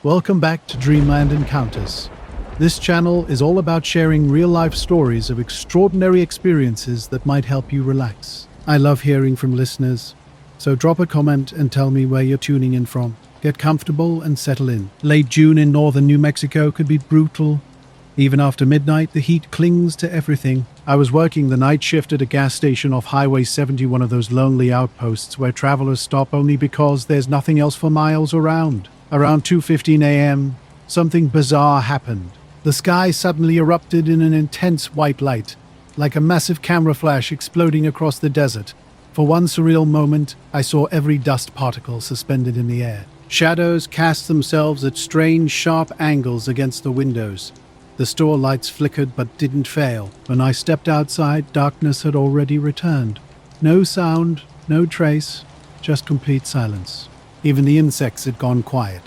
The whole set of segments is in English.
Welcome back to Dreamland Encounters. This channel is all about sharing real-life stories of extraordinary experiences that might help you relax. I love hearing from listeners, so drop a comment and tell me where you're tuning in from. Get comfortable and settle in. Late June in northern New Mexico could be brutal. Even after midnight, the heat clings to everything. I was working the night shift at a gas station off Highway 70, one of those lonely outposts where travelers stop only because there's nothing else for miles around. Around 2:15 a.m., something bizarre happened. The sky suddenly erupted in an intense white light, like a massive camera flash exploding across the desert. For one surreal moment, I saw every dust particle suspended in the air. Shadows cast themselves at strange, sharp angles against the windows. The store lights flickered but didn't fail. When I stepped outside, darkness had already returned. No sound, no trace, just complete silence. Even the insects had gone quiet.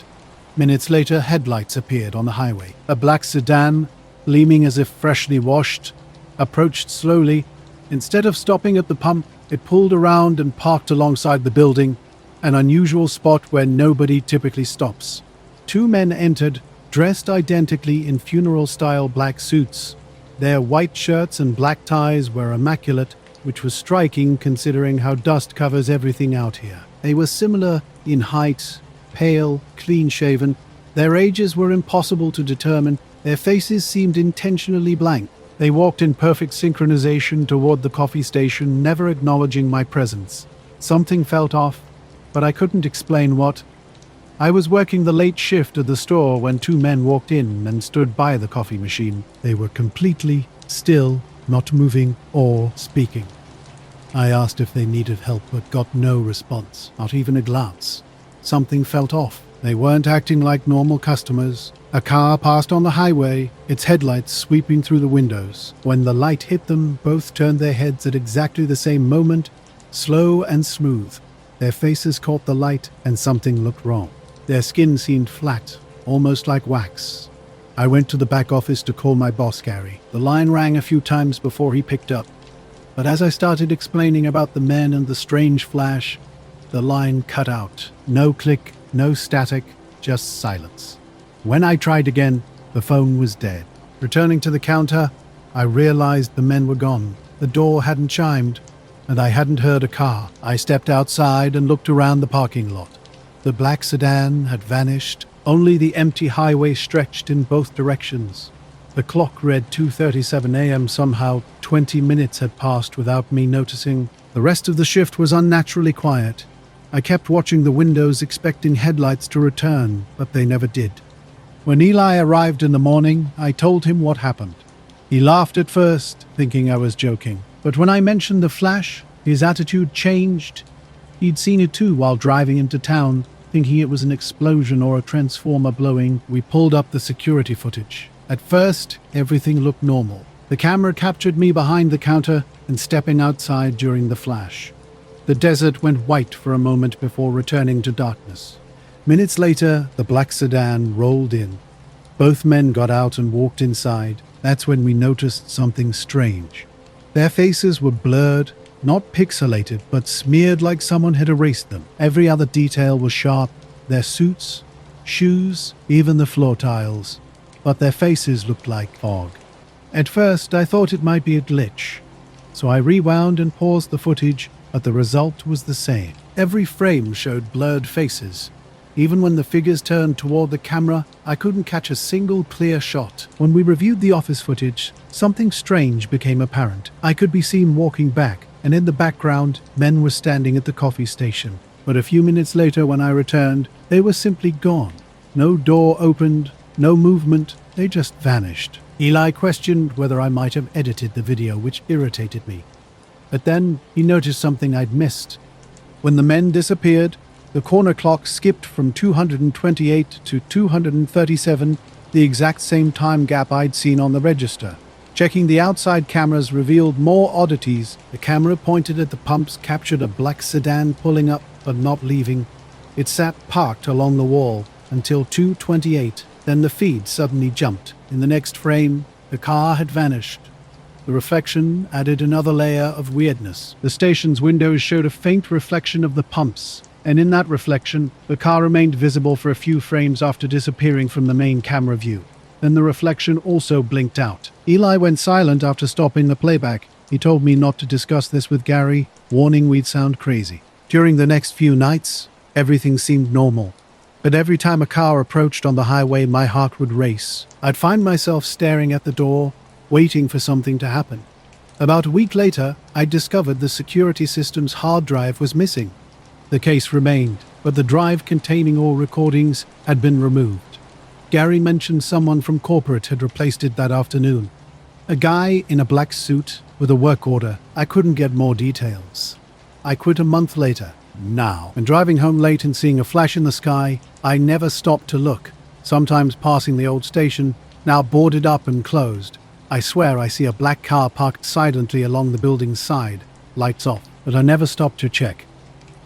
Minutes later, headlights appeared on the highway. A black sedan, gleaming as if freshly washed, approached slowly. Instead of stopping at the pump, it pulled around and parked alongside the building, an unusual spot where nobody typically stops. Two men entered, dressed identically in funeral-style black suits. Their white shirts and black ties were immaculate, which was striking considering how dust covers everything out here. They were similar in height, pale, clean-shaven. Their ages were impossible to determine. Their faces seemed intentionally blank. They walked in perfect synchronization toward the coffee station, never acknowledging my presence. Something felt off, but I couldn't explain what. I was working the late shift at the store when two men walked in and stood by the coffee machine. They were completely still, not moving or speaking. I asked if they needed help but got no response, not even a glance. Something felt off. They weren't acting like normal customers. A car passed on the highway, its headlights sweeping through the windows. When the light hit them, both turned their heads at exactly the same moment, slow and smooth. Their faces caught the light, and something looked wrong. Their skin seemed flat, almost like wax. I went to the back office to call my boss, Gary. The line rang a few times before he picked up. But as I started explaining about the men and the strange flash, the line cut out. No click, no static, just silence. When I tried again, the phone was dead. Returning to the counter, I realized the men were gone. The door hadn't chimed, and I hadn't heard a car. I stepped outside and looked around the parking lot. The black sedan had vanished. Only the empty highway stretched in both directions. The clock read 2:37 a.m. Somehow, 20 minutes had passed without me noticing. The rest of the shift was unnaturally quiet. I kept watching the windows, expecting headlights to return, but they never did. When Eli arrived in the morning, I told him what happened. He laughed at first, thinking I was joking. But when I mentioned the flash, his attitude changed. He'd seen it too while driving into town, thinking it was an explosion or a transformer blowing. We pulled up the security footage. At first, everything looked normal. The camera captured me behind the counter and stepping outside during the flash. The desert went white for a moment before returning to darkness. Minutes later, the black sedan rolled in. Both men got out and walked inside. That's when we noticed something strange. Their faces were blurred, not pixelated, but smeared like someone had erased them. Every other detail was sharp. Their suits, shoes, even the floor tiles. But their faces looked like fog. At first, I thought it might be a glitch. So I rewound and paused the footage, but the result was the same. Every frame showed blurred faces. Even when the figures turned toward the camera, I couldn't catch a single clear shot. When we reviewed the office footage, something strange became apparent. I could be seen walking back, and in the background, men were standing at the coffee station. But a few minutes later, when I returned, they were simply gone. No door opened, no movement, they just vanished. Eli questioned whether I might have edited the video, which irritated me. But then he noticed something I'd missed. When the men disappeared, the corner clock skipped from 228 to 237, the exact same time gap I'd seen on the register. Checking the outside cameras revealed more oddities. The camera pointed at the pumps captured a black sedan pulling up but not leaving. It sat parked along the wall until 2:28. Then the feed suddenly jumped. In the next frame, the car had vanished. The reflection added another layer of weirdness. The station's windows showed a faint reflection of the pumps, and in that reflection, the car remained visible for a few frames after disappearing from the main camera view. Then the reflection also blinked out. Eli went silent after stopping the playback. He told me not to discuss this with Gary, warning we'd sound crazy. During the next few nights, everything seemed normal. But every time a car approached on the highway, my heart would race. I'd find myself staring at the door, waiting for something to happen. About a week later, I discovered the security system's hard drive was missing. The case remained, but the drive containing all recordings had been removed. Gary mentioned someone from corporate had replaced it that afternoon. A guy in a black suit with a work order. I couldn't get more details. I quit a month later. Now, when driving home late and seeing a flash in the sky, I never stopped to look, sometimes passing the old station, now boarded up and closed. I swear I see a black car parked silently along the building's side, lights off, but I never stopped to check.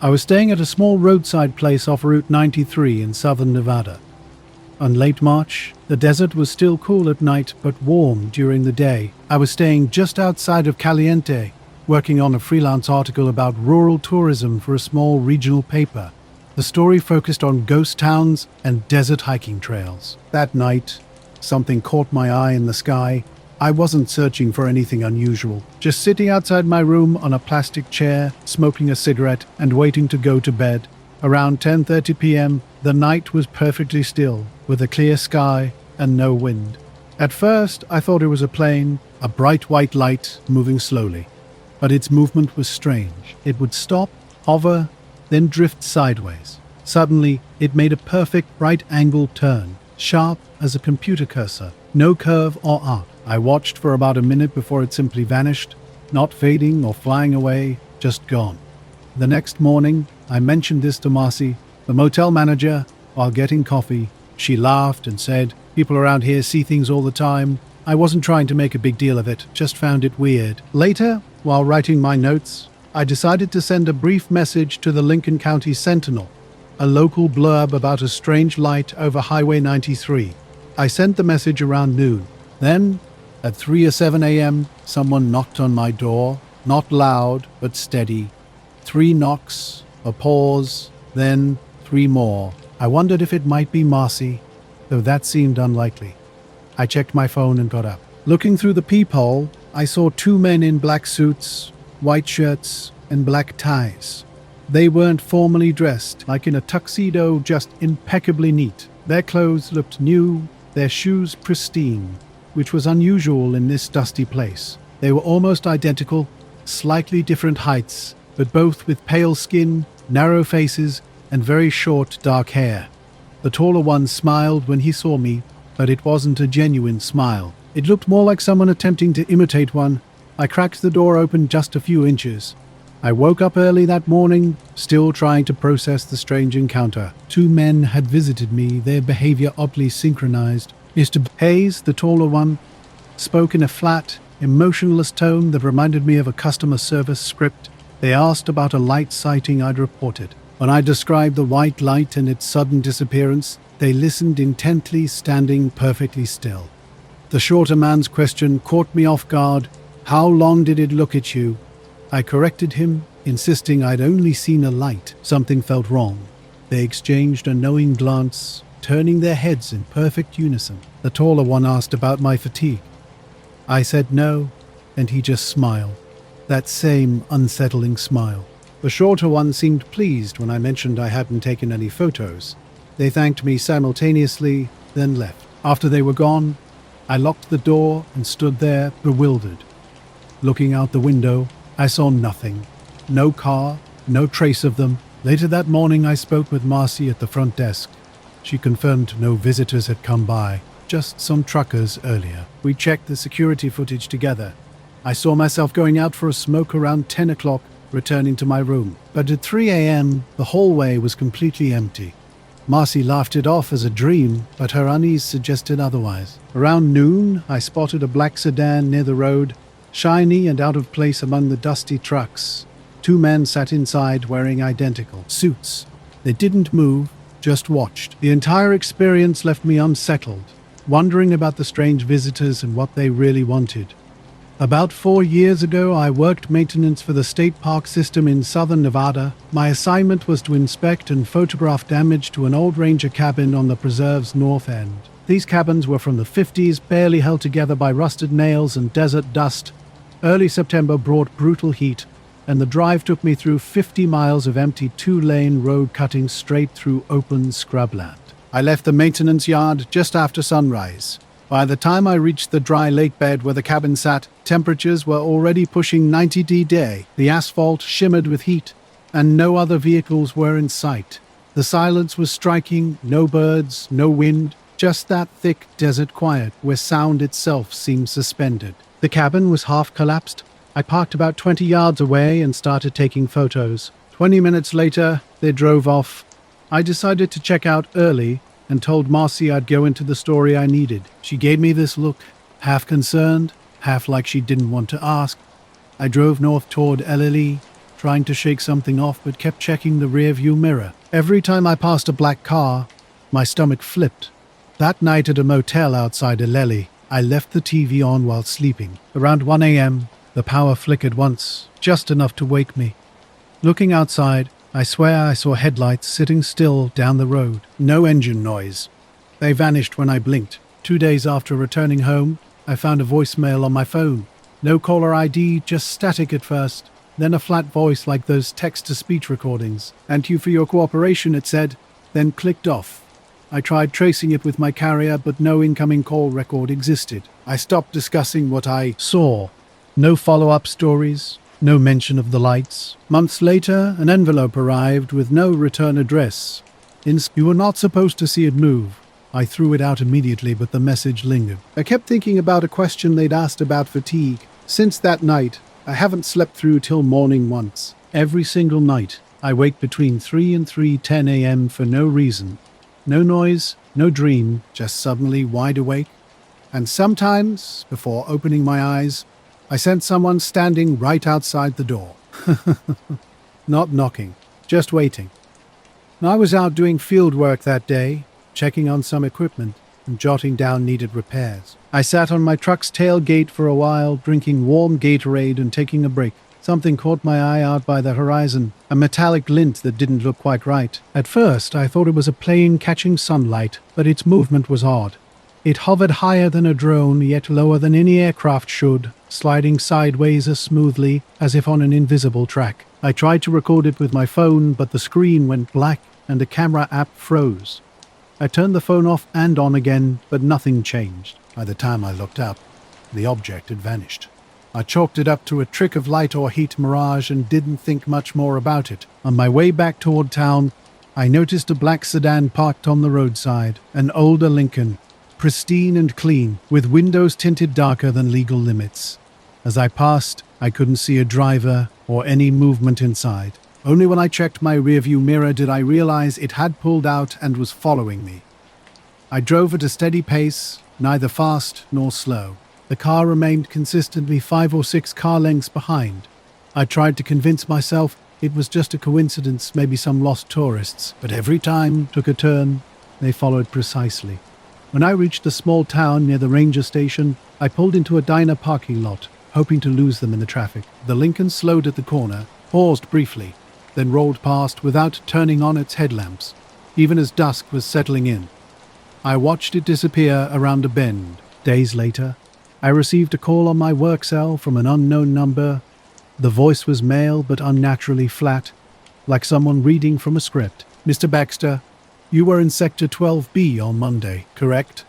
I was staying at a small roadside place off Route 93 in southern Nevada. On late March, the desert was still cool at night but warm during the day. I was staying just outside of Caliente, working on a freelance article about rural tourism for a small regional paper. The story focused on ghost towns and desert hiking trails. That night, something caught my eye in the sky. I wasn't searching for anything unusual, just sitting outside my room on a plastic chair, smoking a cigarette and waiting to go to bed. Around 10:30 p.m., the night was perfectly still, with a clear sky and no wind. At first, I thought it was a plane, a bright white light moving slowly. But its movement was strange. It would stop, hover, then drift sideways. Suddenly, it made a perfect right-angled turn, sharp as a computer cursor, no curve or arc. I watched for about a minute before it simply vanished, not fading or flying away, just gone. The next morning, I mentioned this to Marcy, the motel manager, while getting coffee. She laughed and said, "People around here see things all the time." I wasn't trying to make a big deal of it, just found it weird. Later, while writing my notes, I decided to send a brief message to the Lincoln County Sentinel, a local blurb about a strange light over Highway 93. I sent the message around noon. Then, at 3:07 a.m., someone knocked on my door, not loud, but steady. 3 knocks, a pause, then 3 more. I wondered if it might be Marcy, though that seemed unlikely. I checked my phone and got up. Looking through the peephole, I saw 2 men in black suits, white shirts, and black ties. They weren't formally dressed, like in a tuxedo, just impeccably neat. Their clothes looked new, their shoes pristine, which was unusual in this dusty place. They were almost identical, slightly different heights, but both with pale skin, narrow faces, and very short, dark hair. The taller one smiled when he saw me, but it wasn't a genuine smile. It looked more like someone attempting to imitate one. I cracked the door open just a few inches. I woke up early that morning, still trying to process the strange encounter. 2 men had visited me, their behavior oddly synchronized. Mr. Hayes, the taller one, spoke in a flat, emotionless tone that reminded me of a customer service script. They asked about a light sighting I'd reported. When I described the white light and its sudden disappearance, they listened intently, standing perfectly still. The shorter man's question caught me off guard. "How long did it look at you?" I corrected him, insisting I'd only seen a light. Something felt wrong. They exchanged a knowing glance, turning their heads in perfect unison. The taller one asked about my fatigue. I said no, and he just smiled. That same unsettling smile. The shorter one seemed pleased when I mentioned I hadn't taken any photos. They thanked me simultaneously, then left. After they were gone, I locked the door and stood there, bewildered. Looking out the window, I saw nothing. No car, no trace of them. Later that morning, I spoke with Marcy at the front desk. She confirmed no visitors had come by, just some truckers earlier. We checked the security footage together. I saw myself going out for a smoke around 10 o'clock, returning to my room. But at 3 a.m., the hallway was completely empty. Marcy laughed it off as a dream, but her unease suggested otherwise. Around noon, I spotted a black sedan near the road, shiny and out of place among the dusty trucks. 2 men sat inside wearing identical suits. They didn't move, just watched. The entire experience left me unsettled, wondering about the strange visitors and what they really wanted. About 4 years ago, I worked maintenance for the state park system in southern Nevada. My assignment was to inspect and photograph damage to an old ranger cabin on the preserve's north end. These cabins were from the 50s, barely held together by rusted nails and desert dust. Early September brought brutal heat, and the drive took me through 50 miles of empty two-lane road cutting straight through open scrubland. I left the maintenance yard just after sunrise. By the time I reached the dry lake bed where the cabin sat, temperatures were already pushing 90°. The asphalt shimmered with heat, and no other vehicles were in sight. The silence was striking, no birds, no wind, just that thick desert quiet where sound itself seemed suspended. The cabin was half collapsed. I parked about 20 yards away and started taking photos. 20 minutes later, they drove off. I decided to check out early and told Marcy I'd go into the story I needed. She gave me this look, half concerned, half like she didn't want to ask. I drove north toward LLE, trying to shake something off but kept checking the rear-view mirror. Every time I passed a black car, my stomach flipped. That night at a motel outside LLE, I left the TV on while sleeping. Around 1 a.m., the power flickered once, just enough to wake me. Looking outside, I swear I saw headlights sitting still down the road. No engine noise. They vanished when I blinked. 2 days after returning home, I found a voicemail on my phone. No caller ID, just static at first. Then a flat voice like those text-to-speech recordings. "Thank you for your cooperation," it said, then clicked off. I tried tracing it with my carrier, but no incoming call record existed. I stopped discussing what I saw. No follow-up stories. No mention of the lights. Months later, an envelope arrived with no return address. You were not supposed to see it move. I threw it out immediately, but the message lingered. I kept thinking about a question they'd asked about fatigue. Since that night, I haven't slept through till morning once. Every single night, I wake between 3 and 3:10 a.m. for no reason. No noise, no dream, just suddenly wide awake. And sometimes, before opening my eyes, I sense someone standing right outside the door. Not knocking, just waiting. I was out doing field work that day, checking on some equipment and jotting down needed repairs. I sat on my truck's tailgate for a while, drinking warm Gatorade and taking a break. Something caught my eye out by the horizon, a metallic glint that didn't look quite right. At first, I thought it was a plane catching sunlight, but its movement was odd. It hovered higher than a drone, yet lower than any aircraft should, sliding sideways as smoothly as if on an invisible track. I tried to record it with my phone, but the screen went black and the camera app froze. I turned the phone off and on again, but nothing changed. By the time I looked up, the object had vanished. I chalked it up to a trick of light or heat mirage and didn't think much more about it. On my way back toward town, I noticed a black sedan parked on the roadside, an older Lincoln, pristine and clean, with windows tinted darker than legal limits. As I passed, I couldn't see a driver or any movement inside. Only when I checked my rearview mirror did I realize it had pulled out and was following me. I drove at a steady pace, neither fast nor slow. The car remained consistently 5 or 6 car lengths behind. I tried to convince myself it was just a coincidence, maybe some lost tourists, but every time took a turn, they followed precisely. When I reached a small town near the ranger station, I pulled into a diner parking lot, hoping to lose them in the traffic. The Lincoln slowed at the corner, paused briefly, then rolled past without turning on its headlamps, even as dusk was settling in. I watched it disappear around a bend. Days later, I received a call on my work cell from an unknown number. The voice was male but unnaturally flat, like someone reading from a script. "Mr. Baxter, you were in Sector 12B on Monday, correct?"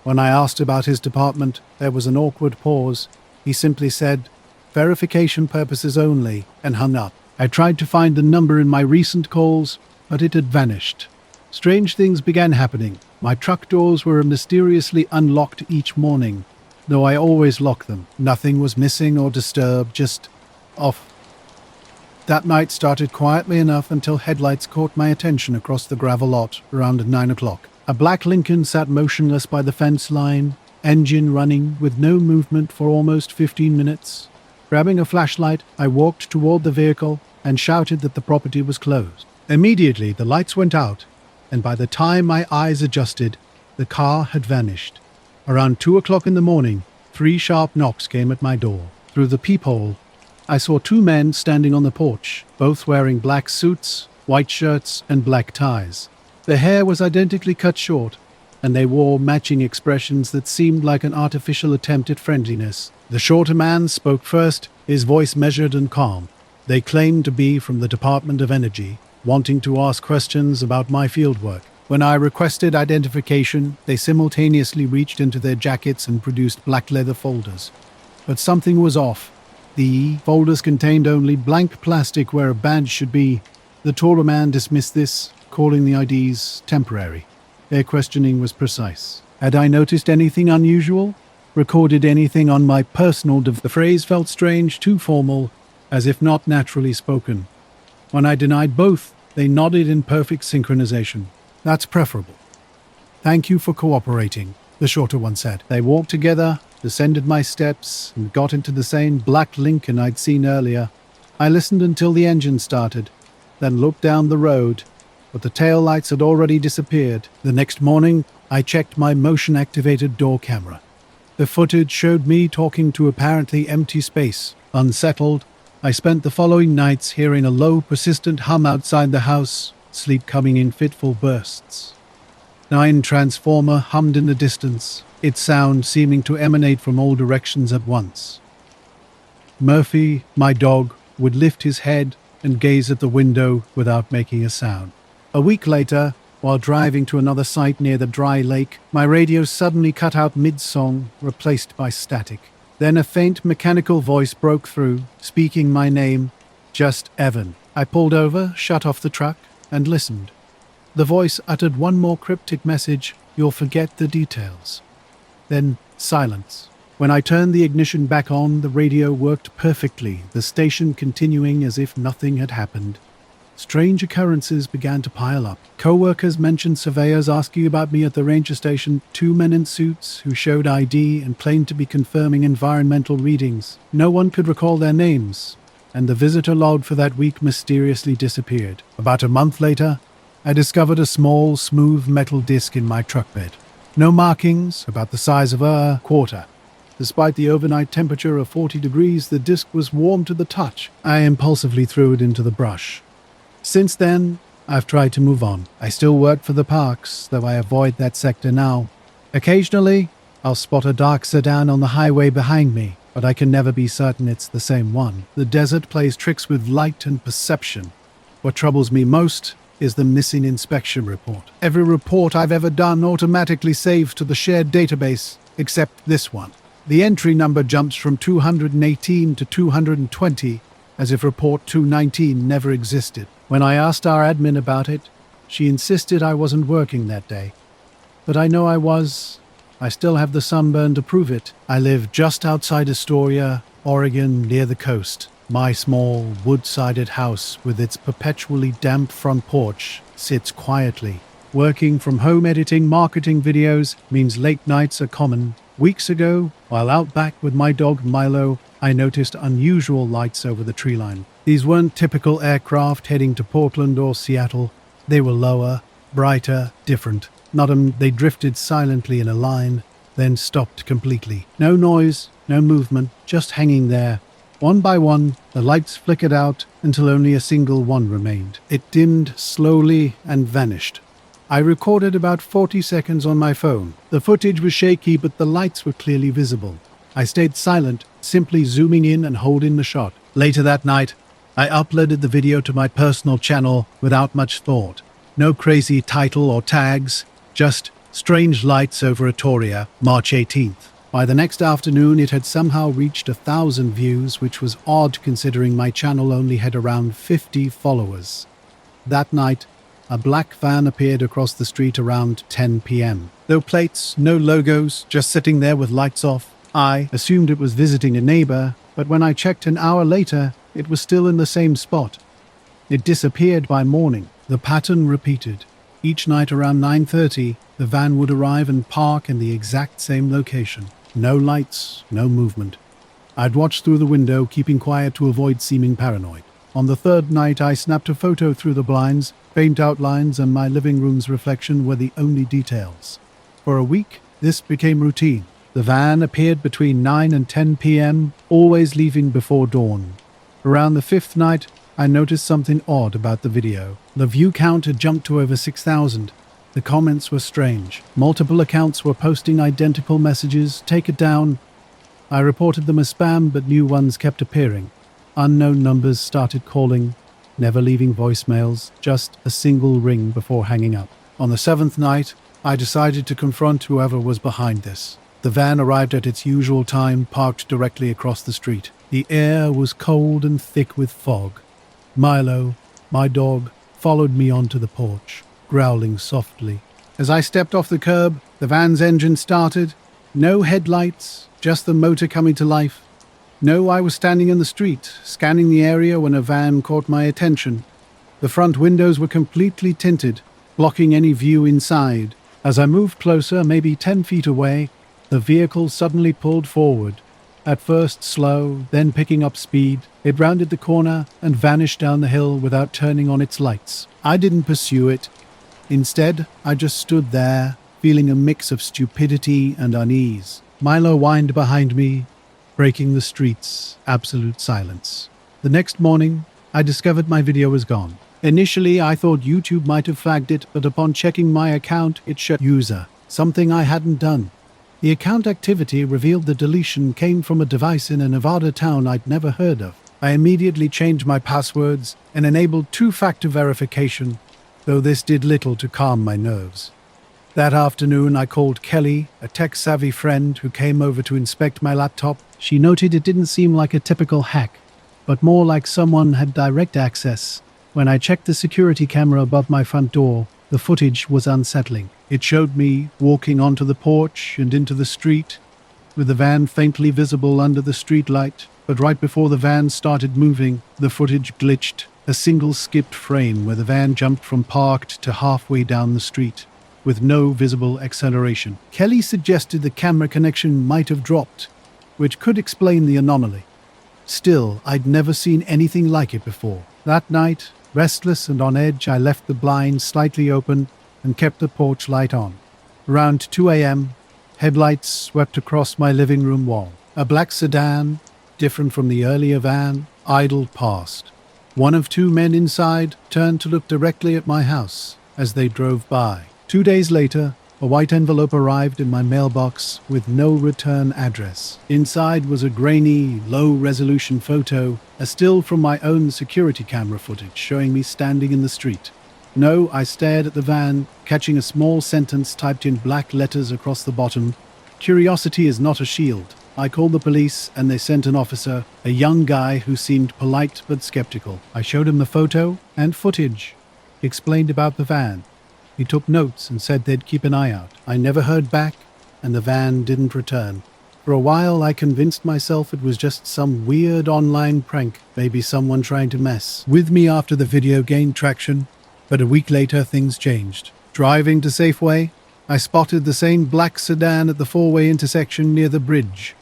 When I asked about his department, there was an awkward pause. He simply said, "Verification purposes only," and hung up. I tried to find the number in my recent calls, but it had vanished. Strange things began happening. My truck doors were mysteriously unlocked each morning, though I always lock them. Nothing was missing or disturbed, just off. That night started quietly enough until headlights caught my attention across the gravel lot around 9 o'clock. A black Lincoln sat motionless by the fence line, engine running with no movement for almost 15 minutes. Grabbing a flashlight, I walked toward the vehicle and shouted that the property was closed. Immediately, the lights went out, and by the time my eyes adjusted, the car had vanished. Around 2 o'clock in the morning, 3 sharp knocks came at my door. Through the peephole, I saw two men standing on the porch, both wearing black suits, white shirts, and black ties. Their hair was identically cut short, and they wore matching expressions that seemed like an artificial attempt at friendliness. The shorter man spoke first, his voice measured and calm. They claimed to be from the Department of Energy, wanting to ask questions about my fieldwork. When I requested identification, they simultaneously reached into their jackets and produced black leather folders. But something was off. The folders contained only blank plastic where a badge should be. The taller man dismissed this, calling the IDs temporary. Their questioning was precise. Had I noticed anything unusual? Recorded anything on my personal device? The phrase felt strange, too formal, as if not naturally spoken. When I denied both, they nodded in perfect synchronization. That's preferable. Thank you for cooperating, the shorter one said. They walked together, descended my steps, and got into the same black Lincoln I'd seen earlier. I listened until the engine started, then looked down the road, but the tail lights had already disappeared. The next morning, I checked my motion-activated door camera. The footage showed me talking to apparently empty space. Unsettled, I spent the following nights hearing a low, persistent hum outside the house, sleep coming in fitful bursts. 9 Transformer hummed in the distance, its sound seeming to emanate from all directions at once. Murphy, my dog, would lift his head and gaze at the window without making a sound. A week later, while driving to another site near the dry lake, my radio suddenly cut out mid-song, replaced by static. Then a faint mechanical voice broke through, speaking my name, just Evan. I pulled over, shut off the truck, and listened. The voice uttered one more cryptic message, "You'll forget the details." Then silence. When I turned the ignition back on, the radio worked perfectly, the station continuing as if nothing had happened. Strange occurrences began to pile up. Co-workers mentioned surveyors asking about me at the ranger station, 2 men in suits who showed ID and claimed to be confirming environmental readings. No one could recall their names, and the visitor log for that week mysteriously disappeared. About a month later, I discovered a small, smooth metal disc in my truck bed. No markings, about the size of a quarter. Despite the overnight temperature of 40 degrees, the disc was warm to the touch. I impulsively threw it into the brush. Since then, I've tried to move on. I still work for the parks, though I avoid that sector now. Occasionally, I'll spot a dark sedan on the highway behind me, but I can never be certain it's the same one. The desert plays tricks with light and perception. What troubles me most is the missing inspection report. Every report I've ever done automatically saves to the shared database, except this one. The entry number jumps from 218 to 220, as if report 219 never existed. When I asked our admin about it, she insisted I wasn't working that day. But I know I was. I still have the sunburn to prove it. I live just outside Astoria, Oregon, near the coast. My small, wood-sided house with its perpetually damp front porch sits quietly. Working from home editing marketing videos means late nights are common. Weeks ago, while out back with my dog Milo, I noticed unusual lights over the tree line. These weren't typical aircraft heading to Portland or Seattle. They were lower, brighter, different. They drifted silently in a line, then stopped completely. No noise, no movement, just hanging there. One by one, the lights flickered out until only a single one remained. It dimmed slowly and vanished. I recorded about 40 seconds on my phone. The footage was shaky, but the lights were clearly visible. I stayed silent, simply zooming in and holding the shot. Later that night, I uploaded the video to my personal channel without much thought. No crazy title or tags, just strange lights over Astoria, March 18th. By the next afternoon, it had somehow reached 1,000 views, which was odd considering my channel only had around 50 followers. That night, a black van appeared across the street around 10 p.m. No plates, no logos, just sitting there with lights off. I assumed it was visiting a neighbor, but when I checked an hour later, it was still in the same spot. It disappeared by morning. The pattern repeated. Each night around 9:30, the van would arrive and park in the exact same location. No lights, no movement. I'd watch through the window, keeping quiet to avoid seeming paranoid. On the third night, I snapped a photo through the blinds. Faint outlines and my living room's reflection were the only details. For a week, this became routine. The van appeared between 9 and 10 p.m., always leaving before dawn. Around the fifth night, I noticed something odd about the video. The view count had jumped to over 6,000. The comments were strange. Multiple accounts were posting identical messages. Take it down. I reported them as spam, but new ones kept appearing. Unknown numbers started calling, never leaving voicemails, just a single ring before hanging up. On the seventh night, I decided to confront whoever was behind this. The van arrived at its usual time, parked directly across the street. The air was cold and thick with fog. Milo, my dog, followed me onto the porch, growling softly. As I stepped off the curb, the van's engine started. No headlights, just the motor coming to life. No, I was standing in the street, scanning the area when a van caught my attention. The front windows were completely tinted, blocking any view inside. As I moved closer, maybe 10 feet away, the vehicle suddenly pulled forward. At first slow, then picking up speed, it rounded the corner and vanished down the hill without turning on its lights. I didn't pursue it. Instead, I just stood there, feeling a mix of stupidity and unease. Milo whined behind me, breaking the street's absolute silence. The next morning, I discovered my video was gone. Initially, I thought YouTube might have flagged it, but upon checking my account, it showed user, something I hadn't done. The account activity revealed the deletion came from a device in a Nevada town I'd never heard of. I immediately changed my passwords and enabled two-factor verification, though this did little to calm my nerves. That afternoon, I called Kelly, a tech-savvy friend who came over to inspect my laptop. She noted it didn't seem like a typical hack, but more like someone had direct access. When I checked the security camera above my front door, the footage was unsettling. It showed me walking onto the porch and into the street, with the van faintly visible under the streetlight. But right before the van started moving, the footage glitched. A single skipped frame where the van jumped from parked to halfway down the street, with no visible acceleration. Kelly suggested the camera connection might have dropped, which could explain the anomaly. Still, I'd never seen anything like it before. That night, restless and on edge, I left the blinds slightly open and kept the porch light on. Around 2 a.m., headlights swept across my living room wall. A black sedan, different from the earlier van, idled past. One of two men inside turned to look directly at my house as they drove by. 2 days later, a white envelope arrived in my mailbox with no return address. Inside was a grainy, low-resolution photo, a still from my own security camera footage showing me standing in the street. No, I stared at the van, catching a small sentence typed in black letters across the bottom. Curiosity is not a shield. I called the police and they sent an officer, a young guy who seemed polite but skeptical. I showed him the photo and footage. He explained about the van. He took notes and said they'd keep an eye out. I never heard back, and the van didn't return. For a while, I convinced myself it was just some weird online prank, maybe someone trying to mess with me after the video gained traction. But a week later, things changed. Driving to Safeway, I spotted the same black sedan at the four-way intersection near the bridge.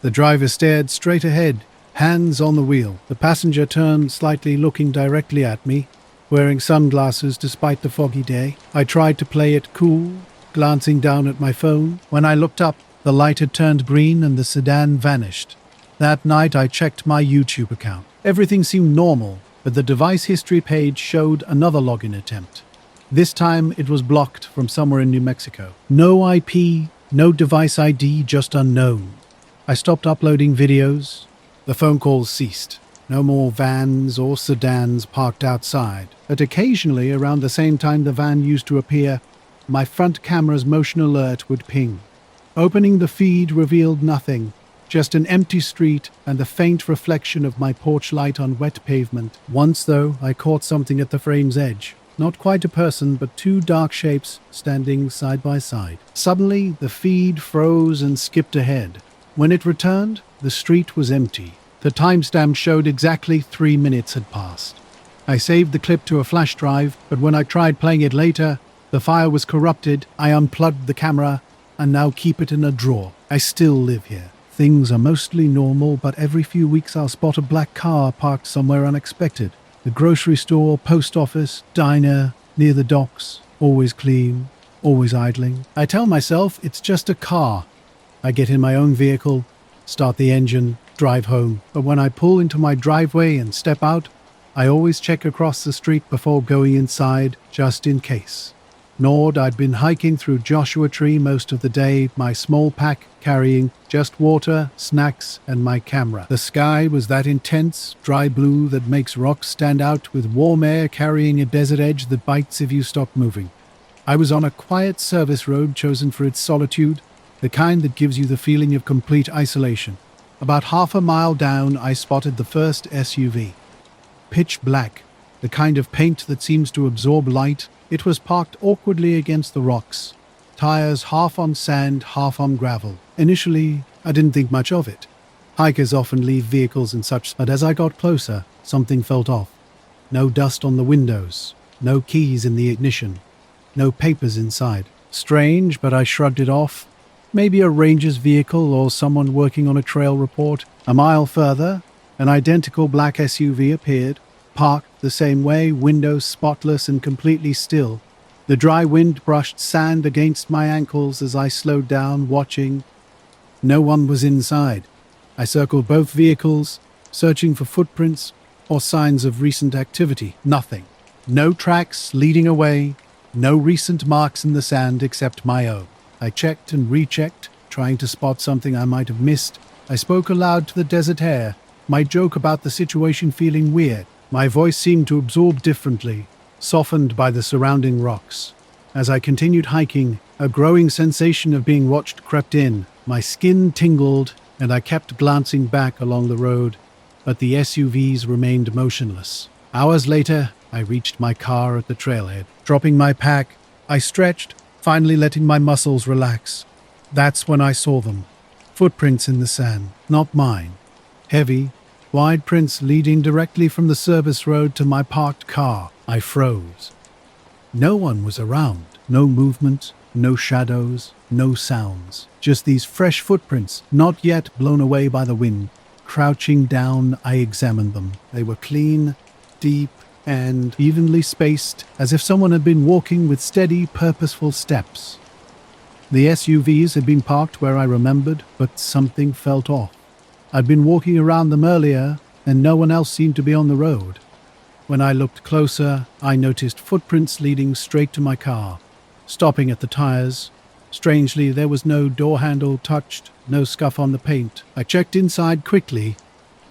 The driver stared straight ahead, hands on the wheel. The passenger turned slightly, looking directly at me, wearing sunglasses despite the foggy day. I tried to play it cool, glancing down at my phone. When I looked up, the light had turned green and the sedan vanished. That night, I checked my YouTube account. Everything seemed normal, but the device history page showed another login attempt. This time, it was blocked from somewhere in New Mexico. No IP, no device ID, just unknown. I stopped uploading videos. The phone calls ceased. No more vans or sedans parked outside. But occasionally, around the same time the van used to appear, my front camera's motion alert would ping. Opening the feed revealed nothing, just an empty street and the faint reflection of my porch light on wet pavement. Once, though, I caught something at the frame's edge. Not quite a person, but two dark shapes standing side by side. Suddenly, the feed froze and skipped ahead. When it returned, the street was empty. The timestamp showed exactly 3 minutes had passed. I saved the clip to a flash drive, but when I tried playing it later, the file was corrupted. I unplugged the camera and now keep it in a drawer. I still live here. Things are mostly normal, but every few weeks I'll spot a black car parked somewhere unexpected. The grocery store, post office, diner, near the docks, always clean, always idling. I tell myself it's just a car, I get in my own vehicle, start the engine, drive home. But when I pull into my driveway and step out, I always check across the street before going inside, just in case. Nord, I'd been hiking through Joshua Tree most of the day, my small pack carrying just water, snacks, and my camera. The sky was that intense, dry blue that makes rocks stand out, with warm air carrying a desert edge that bites if you stop moving. I was on a quiet service road chosen for its solitude, the kind that gives you the feeling of complete isolation. About half a mile down, I spotted the first SUV. Pitch black, the kind of paint that seems to absorb light. It was parked awkwardly against the rocks, tires half on sand, half on gravel. Initially, I didn't think much of it. Hikers often leave vehicles and such, but as I got closer, something felt off. No dust on the windows, no keys in the ignition, no papers inside. Strange, but I shrugged it off. Maybe a ranger's vehicle or someone working on a trail report. A mile further, an identical black SUV appeared, parked the same way, windows spotless and completely still. The dry wind brushed sand against my ankles as I slowed down, watching. No one was inside. I circled both vehicles, searching for footprints or signs of recent activity. Nothing. No tracks leading away, no recent marks in the sand except my own. I checked and rechecked, trying to spot something I might have missed. I spoke aloud to the desert air, my joke about the situation feeling weird. My voice seemed to absorb differently, softened by the surrounding rocks. As I continued hiking, a growing sensation of being watched crept in. My skin tingled, and I kept glancing back along the road, but the SUVs remained motionless. Hours later, I reached my car at the trailhead. Dropping my pack, I stretched, finally letting my muscles relax. That's when I saw them. Footprints in the sand, not mine. Heavy, wide prints leading directly from the service road to my parked car. I froze. No one was around. No movement, no shadows, no sounds. Just these fresh footprints, not yet blown away by the wind. Crouching down, I examined them. They were clean, deep, and evenly spaced, as if someone had been walking with steady, purposeful steps. The SUVs had been parked where I remembered, but something felt off. I'd been walking around them earlier, and no one else seemed to be on the road. When I looked closer, I noticed footprints leading straight to my car, stopping at the tires. Strangely, there was no door handle touched, no scuff on the paint. I checked inside quickly.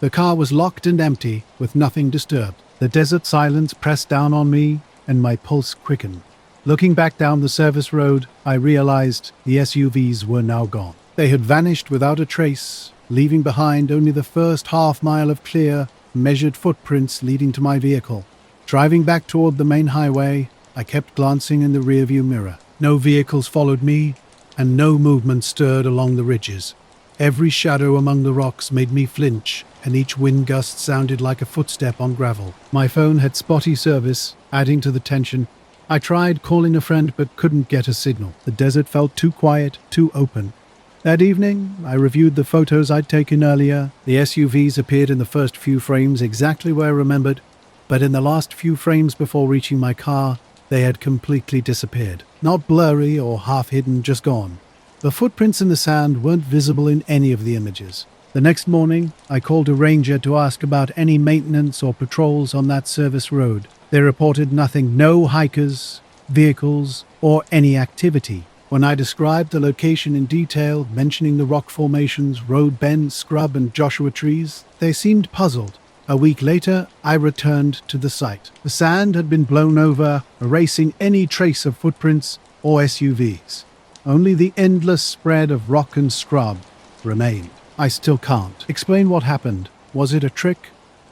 The car was locked and empty, with nothing disturbed. The desert silence pressed down on me, and my pulse quickened. Looking back down the service road, I realized the SUVs were now gone. They had vanished without a trace, leaving behind only the first half-mile of clear, measured footprints leading to my vehicle. Driving back toward the main highway, I kept glancing in the rearview mirror. No vehicles followed me, and no movement stirred along the ridges. Every shadow among the rocks made me flinch, and each wind gust sounded like a footstep on gravel. My phone had spotty service, adding to the tension. I tried calling a friend but couldn't get a signal. The desert felt too quiet, too open. That evening, I reviewed the photos I'd taken earlier. The SUVs appeared in the first few frames exactly where I remembered, but in the last few frames before reaching my car, they had completely disappeared. Not blurry or half-hidden, just gone. The footprints in the sand weren't visible in any of the images. The next morning, I called a ranger to ask about any maintenance or patrols on that service road. They reported nothing, no hikers, vehicles, or any activity. When I described the location in detail, mentioning the rock formations, road bends, scrub, and Joshua trees, they seemed puzzled. A week later, I returned to the site. The sand had been blown over, erasing any trace of footprints or SUVs. Only the endless spread of rock and scrub remained. I still can't explain what happened. Was it a trick,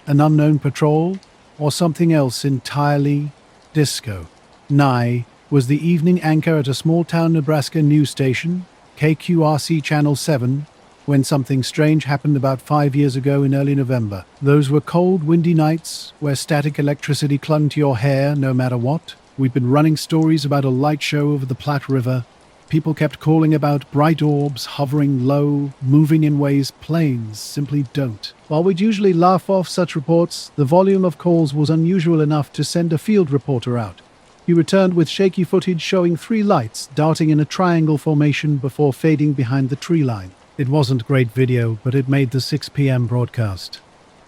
an unknown patrol, or something else entirely disco? Nye was the evening anchor at a small-town Nebraska news station, KQRC Channel 7, when something strange happened about 5 years ago in early November. Those were cold, windy nights where static electricity clung to your hair no matter what. We'd been running stories about a light show over the Platte River. People kept calling about bright orbs hovering low, moving in ways planes simply don't. While we'd usually laugh off such reports, the volume of calls was unusual enough to send a field reporter out. He returned with shaky footage showing 3 lights darting in a triangle formation before fading behind the tree line. It wasn't great video, but it made the 6 p.m. broadcast.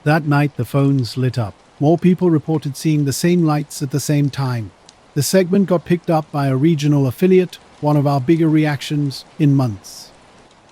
That night, the phones lit up. More people reported seeing the same lights at the same time. The segment got picked up by a regional affiliate, one of our bigger reactions in months.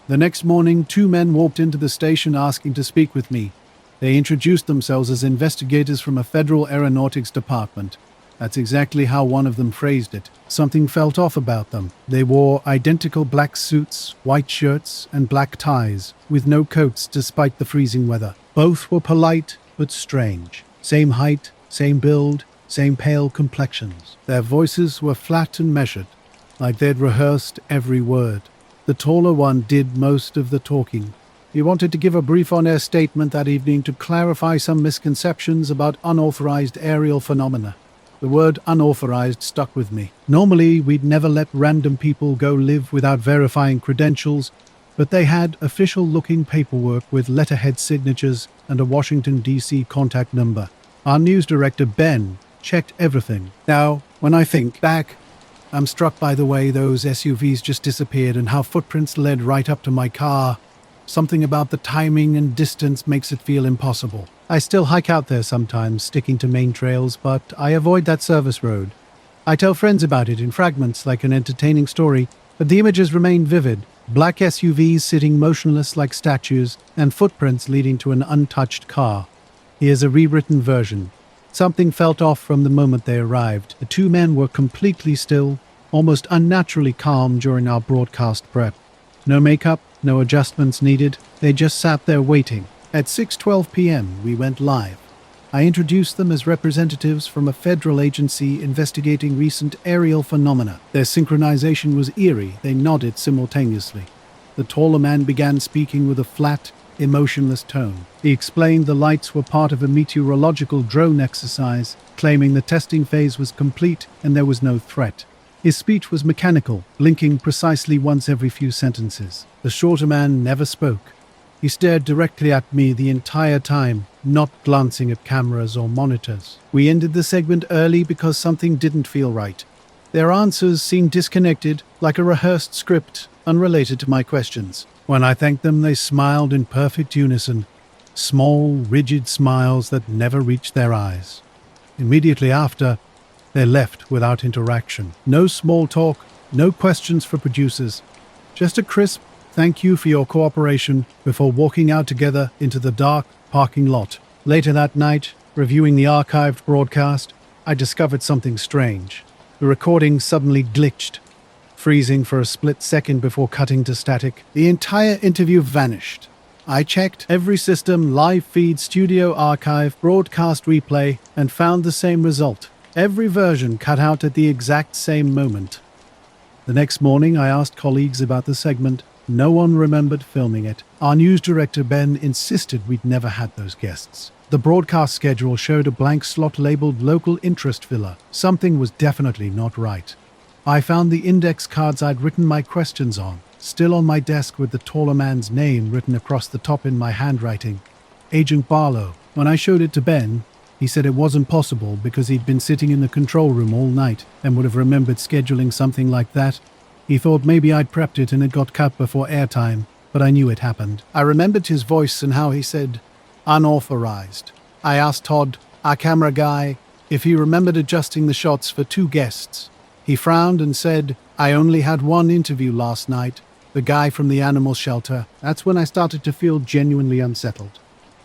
The next morning, 2 men walked into the station asking to speak with me. They introduced themselves as investigators from a federal aeronautics department. That's exactly how one of them phrased it. Something felt off about them. They wore identical black suits, white shirts, and black ties, with no coats despite the freezing weather. Both were polite, but strange. Same height, same build, same pale complexions. Their voices were flat and measured, like they'd rehearsed every word. The taller one did most of the talking. He wanted to give a brief on-air statement that evening to clarify some misconceptions about unauthorized aerial phenomena. The word unauthorized stuck with me. Normally, we'd never let random people go live without verifying credentials, but they had official-looking paperwork with letterhead signatures and a Washington, D.C. contact number. Our news director, Ben, checked everything. Now, when I think back, I'm struck by the way those SUVs just disappeared and how footprints led right up to my car. Something about the timing and distance makes it feel impossible. I still hike out there sometimes, sticking to main trails, but I avoid that service road. I tell friends about it in fragments like an entertaining story, but the images remain vivid. Black SUVs sitting motionless like statues, and footprints leading to an untouched car. Here's a rewritten version. Something felt off from the moment they arrived. The 2 men were completely still, almost unnaturally calm during our broadcast prep. No makeup, no adjustments needed. They just sat there waiting. At 6:12 p.m., we went live. I introduced them as representatives from a federal agency investigating recent aerial phenomena. Their synchronization was eerie. They nodded simultaneously. The taller man began speaking with a flat, emotionless tone. He explained the lights were part of a meteorological drone exercise, claiming the testing phase was complete and there was no threat. His speech was mechanical, blinking precisely once every few sentences. The shorter man never spoke. He stared directly at me the entire time, not glancing at cameras or monitors. We ended the segment early because something didn't feel right. Their answers seemed disconnected, like a rehearsed script, unrelated to my questions. When I thanked them, they smiled in perfect unison. Small, rigid smiles that never reached their eyes. Immediately after, they left without interaction. No small talk, no questions for producers. Just a crisp thank you for your cooperation before walking out together into the dark parking lot. Later that night, reviewing the archived broadcast, I discovered something strange. The recording suddenly glitched, freezing for a split second before cutting to static. The entire interview vanished. I checked every system, live feed, studio archive, broadcast replay, and found the same result. Every version cut out at the exact same moment. The next morning, I asked colleagues about the segment. No one remembered filming it. Our news director, Ben, insisted we'd never had those guests. The broadcast schedule showed a blank slot labeled Local Interest Filler. Something was definitely not right. I found the index cards I'd written my questions on, still on my desk with the taller man's name written across the top in my handwriting. Agent Barlow. When I showed it to Ben, he said it wasn't possible because he'd been sitting in the control room all night and would have remembered scheduling something like that. He thought maybe I'd prepped it and it got cut before airtime, but I knew it happened. I remembered his voice and how he said, unauthorized. I asked Todd, our camera guy, if he remembered adjusting the shots for 2 guests. He frowned and said, I only had 1 interview last night, the guy from the animal shelter. That's when I started to feel genuinely unsettled.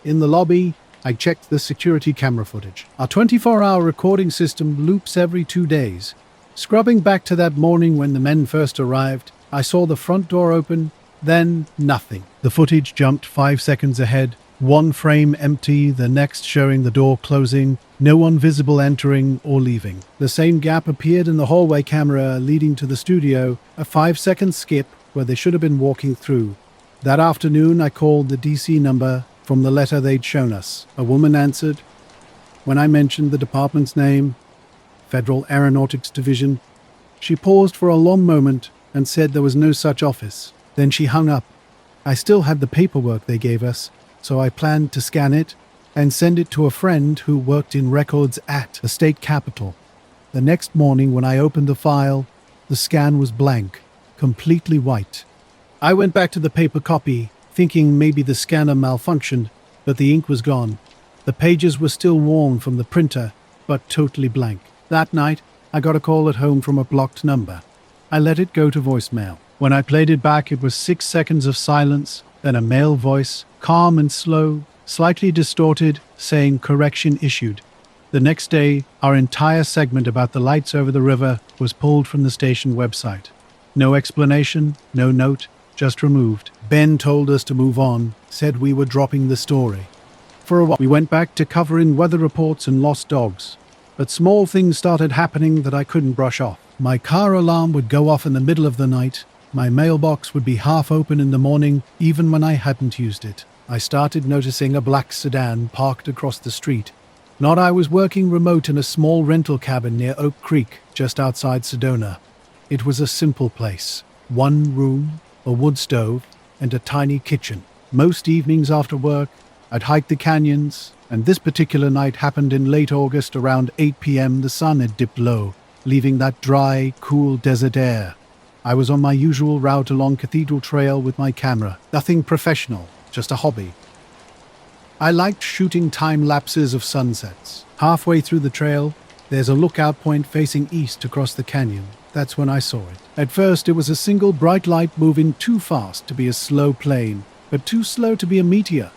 In the lobby, I checked the security camera footage. Our 24-hour recording system loops every 2 days. Scrubbing back to that morning when the men first arrived, I saw the front door open, then nothing. The footage jumped 5 seconds ahead, 1 frame empty, the next showing the door closing, no one visible entering or leaving. The same gap appeared in the hallway camera leading to the studio, a 5-second skip where they should have been walking through. That afternoon, I called the DC number from the letter they'd shown us. A woman answered. When I mentioned the department's name, Federal Aeronautics Division, she paused for a long moment and said there was no such office. Then she hung up. I still had the paperwork they gave us, so I planned to scan it and send it to a friend who worked in records at the state capitol. The next morning when I opened the file, the scan was blank, completely white. I went back to the paper copy, thinking maybe the scanner malfunctioned, but the ink was gone. The pages were still warm from the printer, but totally blank. That night, I got a call at home from a blocked number. I let it go to voicemail. When I played it back, it was 6 seconds of silence, then a male voice, calm and slow, slightly distorted, saying correction issued. The next day, our entire segment about the lights over the river was pulled from the station website. No explanation, no note, just removed. Ben told us to move on, said we were dropping the story. For a while, we went back to covering weather reports and lost dogs. But small things started happening that I couldn't brush off. My car alarm would go off in the middle of the night. My mailbox would be half open in the morning, even when I hadn't used it. I started noticing a black sedan parked across the street. I was working remote in a small rental cabin near Oak Creek, just outside Sedona. It was a simple place. 1 room, a wood stove, and a tiny kitchen. Most evenings after work, I'd hike the canyons, and this particular night happened in late August. Around 8 p.m. the sun had dipped low, leaving that dry, cool desert air. I was on my usual route along Cathedral Trail with my camera. Nothing professional, just a hobby. I liked shooting time lapses of sunsets. Halfway through the trail, there's a lookout point facing east across the canyon. That's when I saw it. At first, it was a single bright light moving too fast to be a slow plane, but too slow to be a meteor.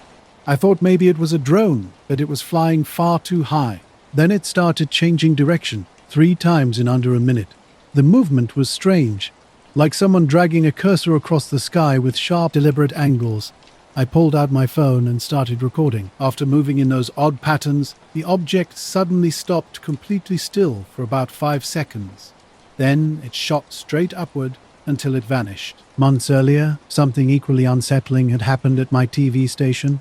I thought maybe it was a drone, but it was flying far too high. Then it started changing direction, 3 times in under a minute. The movement was strange, like someone dragging a cursor across the sky with sharp, deliberate angles. I pulled out my phone and started recording. After moving in those odd patterns, the object suddenly stopped completely still for about 5 seconds. Then it shot straight upward until it vanished. Months earlier, something equally unsettling had happened at my TV station.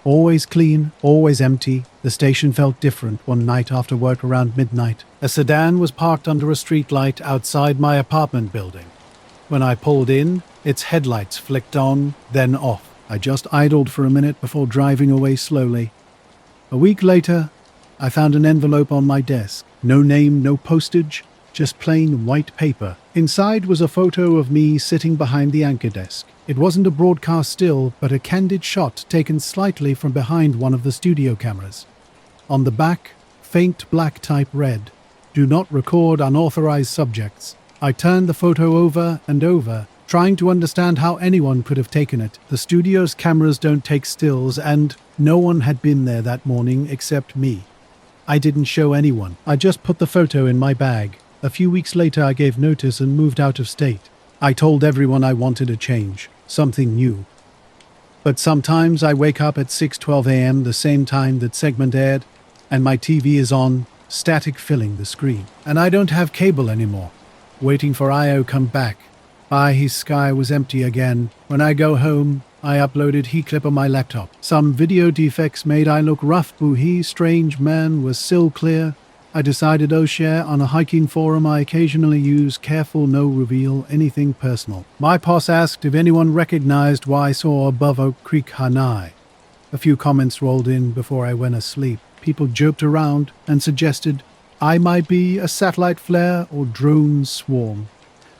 Always clean, always empty, the station felt different one night after work around midnight. A sedan was parked under a streetlight outside my apartment building. When I pulled in, its headlights flicked on, then off. I just idled for a minute before driving away slowly. A week later, I found an envelope on my desk. No name, no postage, just plain white paper. Inside was a photo of me sitting behind the anchor desk. It wasn't a broadcast still, but a candid shot taken slightly from behind one of the studio cameras. On the back, faint black type read, "Do not record unauthorized subjects." I turned the photo over and over, trying to understand how anyone could have taken it. The studio's cameras don't take stills, and no one had been there that morning except me. I didn't show anyone. I just put the photo in my bag. A few weeks later, I gave notice and moved out of state. I told everyone I wanted a change, something new. But sometimes I wake up at 6:12 a.m., the same time that segment aired, and my TV is on, static filling the screen. And I don't have cable anymore. Waiting for IO come back. His sky was empty again. When I go home, I uploaded HeClip on my laptop. Some video defects made I look rough, boo-hee, strange man was still clear. I decided share on a hiking forum I occasionally use, careful no reveal anything personal. My boss asked if anyone recognized what I saw above Oak Creek, Hanai. A few comments rolled in before I went asleep. People joked around and suggested I might be a satellite flare or drone swarm.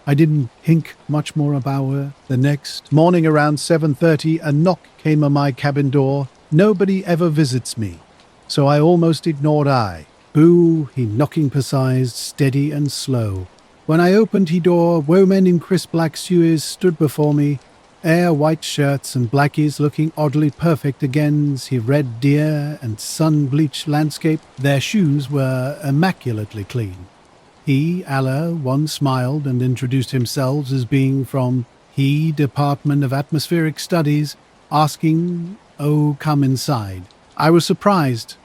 I didn't think much more about her. The next morning around 7:30, a knock came on my cabin door. Nobody ever visits me, so I almost ignored Boo, he knocking precise, steady and slow. When I opened he door, women in crisp black suits stood before me, air white shirts and blackies looking oddly perfect against his red deer and sun-bleached landscape. Their shoes were immaculately clean. One smiled and introduced himself as being from Department of Atmospheric Studies, asking, come inside. I was surprised.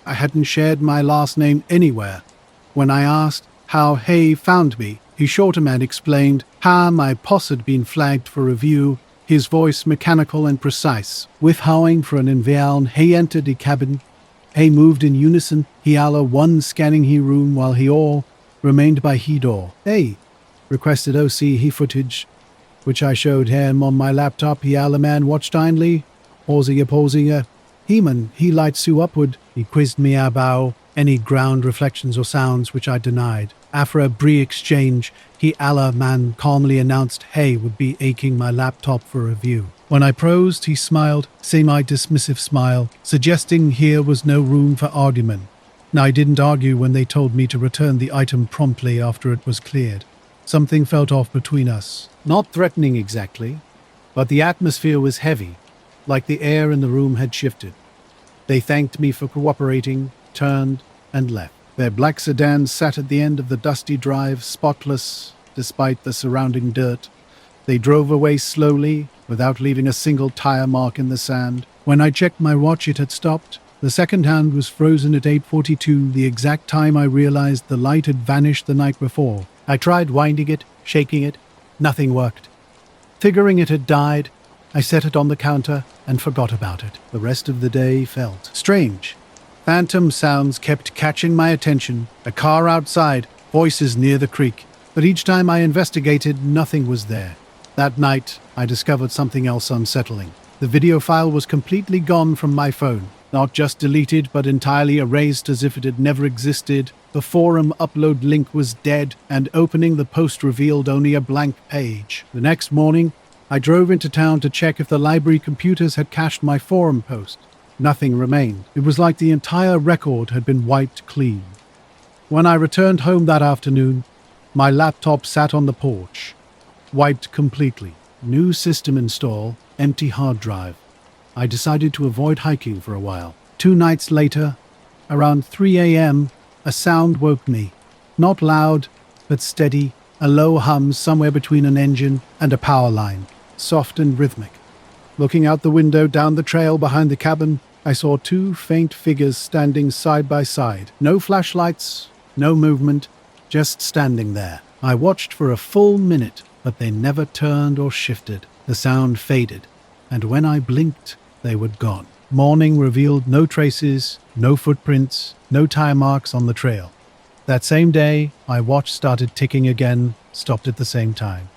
I hadn't shared my last name anywhere. When I asked how found me, his shorter man explained how my posse had been flagged for review, his voice mechanical and precise. With howling for an invial, entered the cabin. Moved in unison, one scanning room while all remained by door. Requested OC footage, which I showed him on my laptop. Man watched kindly, pausing. Lights Sue upward. He quizzed me about any ground reflections or sounds, which I denied. After a brief exchange, man calmly announced Hay would be aching my laptop for review. When I prosed, he smiled, semi-dismissive smile, suggesting here was no room for argument. Now, I didn't argue when they told me to return the item promptly after it was cleared. Something felt off between us. Not threatening exactly, but the atmosphere was heavy, like the air in the room had shifted. They thanked me for cooperating, turned, and left. Their black sedan sat at the end of the dusty drive, spotless despite the surrounding dirt. They drove away slowly, without leaving a single tire mark in the sand. When I checked my watch, it had stopped. The second hand was frozen at 8:42, the exact time I realized the light had vanished the night before. I tried winding it, shaking it. Nothing worked. Figuring it had died, I set it on the counter and forgot about it. The rest of the day felt strange. Phantom sounds kept catching my attention, a car outside, voices near the creek. But each time I investigated, nothing was there. That night, I discovered something else unsettling. The video file was completely gone from my phone. Not just deleted, but entirely erased as if it had never existed. The forum upload link was dead, and opening the post revealed only a blank page. The next morning, I drove into town to check if the library computers had cached my forum post. Nothing remained. It was like the entire record had been wiped clean. When I returned home that afternoon, my laptop sat on the porch, wiped completely. New system install, empty hard drive. I decided to avoid hiking for a while. 2 nights later, around 3 a.m., a sound woke me. Not loud, but steady, a low hum somewhere between an engine and a power line, soft and rhythmic. Looking out the window down the trail behind the cabin, I saw 2 faint figures standing side by side. No flashlights, no movement, just standing there. I watched for a full minute, but they never turned or shifted. The sound faded, and when I blinked, they were gone. Morning revealed no traces, no footprints, no tire marks on the trail. That same day, my watch started ticking again, stopped at the same time.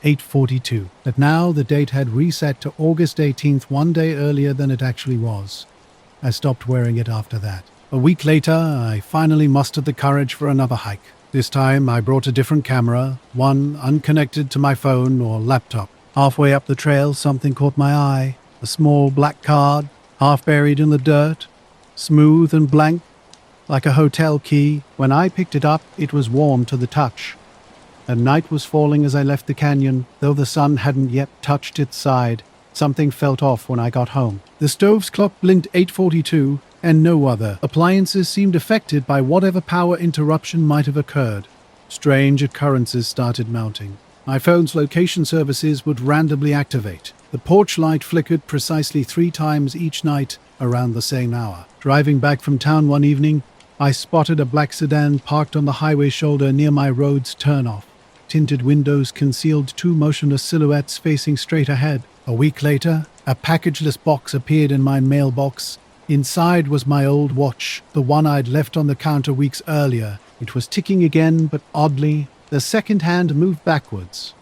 8:42. But now the date had reset to August 18th, 1 day earlier than it actually was. I stopped wearing it after that. A week later, I finally mustered the courage for another hike. This time, I brought a different camera, one unconnected to my phone or laptop. Halfway up the trail, something caught my eye. A small black card, half buried in the dirt, smooth and blank, like a hotel key. When I picked it up, it was warm to the touch. And night was falling as I left the canyon. Though the sun hadn't yet touched its side, something felt off when I got home. The stove's clock blinked 8:42, and no other appliances seemed affected by whatever power interruption might have occurred. Strange occurrences started mounting. My phone's location services would randomly activate. The porch light flickered precisely 3 times each night around the same hour. Driving back from town one evening, I spotted a black sedan parked on the highway shoulder near my road's turnoff. Tinted windows concealed 2 motionless silhouettes facing straight ahead. A week later, a packageless box appeared in my mailbox. Inside was my old watch, the one I'd left on the counter weeks earlier. It was ticking again, but oddly, the second hand moved backwards.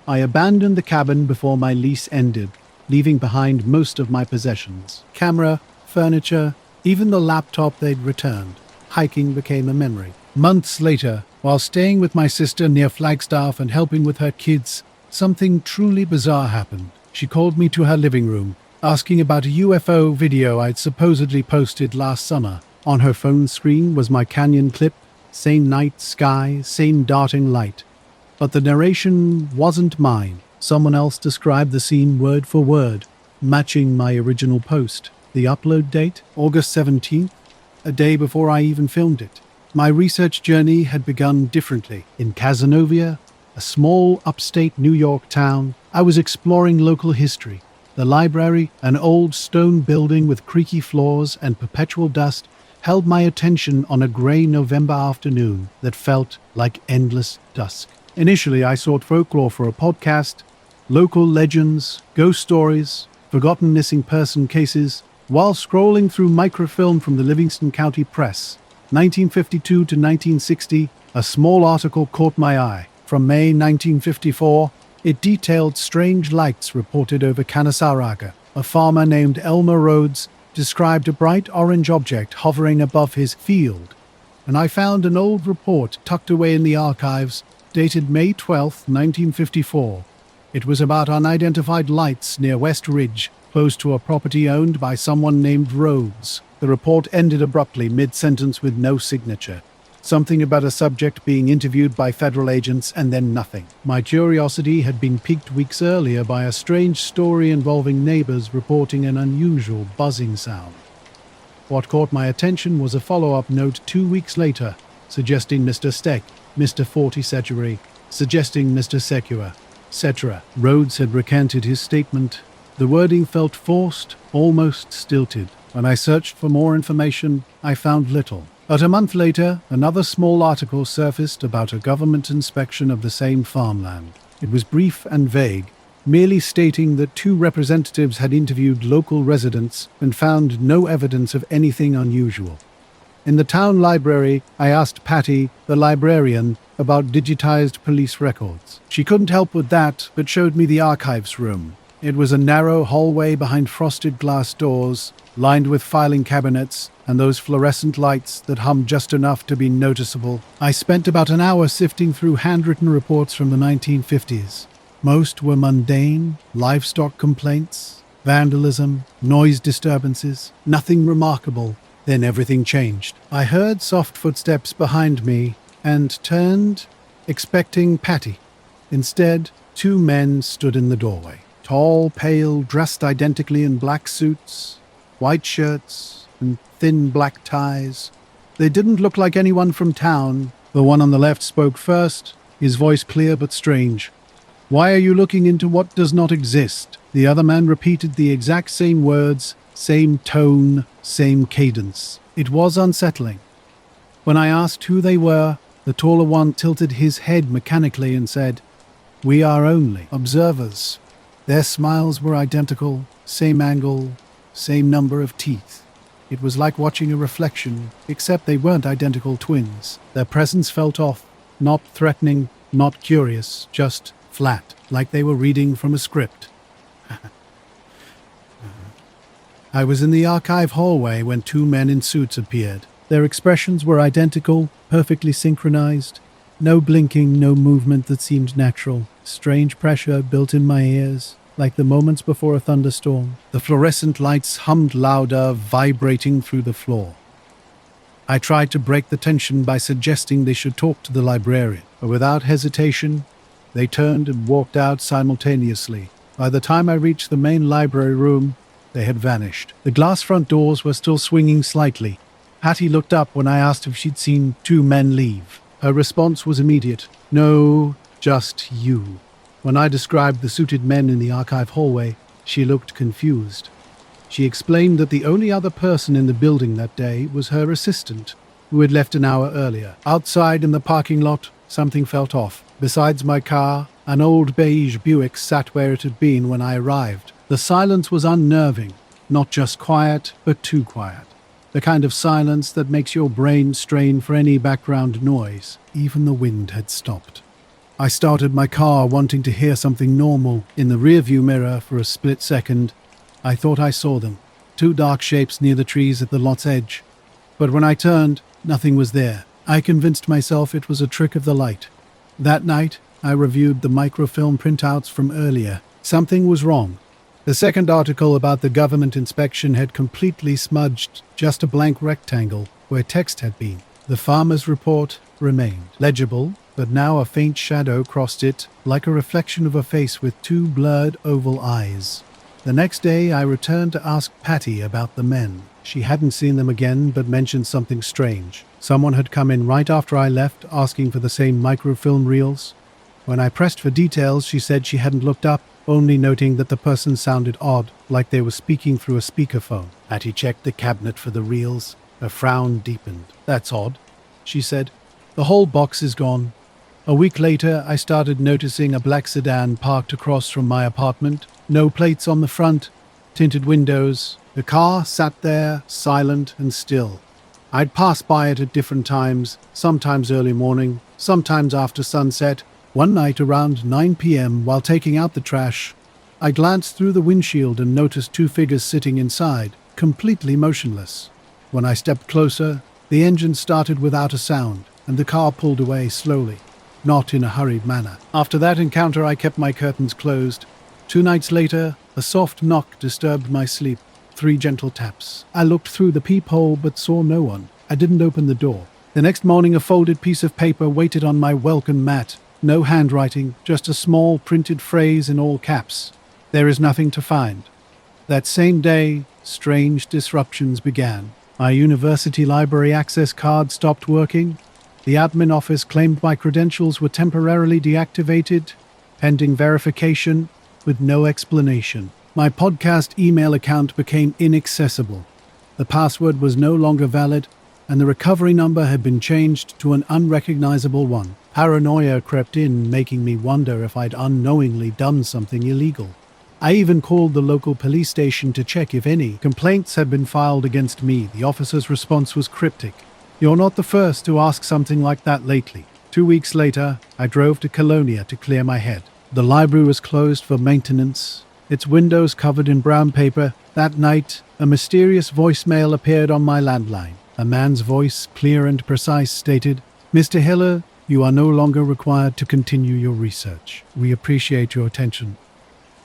I abandoned the cabin before my lease ended, leaving behind most of my possessions. Camera, furniture, even the laptop they'd returned. Hiking became a memory. Months later, while staying with my sister near Flagstaff and helping with her kids, something truly bizarre happened. She called me to her living room, asking about a UFO video I'd supposedly posted last summer. On her phone screen was my canyon clip, same night sky, same darting light. But the narration wasn't mine. Someone else described the scene word for word, matching my original post. The upload date, August 17th, a day before I even filmed it. My research journey had begun differently. In Cazenovia, a small upstate New York town, I was exploring local history. The library, an old stone building with creaky floors and perpetual dust, held my attention on a gray November afternoon that felt like endless dusk. Initially, I sought folklore for a podcast, local legends, ghost stories, forgotten missing person cases. While scrolling through microfilm from the Livingston County Press, 1952 to 1960, a small article caught my eye. From May 1954, it detailed strange lights reported over Canasaraga. A farmer named Elmer Rhodes described a bright orange object hovering above his field. and I found an old report tucked away in the archives, dated May 12, 1954. It was about unidentified lights near West Ridge, close to a property owned by someone named Rhodes. The report ended abruptly mid-sentence with no signature. Something about a subject being interviewed by federal agents and then nothing. My curiosity had been piqued weeks earlier by a strange story involving neighbors reporting an unusual buzzing sound. What caught my attention was a follow-up note 2 weeks later, suggesting Mr. Steck, Mr. Forty-Secury, suggesting Mr. Secua, etc. Rhodes had recanted his statement. The wording felt forced, almost stilted. When I searched for more information, I found little. But a month later, another small article surfaced about a government inspection of the same farmland. It was brief and vague, merely stating that 2 representatives had interviewed local residents and found no evidence of anything unusual. In the town library, I asked Patty, the librarian, about digitized police records. She couldn't help with that, but showed me the archives room. It was a narrow hallway behind frosted glass doors, lined with filing cabinets and those fluorescent lights that hummed just enough to be noticeable. I spent about an hour sifting through handwritten reports from the 1950s. Most were mundane, livestock complaints, vandalism, noise disturbances, nothing remarkable. Then everything changed. I heard soft footsteps behind me and turned, expecting Patty. Instead, 2 men stood in the doorway. Tall, pale, dressed identically in black suits, white shirts, and thin black ties. They didn't look like anyone from town. The one on the left spoke first, his voice clear but strange. "Why are you looking into what does not exist?" The other man repeated the exact same words, same tone, same cadence. It was unsettling. When I asked who they were, the taller one tilted his head mechanically and said, "We are only observers." Their smiles were identical, same angle, same number of teeth. It was like watching a reflection, except they weren't identical twins. Their presence felt off, not threatening, not curious, just flat, like they were reading from a script. I was in the archive hallway when 2 men in suits appeared. Their expressions were identical, perfectly synchronized. No blinking, no movement that seemed natural. Strange pressure built in my ears, like the moments before a thunderstorm. The fluorescent lights hummed louder, vibrating through the floor. I tried to break the tension by suggesting they should talk to the librarian, but without hesitation, they turned and walked out simultaneously. By the time I reached the main library room, they had vanished. The glass front doors were still swinging slightly. Patty looked up when I asked if she'd seen 2 men leave. Her response was immediate. "No, just you." When I described the suited men in the archive hallway, she looked confused. She explained that the only other person in the building that day was her assistant, who had left an hour earlier. Outside in the parking lot, something felt off. Besides my car, an old beige Buick sat where it had been when I arrived. The silence was unnerving, not just quiet, but too quiet. The kind of silence that makes your brain strain for any background noise. Even the wind had stopped. I started my car wanting to hear something normal. In the rearview mirror for a split second, I thought I saw them. 2 dark shapes near the trees at the lot's edge. But when I turned, nothing was there. I convinced myself it was a trick of the light. That night, I reviewed the microfilm printouts from earlier. Something was wrong. The second article about the government inspection had completely smudged just a blank rectangle where text had been. The farmer's report remained legible, but now a faint shadow crossed it, like a reflection of a face with 2 blurred oval eyes. The next day, I returned to ask Patty about the men. She hadn't seen them again, but mentioned something strange. Someone had come in right after I left, asking for the same microfilm reels. When I pressed for details, she said she hadn't looked up, only noting that the person sounded odd, like they were speaking through a speakerphone. Patty checked the cabinet for the reels. Her frown deepened. "That's odd," she said. "The whole box is gone." A week later, I started noticing a black sedan parked across from my apartment. No plates on the front, tinted windows. The car sat there, silent and still. I'd pass by it at different times, sometimes early morning, sometimes after sunset. One night around 9 p.m., while taking out the trash, I glanced through the windshield and noticed 2 figures sitting inside, completely motionless. When I stepped closer, The engine started without a sound, and the car pulled away slowly, not in a hurried manner. After that encounter, I kept my curtains closed. 2 nights later, a soft knock disturbed my sleep. 3 gentle taps. I looked through the peephole but saw no one. I didn't open the door. The next morning, a folded piece of paper waited on my welcome mat. No handwriting, just a small printed phrase in all caps. There is nothing to find. That same day, strange disruptions began. My university library access card stopped working. The admin office claimed my credentials were temporarily deactivated, pending verification, with no explanation. My podcast email account became inaccessible. The password was no longer valid, and the recovery number had been changed to an unrecognizable one. Paranoia crept in, making me wonder if I'd unknowingly done something illegal. I even called the local police station to check if any complaints had been filed against me. The officer's response was cryptic. "You're not the first to ask something like that lately." 2 weeks later, I drove to Colonia to clear my head. The library was closed for maintenance, its windows covered in brown paper. That night, a mysterious voicemail appeared on my landline. A man's voice, clear and precise, stated, "Mr. Hiller, you are no longer required to continue your research. We appreciate your attention."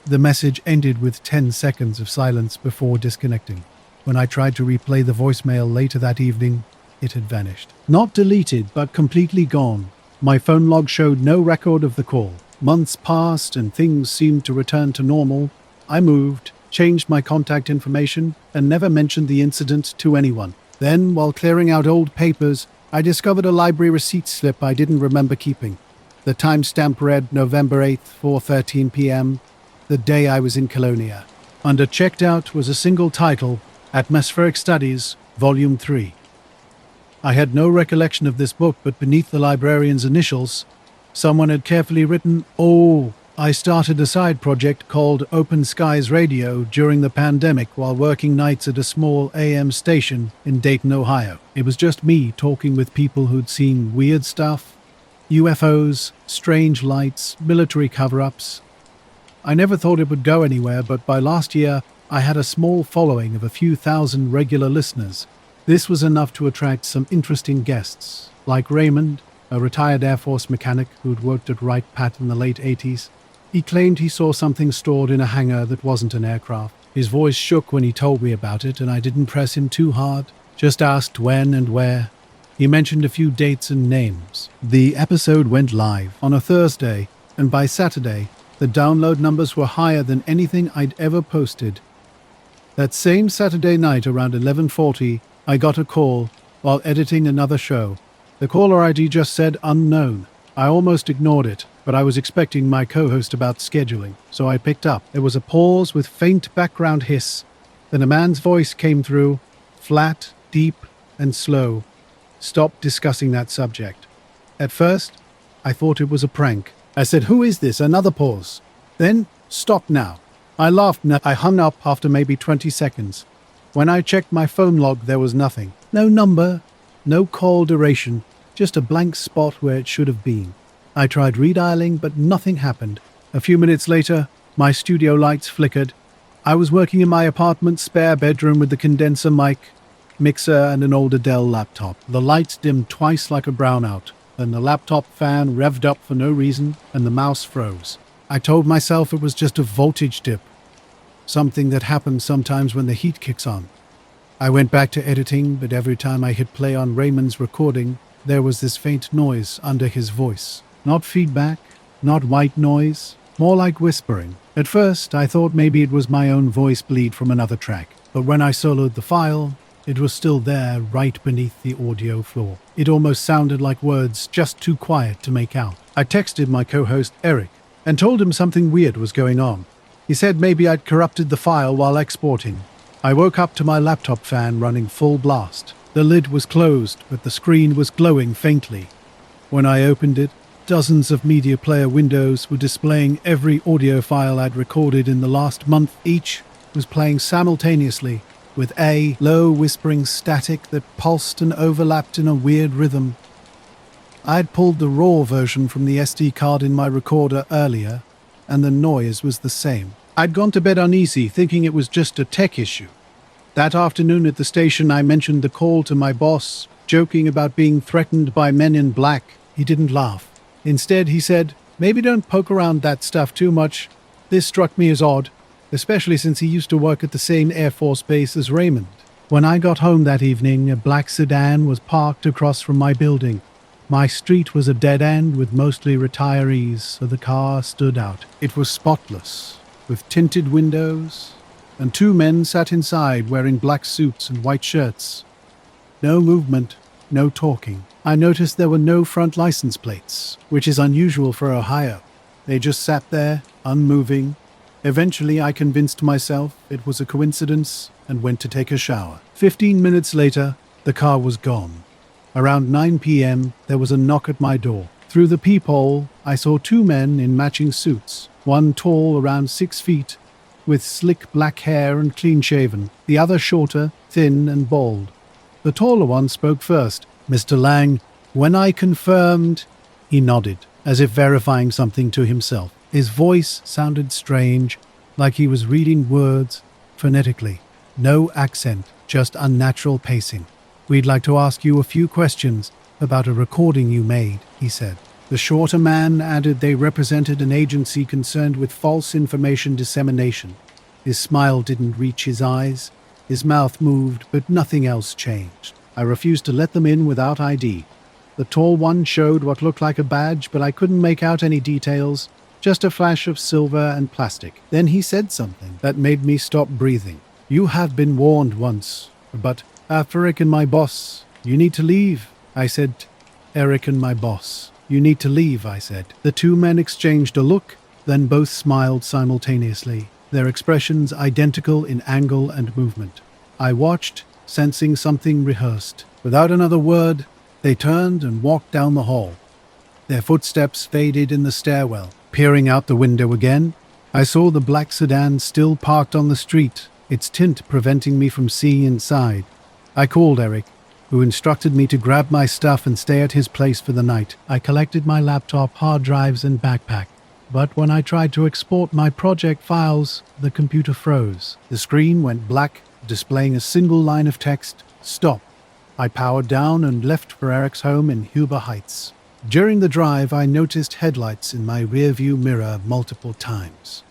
The message ended with 10 seconds of silence before disconnecting. When I tried to replay the voicemail later that evening, it had vanished. Not deleted, but completely gone. My phone log showed no record of the call. Months passed and things seemed to return to normal. I moved, changed my contact information, and never mentioned the incident to anyone. Then, while clearing out old papers, I discovered a library receipt slip I didn't remember keeping. The timestamp read November 8th, 4:13 p.m., the day I was in Colonia. Under checked out was a single title, Atmospheric Studies, Volume 3. I had no recollection of this book, but beneath the librarian's initials, someone had carefully written, "Oh, I started a side project called Open Skies Radio during the pandemic while working nights at a small AM station in Dayton, Ohio." It was just me talking with people who'd seen weird stuff, UFOs, strange lights, military cover-ups. I never thought it would go anywhere, but by last year, I had a small following of a few thousand regular listeners. This was enough to attract some interesting guests, like Raymond, a retired Air Force mechanic who'd worked at Wright-Patt in the late 80s. He claimed he saw something stored in a hangar that wasn't an aircraft. His voice shook when he told me about it, and I didn't press him too hard, just asked when and where. He mentioned a few dates and names. The episode went live on a Thursday, and by Saturday, the download numbers were higher than anything I'd ever posted. That same Saturday night around 11:40, I got a call while editing another show. The caller ID just said unknown. I almost ignored it, but I was expecting my co-host about scheduling, so I picked up. There was a pause with faint background hiss. Then a man's voice came through, flat, deep, and slow. "Stop discussing that subject." At first, I thought it was a prank. I said, "Who is this?" Another pause. Then, "Stop now." I laughed and I hung up after maybe 20 seconds. When I checked my phone log, there was nothing. No number, no call duration, just a blank spot where it should have been. I tried redialing, but nothing happened. A few minutes later, my studio lights flickered. I was working in my apartment's spare bedroom with the condenser mic, mixer, and an older Dell laptop. The lights dimmed twice like a brownout, then the laptop fan revved up for no reason, and the mouse froze. I told myself it was just a voltage dip, something that happens sometimes when the heat kicks on. I went back to editing, but every time I hit play on Raymond's recording, there was this faint noise under his voice. Not feedback, not white noise, more like whispering. At first, I thought maybe it was my own voice bleed from another track, but when I soloed the file, it was still there right beneath the audio floor. It almost sounded like words just too quiet to make out. I texted my co-host Eric and told him something weird was going on. He said maybe I'd corrupted the file while exporting. I woke up to my laptop fan running full blast. The lid was closed, but the screen was glowing faintly. When I opened it, dozens of media player windows were displaying every audio file I'd recorded in the last month. Each was playing simultaneously, with a low whispering static that pulsed and overlapped in a weird rhythm. I'd pulled the raw version from the SD card in my recorder earlier, and the noise was the same. I'd gone to bed uneasy, thinking it was just a tech issue. That afternoon at the station, I mentioned the call to my boss, joking about being threatened by men in black. He didn't laugh. Instead, he said, "Maybe don't poke around that stuff too much." This struck me as odd, especially since he used to work at the same Air Force base as Raymond. When I got home that evening, a black sedan was parked across from my building. My street was a dead end with mostly retirees, so the car stood out. It was spotless, with tinted windows, and two men sat inside wearing black suits and white shirts. No movement, no talking. I noticed there were no front license plates, which is unusual for Ohio. They just sat there, unmoving. Eventually, I convinced myself it was a coincidence and went to take a shower. 15 minutes later, the car was gone. Around 9 p.m., there was a knock at my door. Through the peephole, I saw two men in matching suits, one tall, around 6 feet, with slick black hair and clean-shaven, the other shorter, thin and bald. The taller one spoke first. "Mr. Lang, when I confirmed—" He nodded, as if verifying something to himself. His voice sounded strange, like he was reading words phonetically. No accent, just unnatural pacing. "We'd like to ask you a few questions about a recording you made," he said. The shorter man added they represented an agency concerned with false information dissemination. His smile didn't reach his eyes. His mouth moved, but nothing else changed. I refused to let them in without ID. The tall one showed what looked like a badge, but I couldn't make out any details, just a flash of silver and plastic. Then he said something that made me stop breathing. "You have been warned once, but after Eric and my boss, you need to leave," I said. "Eric and my boss. You need to leave," I said. The two men exchanged a look, then both smiled simultaneously, their expressions identical in angle and movement. I watched, sensing something rehearsed. Without another word, they turned and walked down the hall. Their footsteps faded in the stairwell. Peering out the window again, I saw the black sedan still parked on the street, its tint preventing me from seeing inside. I called Eric, who instructed me to grab my stuff and stay at his place for the night. I collected my laptop, hard drives, and backpack. But when I tried to export my project files, the computer froze. The screen went black, displaying a single line of text, "Stop." I powered down and left for Eric's home in Huber Heights. During the drive, I noticed headlights in my rearview mirror multiple times.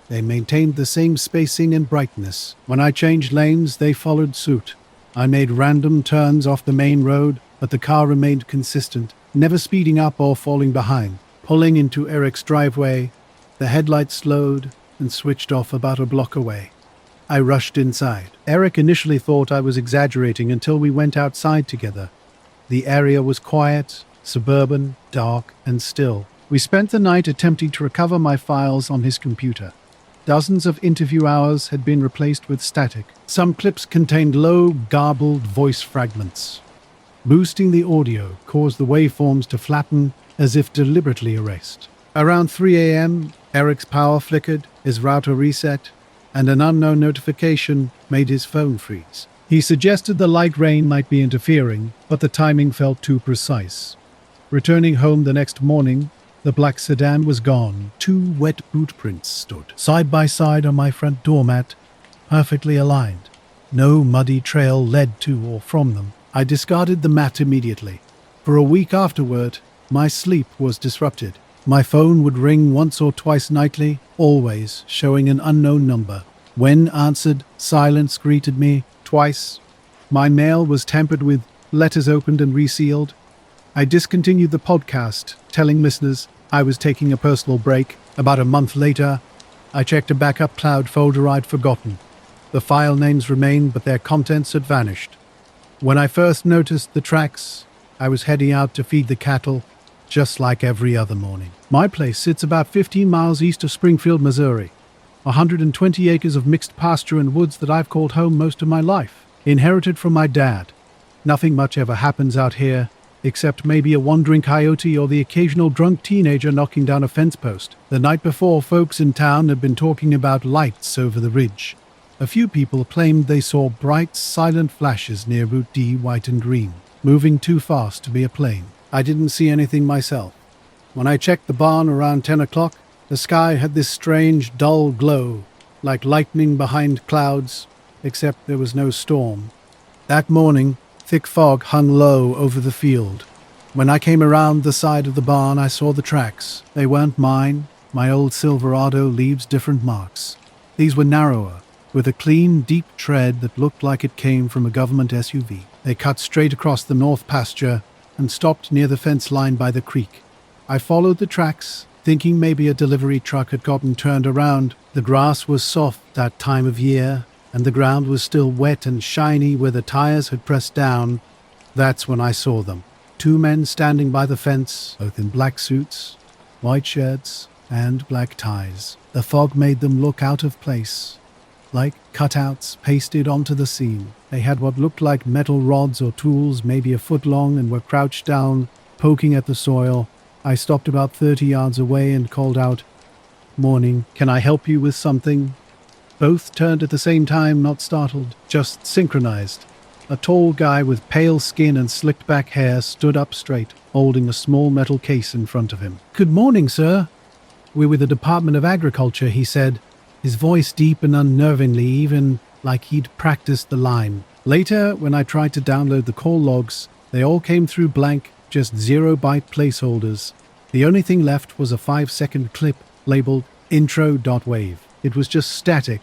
They maintained the same spacing and brightness. When I changed lanes, they followed suit. I made random turns off the main road, but the car remained consistent, never speeding up or falling behind. Pulling into Eric's driveway, the headlights slowed and switched off about a block away. I rushed inside. Eric initially thought I was exaggerating until we went outside together. The area was quiet, suburban, dark, and still. We spent the night attempting to recover my files on his computer. Dozens of interview hours had been replaced with static. Some clips contained low, garbled voice fragments. Boosting the audio caused the waveforms to flatten as if deliberately erased. Around 3 a.m., Eric's power flickered, his router reset, and an unknown notification made his phone freeze. He suggested the light rain might be interfering, but the timing felt too precise. Returning home the next morning, the black sedan was gone. 2 wet boot prints stood, side by side on my front doormat, perfectly aligned. No muddy trail led to or from them. I discarded the mat immediately. For a week afterward, my sleep was disrupted. My phone would ring once or twice nightly, always showing an unknown number. When answered, silence greeted me twice. My mail was tampered with, letters opened and resealed. I discontinued the podcast, telling listeners I was taking a personal break. About a month later, I checked a backup cloud folder I'd forgotten. The file names remained, but their contents had vanished. When I first noticed the tracks, I was heading out to feed the cattle, just like every other morning. My place sits about 15 miles east of Springfield, Missouri. 120 acres of mixed pasture and woods that I've called home most of my life, inherited from my dad. Nothing much ever happens out here, except maybe a wandering coyote or the occasional drunk teenager knocking down a fence post. The night before, folks in town had been talking about lights over the ridge. A few people claimed they saw bright, silent flashes near Route D, white and green, moving too fast to be a plane. I didn't see anything myself. When I checked the barn around 10 o'clock, the sky had this strange, dull glow, like lightning behind clouds. except there was no storm. That morning, thick fog hung low over the field. When I came around the side of the barn, I saw the tracks. They weren't mine. My old Silverado leaves different marks. These were narrower, with a clean, deep tread that looked like it came from a government SUV. They cut straight across the north pasture and stopped near the fence line by the creek. I followed the tracks, thinking maybe a delivery truck had gotten turned around. The grass was soft that time of year, and the ground was still wet and shiny where the tires had pressed down. That's when I saw them. 2 men standing by the fence, both in black suits, white shirts, and black ties. The fog made them look out of place, like cutouts pasted onto the scene. They had what looked like metal rods or tools, maybe a foot long, and were crouched down, poking at the soil. I stopped about 30 yards away and called out, "Morning, can I help you with something?" Both turned at the same time, not startled, just synchronized. A tall guy with pale skin and slicked back hair stood up straight, holding a small metal case in front of him. "Good morning, sir. We're with the Department of Agriculture," he said, his voice deep and unnervingly, even like he'd practiced the line. Later, when I tried to download the call logs, they all came through blank, just 0-byte placeholders. The only thing left was a 5-second clip labeled intro.wave. It was just static,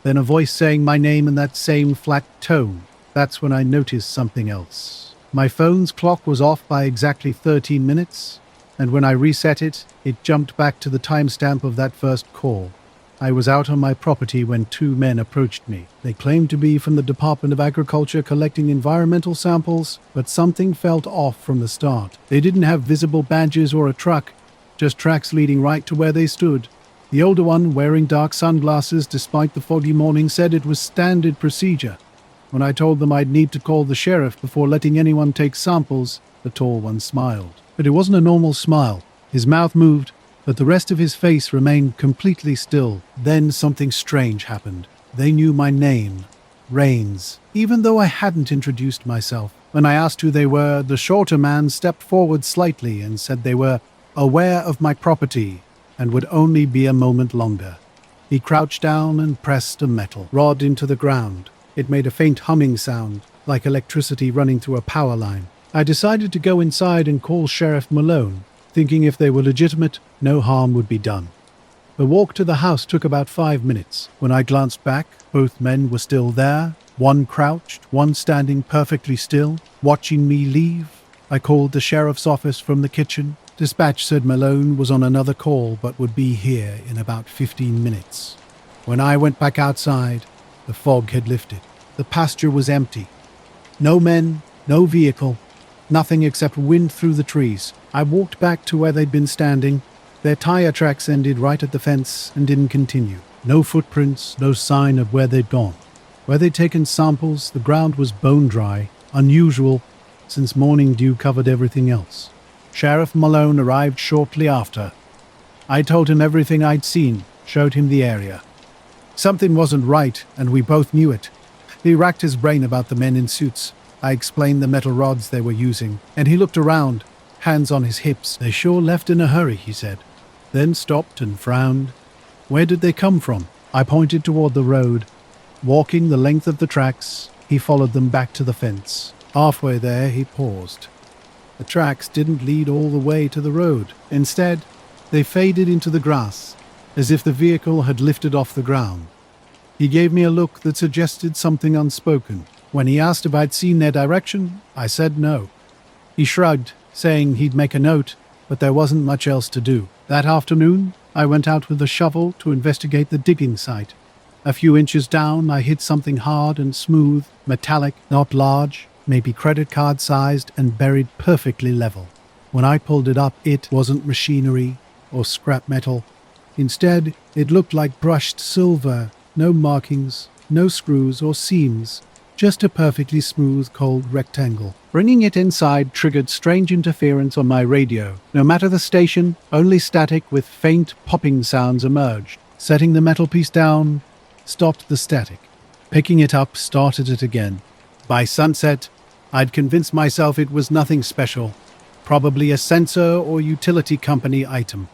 then a voice saying my name in that same flat tone. That's when I noticed something else. My phone's clock was off by exactly 13 minutes, and when I reset it, it jumped back to the timestamp of that first call. I was out on my property when 2 men approached me. They claimed to be from the Department of Agriculture collecting environmental samples, but something felt off from the start. They didn't have visible badges or a truck, just tracks leading right to where they stood. The older one, wearing dark sunglasses despite the foggy morning, said it was standard procedure. When I told them I'd need to call the sheriff before letting anyone take samples, the tall one smiled. But it wasn't a normal smile. His mouth moved, but the rest of his face remained completely still. Then something strange happened. They knew my name, Rains, even though I hadn't introduced myself. When I asked who they were, the shorter man stepped forward slightly and said they were aware of my property and would only be a moment longer. He crouched down and pressed a metal rod into the ground. It made a faint humming sound, like electricity running through a power line. I decided to go inside and call Sheriff Malone, thinking if they were legitimate, no harm would be done. The walk to the house took about 5 minutes. When I glanced back, both men were still there, one crouched, one standing perfectly still, watching me leave. I called the sheriff's office from the kitchen. Dispatch said Malone was on another call but would be here in about 15 minutes. When I went back outside, the fog had lifted. The pasture was empty. No men, no vehicle, nothing except wind through the trees. I walked back to where they'd been standing. Their tire tracks ended right at the fence and didn't continue. No footprints, no sign of where they'd gone. Where they'd taken samples, the ground was bone dry, unusual, since morning dew covered everything else. Sheriff Malone arrived shortly after. I told him everything I'd seen, showed him the area. Something wasn't right, and we both knew it. He racked his brain about the men in suits. I explained the metal rods they were using, and he looked around, hands on his hips. "They sure left in a hurry," he said, then stopped and frowned. "Where did they come from?" I pointed toward the road. Walking the length of the tracks, he followed them back to the fence. Halfway there, he paused. The tracks didn't lead all the way to the road. Instead, they faded into the grass, as if the vehicle had lifted off the ground. He gave me a look that suggested something unspoken. When he asked if I'd seen their direction, I said no. He shrugged, saying he'd make a note, but there wasn't much else to do. That afternoon, I went out with a shovel to investigate the digging site. A few inches down, I hit something hard and smooth, metallic, not large, maybe credit card sized, and buried perfectly level. When I pulled it up, it wasn't machinery or scrap metal. Instead, it looked like brushed silver, no markings, no screws or seams, just a perfectly smooth, cold rectangle. Bringing it inside triggered strange interference on my radio. No matter the station, only static with faint popping sounds emerged. Setting the metal piece down stopped the static. Picking it up started it again. By sunset, I'd convinced myself it was nothing special, probably a sensor or utility company item.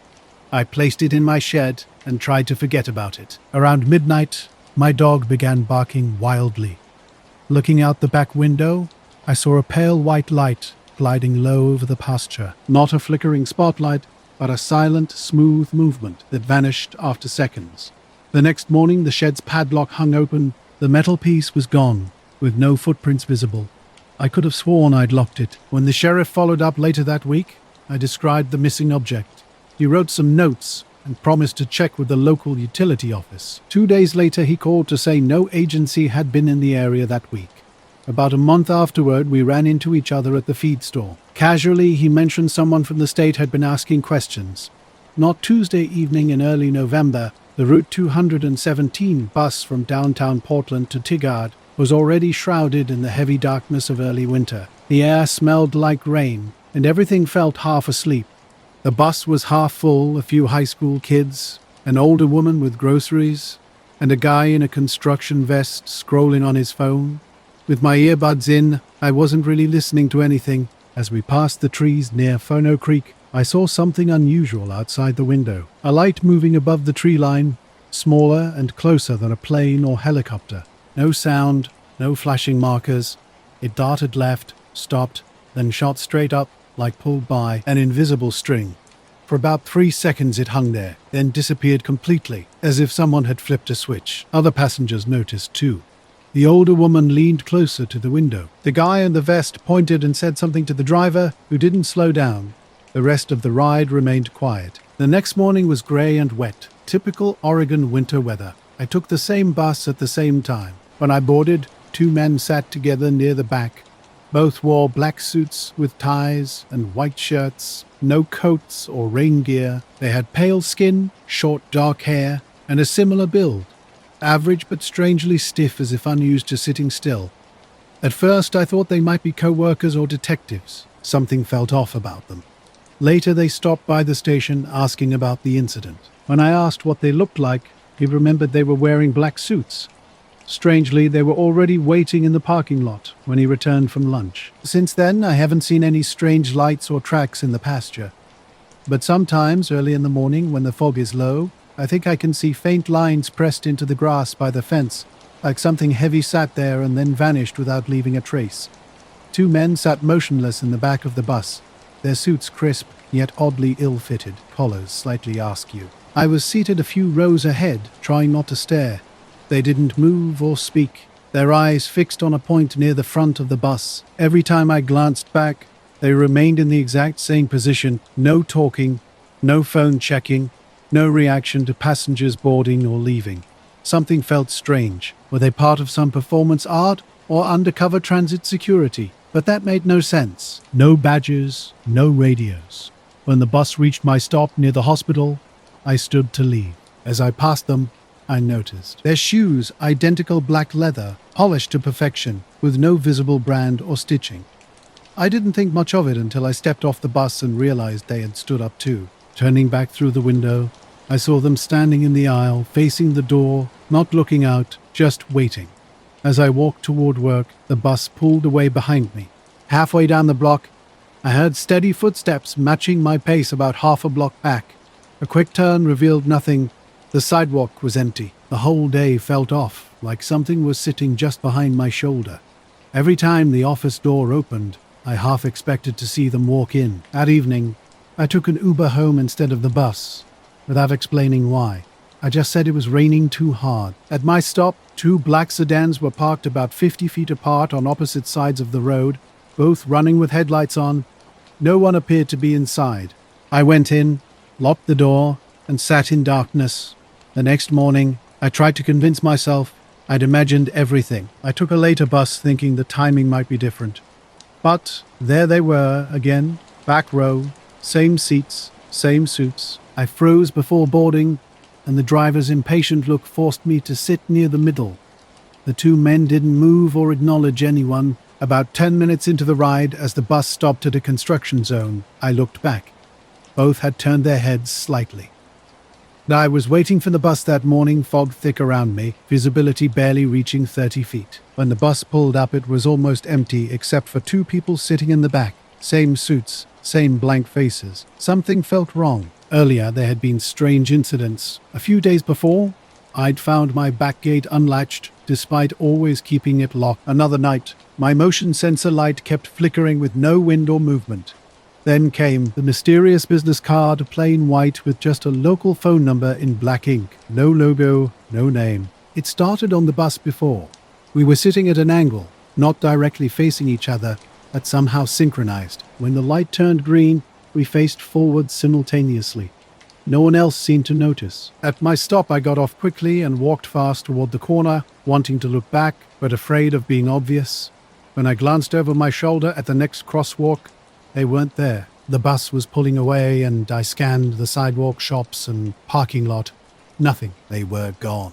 I placed it in my shed and tried to forget about it. Around midnight, My dog began barking wildly. Looking out the back window, I saw a pale white light gliding low over the pasture. Not a flickering spotlight, but a silent, smooth movement that vanished after seconds. The next morning, the shed's padlock hung open. The metal piece was gone, with no footprints visible. I could have sworn I'd locked it. When the sheriff followed up later that week, I described the missing object. He wrote some notes and promised to check with the local utility office. 2 days later, he called to say no agency had been in the area that week. About a month afterward, we ran into each other at the feed store. Casually, he mentioned someone from the state had been asking questions. Not Tuesday evening in early November, the Route 217 bus from downtown Portland to Tigard was already shrouded in the heavy darkness of early winter. The air smelled like rain, and everything felt half asleep. The bus was half full, a few high school kids, an older woman with groceries, and a guy in a construction vest scrolling on his phone. With my earbuds in, I wasn't really listening to anything. As we passed the trees near Fono Creek, I saw something unusual outside the window. A light moving above the tree line, smaller and closer than a plane or helicopter. No sound, no flashing markers. It darted left, stopped, then shot straight up, like pulled by an invisible string. For about 3 seconds it hung there, then disappeared completely, as if someone had flipped a switch. Other passengers noticed too. The older woman leaned closer to the window. The guy in the vest pointed and said something to the driver, who didn't slow down. The rest of the ride remained quiet. The next morning was grey and wet, typical Oregon winter weather. I took the same bus at the same time. When I boarded, 2 men sat together near the back. Both wore black suits with ties and white shirts, no coats or rain gear. They had pale skin, short dark hair, and a similar build. Average but strangely stiff, as if unused to sitting still. At first I thought they might be co-workers or detectives. Something felt off about them. Later they stopped by the station asking about the incident. When I asked what they looked like, he remembered they were wearing black suits. Strangely, they were already waiting in the parking lot when he returned from lunch. Since then, I haven't seen any strange lights or tracks in the pasture. But sometimes, early in the morning, when the fog is low, I think I can see faint lines pressed into the grass by the fence, like something heavy sat there and then vanished without leaving a trace. 2 men sat motionless in the back of the bus, their suits crisp, yet oddly ill-fitted, collars slightly askew. I was seated a few rows ahead, trying not to stare. They didn't move or speak, their eyes fixed on a point near the front of the bus. Every time I glanced back, they remained in the exact same position, no talking, no phone checking, no reaction to passengers boarding or leaving. Something felt strange. Were they part of some performance art or undercover transit security? But that made no sense. No badges, no radios. When the bus reached my stop near the hospital, I stood to leave. As I passed them, I noticed. Their shoes, identical black leather, polished to perfection, with no visible brand or stitching. I didn't think much of it until I stepped off the bus and realized they had stood up too. Turning back through the window, I saw them standing in the aisle, facing the door, not looking out, just waiting. As I walked toward work, the bus pulled away behind me. Halfway down the block, I heard steady footsteps matching my pace about half a block back. A quick turn revealed nothing. The sidewalk was empty. The whole day felt off, like something was sitting just behind my shoulder. Every time the office door opened, I half expected to see them walk in. That evening, I took an Uber home instead of the bus, without explaining why. I just said it was raining too hard. At my stop, 2 black sedans were parked about 50 feet apart on opposite sides of the road, both running with headlights on. No one appeared to be inside. I went in, locked the door, and sat in darkness. The next morning, I tried to convince myself I'd imagined everything. I took a later bus thinking the timing might be different. But there they were again, back row, same seats, same suits. I froze before boarding, and the driver's impatient look forced me to sit near the middle. The 2 men didn't move or acknowledge anyone. About 10 minutes into the ride, as the bus stopped at a construction zone, I looked back. Both had turned their heads slightly. I was waiting for the bus that morning, fog thick around me, visibility barely reaching 30 feet. When the bus pulled up, it was almost empty except for 2 people sitting in the back. Same suits, same blank faces. Something felt wrong. Earlier, there had been strange incidents. A few days before, I'd found my back gate unlatched, despite always keeping it locked. Another night, my motion sensor light kept flickering with no wind or movement. Then came the mysterious business card, plain white with just a local phone number in black ink. No logo, no name. It started on the bus before. We were sitting at an angle, not directly facing each other, but somehow synchronized. When the light turned green, we faced forward simultaneously. No one else seemed to notice. At my stop, I got off quickly and walked fast toward the corner, wanting to look back, but afraid of being obvious. When I glanced over my shoulder at the next crosswalk, they weren't there. The bus was pulling away, and I scanned the sidewalk, shops, and parking lot. Nothing. They were gone.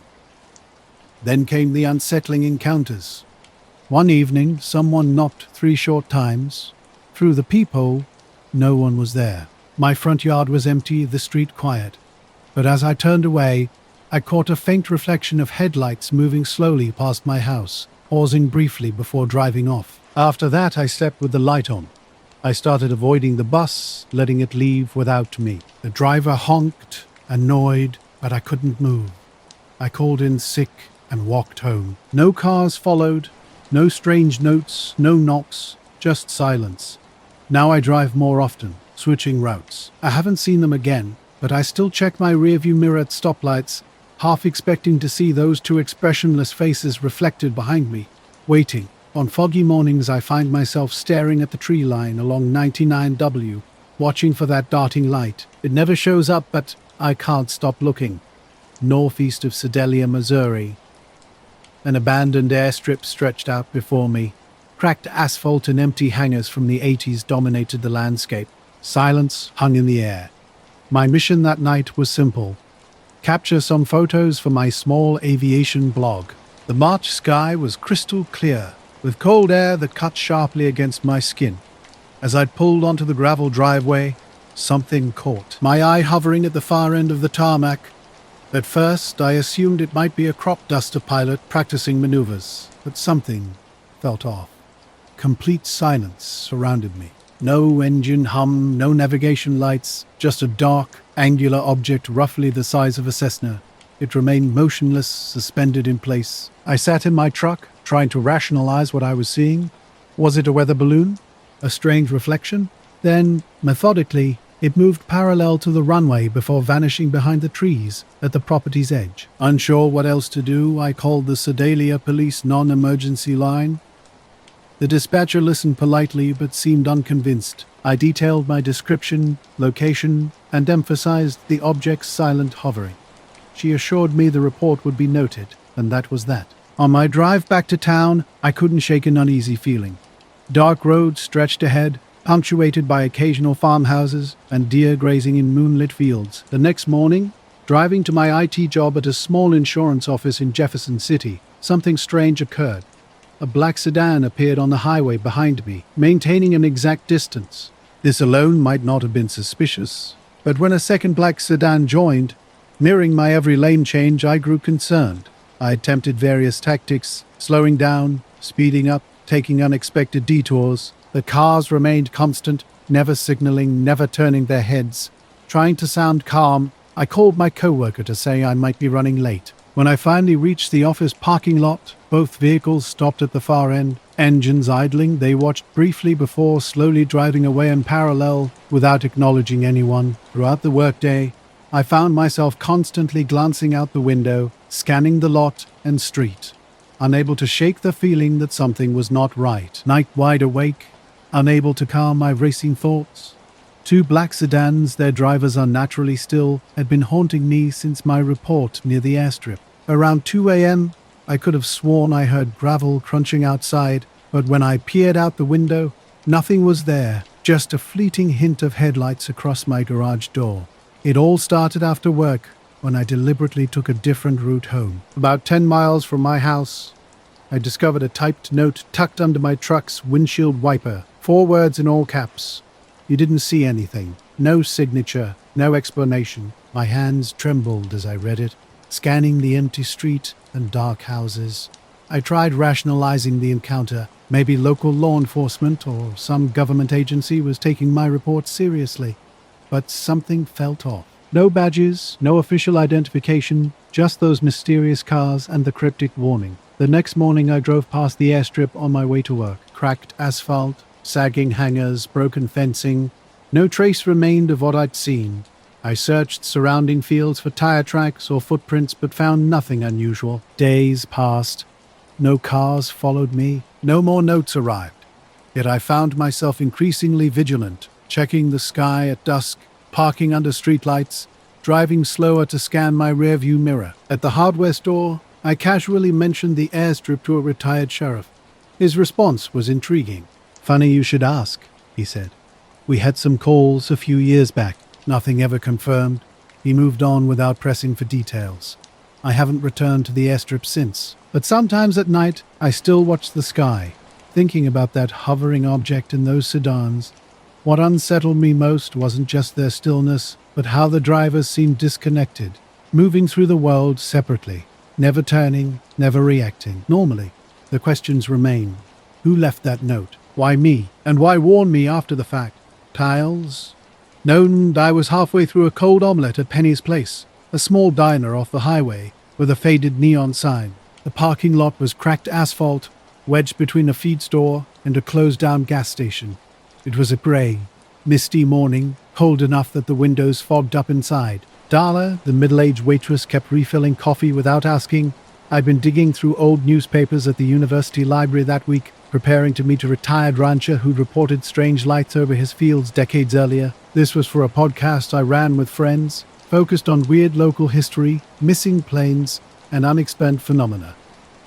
Then came the unsettling encounters. One evening, someone knocked 3 short times. Through the peephole, no one was there. My front yard was empty, the street quiet. But as I turned away, I caught a faint reflection of headlights moving slowly past my house, pausing briefly before driving off. After that, I stepped with the light on. I started avoiding the bus, letting it leave without me. The driver honked, annoyed, but I couldn't move. I called in sick and walked home. No cars followed, no strange notes, no knocks, just silence. Now I drive more often, switching routes. I haven't seen them again, but I still check my rearview mirror at stoplights, half expecting to see those 2 expressionless faces reflected behind me, waiting. On foggy mornings, I find myself staring at the tree line along 99W, watching for that darting light. It never shows up, but I can't stop looking. Northeast of Sedalia, Missouri. An abandoned airstrip stretched out before me. Cracked asphalt and empty hangars from the 80s dominated the landscape. Silence hung in the air. My mission that night was simple. Capture some photos for my small aviation blog. The March sky was crystal clear, with cold air that cut sharply against my skin. As I'd pulled onto the gravel driveway, something caught my eye, hovering at the far end of the tarmac. At first, I assumed it might be a crop duster pilot practicing maneuvers, but something felt off. Complete silence surrounded me. No engine hum, no navigation lights, just a dark, angular object roughly the size of a Cessna. It remained motionless, suspended in place. I sat in my truck, trying to rationalize what I was seeing. Was it a weather balloon? A strange reflection? Then, methodically, it moved parallel to the runway before vanishing behind the trees at the property's edge. Unsure what else to do, I called the Sedalia Police non-emergency line. The dispatcher listened politely but seemed unconvinced. I detailed my description, location, and emphasized the object's silent hovering. She assured me the report would be noted, and that was that. On my drive back to town, I couldn't shake an uneasy feeling. Dark roads stretched ahead, punctuated by occasional farmhouses and deer grazing in moonlit fields. The next morning, driving to my IT job at a small insurance office in Jefferson City, something strange occurred. A black sedan appeared on the highway behind me, maintaining an exact distance. This alone might not have been suspicious, but when a second black sedan joined, mirroring my every lane change, I grew concerned. I attempted various tactics, slowing down, speeding up, taking unexpected detours. The cars remained constant, never signaling, never turning their heads. Trying to sound calm, I called my coworker to say I might be running late. When I finally reached the office parking lot, both vehicles stopped at the far end. Engines idling, they watched briefly before slowly driving away in parallel without acknowledging anyone. Throughout the workday, I found myself constantly glancing out the window, scanning the lot and street, unable to shake the feeling that something was not right. Night wide awake, unable to calm my racing thoughts. 2 black sedans, their drivers unnaturally still, had been haunting me since my report near the airstrip. Around 2 a.m., I could have sworn I heard gravel crunching outside, but when I peered out the window, nothing was there, just a fleeting hint of headlights across my garage door. It all started after work, when I deliberately took a different route home. About 10 miles from my house, I discovered a typed note tucked under my truck's windshield wiper. 4 words in all caps. You didn't see anything. No signature, no explanation. My hands trembled as I read it, scanning the empty street and dark houses. I tried rationalizing the encounter. Maybe local law enforcement or some government agency was taking my report seriously. But something felt off. No badges, no official identification, just those mysterious cars and the cryptic warning. The next morning I drove past the airstrip on my way to work. Cracked asphalt, sagging hangars, broken fencing. No trace remained of what I'd seen. I searched surrounding fields for tire tracks or footprints but found nothing unusual. Days passed. No cars followed me. No more notes arrived. Yet I found myself increasingly vigilant, checking the sky at dusk, parking under streetlights, driving slower to scan my rearview mirror. At the hardware store, I casually mentioned the airstrip to a retired sheriff. His response was intriguing. "Funny you should ask," he said. "We had some calls a few years back. Nothing ever confirmed." He moved on without pressing for details. I haven't returned to the airstrip since. But sometimes at night, I still watch the sky, thinking about that hovering object in those sedans. What unsettled me most wasn't just their stillness, but how the drivers seemed disconnected, moving through the world separately, never turning, never reacting. Normally, the questions remain. Who left that note? Why me? And why warn me after the fact? Tiles? No, I was halfway through a cold omelette at Penny's Place, a small diner off the highway with a faded neon sign. The parking lot was cracked asphalt, wedged between a feed store and a closed-down gas station. It was a grey, misty morning, cold enough that the windows fogged up inside. Darla, the middle-aged waitress, kept refilling coffee without asking. I'd been digging through old newspapers at the university library that week, preparing to meet a retired rancher who'd reported strange lights over his fields decades earlier. This was for a podcast I ran with friends, focused on weird local history, missing planes, and unexplained phenomena.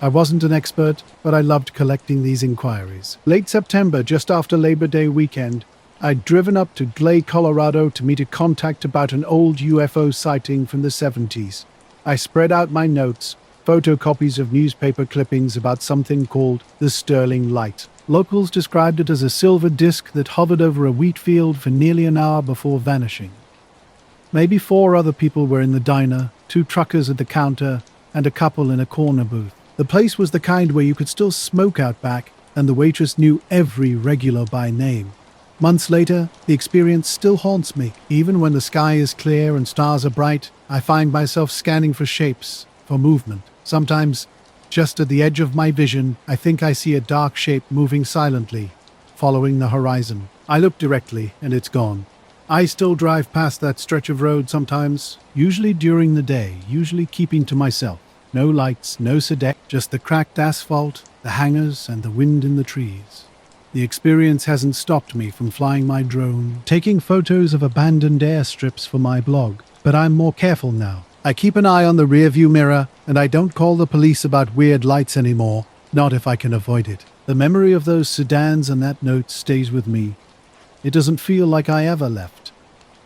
I wasn't an expert, but I loved collecting these inquiries. Late September, just after Labor Day weekend, I'd driven up to Glade, Colorado to meet a contact about an old UFO sighting from the 70s. I spread out my notes, photocopies of newspaper clippings about something called the Sterling Light. Locals described it as a silver disc that hovered over a wheat field for nearly an hour before vanishing. Maybe 4 other people were in the diner, 2 truckers at the counter, and a couple in a corner booth. The place was the kind where you could still smoke out back, and the waitress knew every regular by name. Months later, the experience still haunts me. Even when the sky is clear and stars are bright, I find myself scanning for shapes, for movement. Sometimes, just at the edge of my vision, I think I see a dark shape moving silently, following the horizon. I look directly, and it's gone. I still drive past that stretch of road sometimes, usually during the day, usually keeping to myself. No lights, no sedec, just the cracked asphalt, the hangars, and the wind in the trees. The experience hasn't stopped me from flying my drone, taking photos of abandoned airstrips for my blog, but I'm more careful now. I keep an eye on the rearview mirror, and I don't call the police about weird lights anymore, not if I can avoid it. The memory of those sedans and that note stays with me. It doesn't feel like I ever left.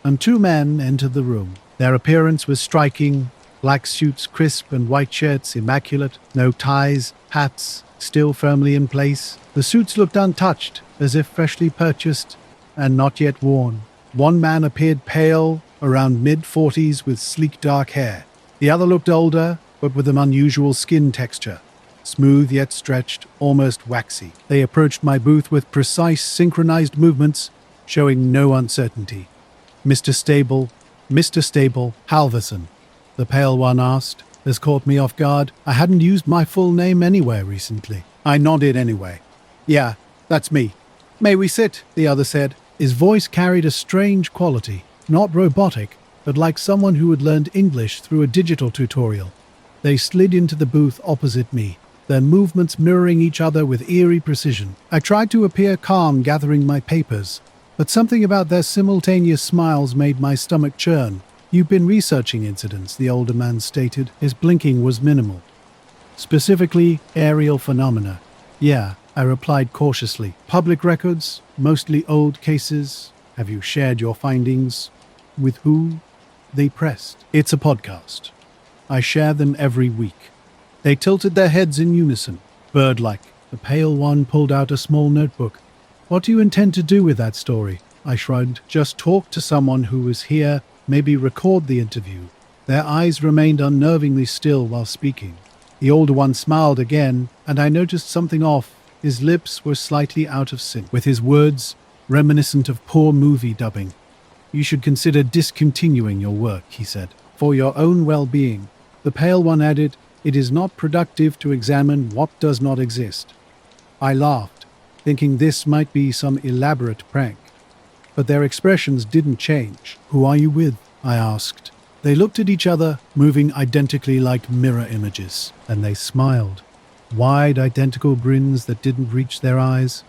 And 2 men entered the room. Their appearance was striking. Black suits crisp and white shirts immaculate, no ties, hats still firmly in place. The suits looked untouched, as if freshly purchased and not yet worn. One man appeared pale, around mid-40s with sleek dark hair. The other looked older, but with an unusual skin texture, smooth yet stretched, almost waxy. They approached my booth with precise, synchronized movements, showing no uncertainty. Mr. Stable, Halverson, the pale one asked. This caught me off guard. I hadn't used my full name anywhere recently. I nodded anyway. "Yeah, that's me." "May we sit?" the other said. His voice carried a strange quality, not robotic, but like someone who had learned English through a digital tutorial. They slid into the booth opposite me, their movements mirroring each other with eerie precision. I tried to appear calm gathering my papers, but something about their simultaneous smiles made my stomach churn. "You've been researching incidents," the older man stated. His blinking was minimal. "Specifically, aerial phenomena." "Yeah," I replied cautiously. "Public records, mostly old cases. Have you shared your findings?" "With who?" They pressed. "It's a podcast. I share them every week." They tilted their heads in unison, bird-like. The pale one pulled out a small notebook. "What do you intend to do with that story?" I shrugged. "Just talk to someone who was here, maybe record the interview." Their eyes remained unnervingly still while speaking. The older one smiled again, and I noticed something off. His lips were slightly out of sync with his words, reminiscent of poor movie dubbing. You should consider discontinuing your work, he said, for your own well-being. The Pale One added, it is not productive to examine what does not exist. I laughed, thinking this might be some elaborate prank. But their expressions didn't change. Who are you with? I asked. They looked at each other, moving identically like mirror images, and they smiled. Wide, identical grins that didn't reach their eyes.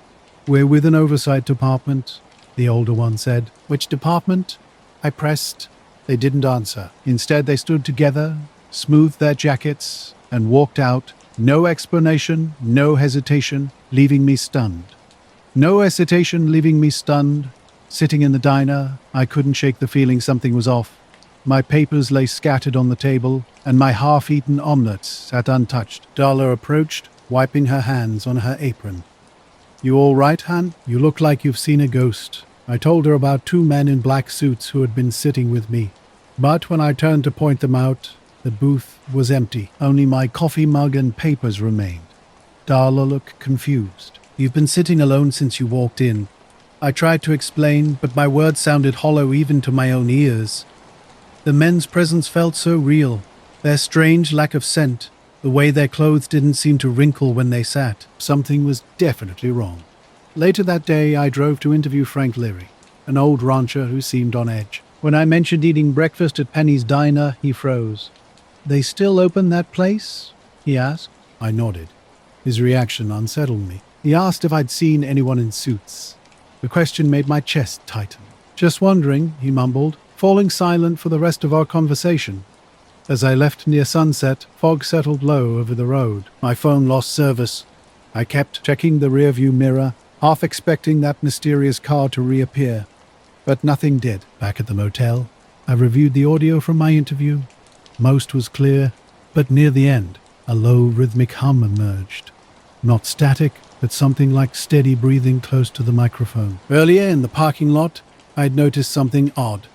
We're with an oversight department, the older one said. Which department? I pressed. They didn't answer. Instead, they stood together, smoothed their jackets, and walked out. No explanation, no hesitation, leaving me stunned. No hesitation, leaving me stunned. Sitting in the diner, I couldn't shake the feeling something was off. My papers lay scattered on the table, and my half-eaten omelette sat untouched. Darla approached, wiping her hands on her apron. You all right, Han? You look like you've seen a ghost. I told her about 2 men in black suits who had been sitting with me. But when I turned to point them out, the booth was empty. Only my coffee mug and papers remained. Darla looked confused. You've been sitting alone since you walked in. I tried to explain, but my words sounded hollow even to my own ears. The men's presence felt so real. Their strange lack of scent, the way their clothes didn't seem to wrinkle when they sat. Something was definitely wrong. Later that day, I drove to interview Frank Leary, an old rancher who seemed on edge. When I mentioned eating breakfast at Penny's diner, he froze. They still open that place? He asked. I nodded. His reaction unsettled me. He asked if I'd seen anyone in suits. The question made my chest tighten. Just wondering, he mumbled, falling silent for the rest of our conversation. As I left near sunset, fog settled low over the road. My phone lost service. I kept checking the rearview mirror, half expecting that mysterious car to reappear. But nothing did. Back at the motel, I reviewed the audio from my interview. Most was clear, but near the end, a low rhythmic hum emerged. Not static, but something like steady breathing close to the microphone. Earlier in the parking lot, I'd noticed something odd.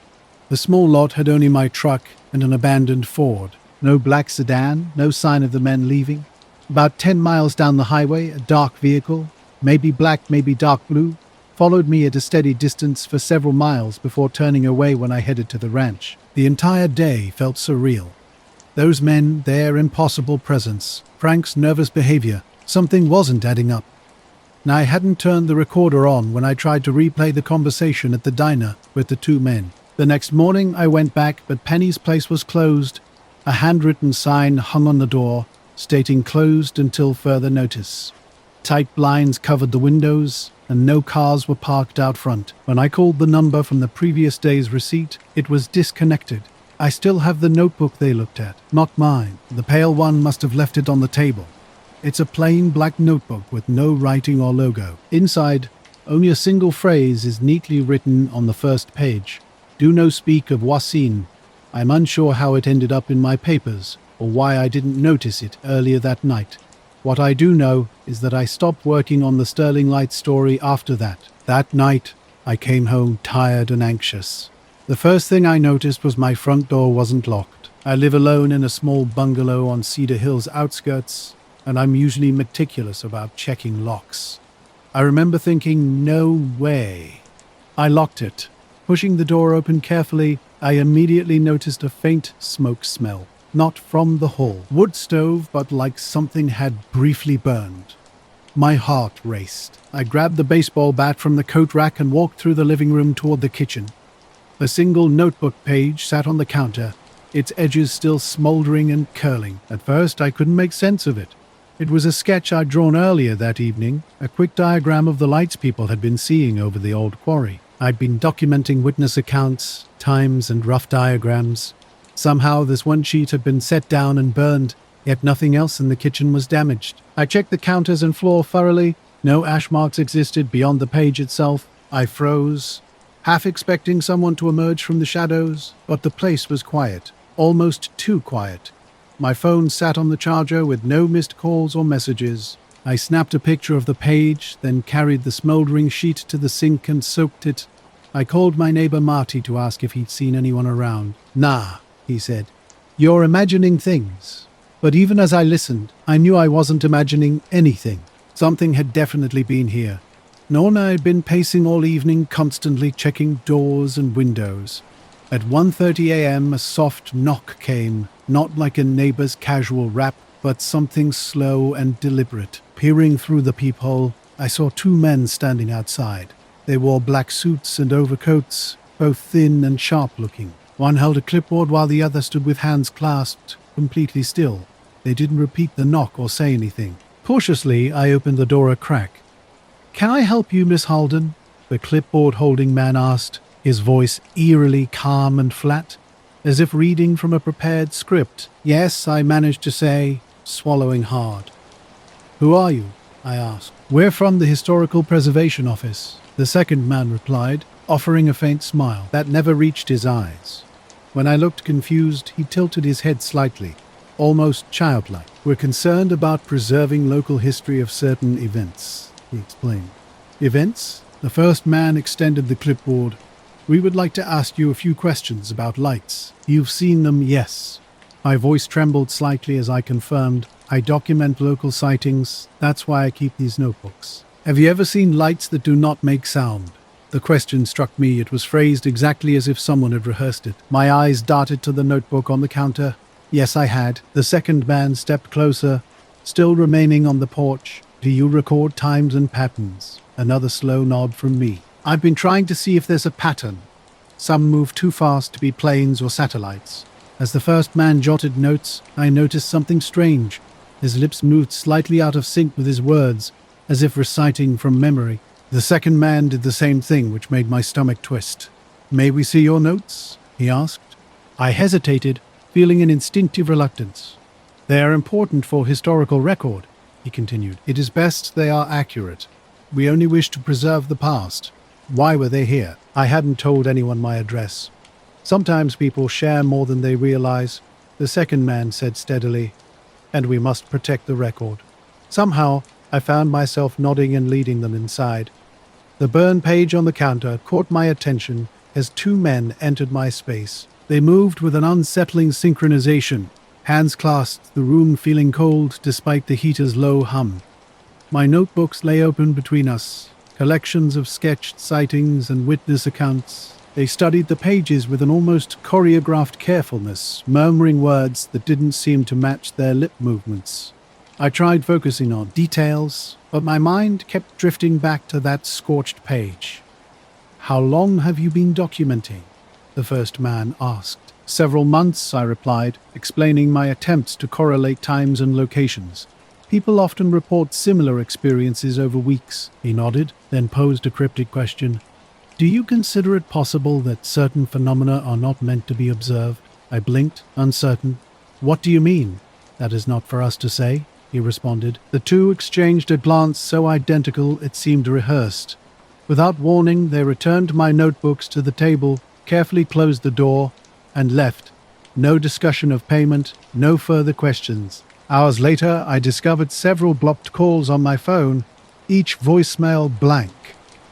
The small lot had only my truck and an abandoned Ford. No black sedan, no sign of the men leaving. About 10 miles down the highway, a dark vehicle, maybe black, maybe dark blue, followed me at a steady distance for several miles before turning away when I headed to the ranch. The entire day felt surreal. Those men, their impossible presence, Frank's nervous behavior, something wasn't adding up. Now, I hadn't turned the recorder on when I tried to replay the conversation at the diner with the 2 men. The next morning I went back, but Penny's place was closed. A handwritten sign hung on the door, stating closed until further notice. Tight blinds covered the windows, and no cars were parked out front. When I called the number from the previous day's receipt, it was disconnected. I still have the notebook they looked at, not mine. The Pale One must have left it on the table. It's a plain black notebook with no writing or logo. Inside, only a single phrase is neatly written on the first page. Do no speak of Wasin. I'm unsure how it ended up in my papers, or why I didn't notice it earlier that night. What I do know is that I stopped working on the Sterling Light story after that. That night, I came home tired and anxious. The first thing I noticed was my front door wasn't locked. I live alone in a small bungalow on Cedar Hill's outskirts, and I'm usually meticulous about checking locks. I remember thinking, no way. I locked it. Pushing the door open carefully, I immediately noticed a faint smoke smell. Not from the hall. Wood stove, but like something had briefly burned. My heart raced. I grabbed the baseball bat from the coat rack and walked through the living room toward the kitchen. A single notebook page sat on the counter, its edges still smoldering and curling. At first, I couldn't make sense of it. It was a sketch I'd drawn earlier that evening, a quick diagram of the lights people had been seeing over the old quarry. I'd been documenting witness accounts, times, and rough diagrams. Somehow this one sheet had been set down and burned, yet nothing else in the kitchen was damaged. I checked the counters and floor thoroughly. No ash marks existed beyond the page itself. I froze, half expecting someone to emerge from the shadows, but the place was quiet, almost too quiet. My phone sat on the charger with no missed calls or messages. I snapped a picture of the page, then carried the smoldering sheet to the sink and soaked it. I called my neighbor Marty to ask if he'd seen anyone around. Nah, he said. You're imagining things. But even as I listened, I knew I wasn't imagining anything. Something had definitely been here. Norna had been pacing all evening, constantly checking doors and windows. At 1:30 a.m., a soft knock came, not like a neighbor's casual rap, but something slow and deliberate. Peering through the peephole, I saw two men standing outside. They wore black suits and overcoats, both thin and sharp-looking. One held a clipboard while the other stood with hands clasped, completely still. They didn't repeat the knock or say anything. Cautiously, I opened the door a crack. "Can I help you, Miss Halden?" the clipboard-holding man asked, his voice eerily calm and flat, as if reading from a prepared script. "Yes," I managed to say, swallowing hard. "Who are you?" I asked. "We're from the Historical Preservation Office," the second man replied, offering a faint smile that never reached his eyes. When I looked confused, he tilted his head slightly, almost childlike. "We're concerned about preserving local history of certain events," he explained. "Events?" The first man extended the clipboard. "We would like to ask you a few questions about lights." "You've seen them, yes." My voice trembled slightly as I confirmed, "I document local sightings, that's why I keep these notebooks." "Have you ever seen lights that do not make sound?" The question struck me. It was phrased exactly as if someone had rehearsed it. My eyes darted to the notebook on the counter. Yes, I had. The second man stepped closer, still remaining on the porch. "Do you record times and patterns?" Another slow nod from me. "I've been trying to see if there's a pattern. Some move too fast to be planes or satellites." As the first man jotted notes, I noticed something strange. His lips moved slightly out of sync with his words, as if reciting from memory. The second man did the same thing, which made my stomach twist. "May we see your notes?" he asked. I hesitated, feeling an instinctive reluctance. "They are important for historical record," he continued. "It is best they are accurate. We only wish to preserve the past. Why were they here?" I hadn't told anyone my address. "Sometimes people share more than they realize," the second man said steadily, "and we must protect the record." Somehow, I found myself nodding and leading them inside. The burn page on the counter caught my attention as two men entered my space. They moved with an unsettling synchronization, hands clasped, the room feeling cold despite the heater's low hum. My notebooks lay open between us, collections of sketched sightings and witness accounts. They studied the pages with an almost choreographed carefulness, murmuring words that didn't seem to match their lip movements. I tried focusing on details, but my mind kept drifting back to that scorched page. "How long have you been documenting?" the first man asked. "Several months," I replied, explaining my attempts to correlate times and locations. "People often report similar experiences over weeks." He nodded, then posed a cryptic question. "Do you consider it possible that certain phenomena are not meant to be observed?" I blinked, uncertain. "What do you mean?" "That is not for us to say," he responded. The two exchanged a glance so identical it seemed rehearsed. Without warning, they returned my notebooks to the table, carefully closed the door, and left. No discussion of payment, no further questions. Hours later, I discovered several blocked calls on my phone, each voicemail blank.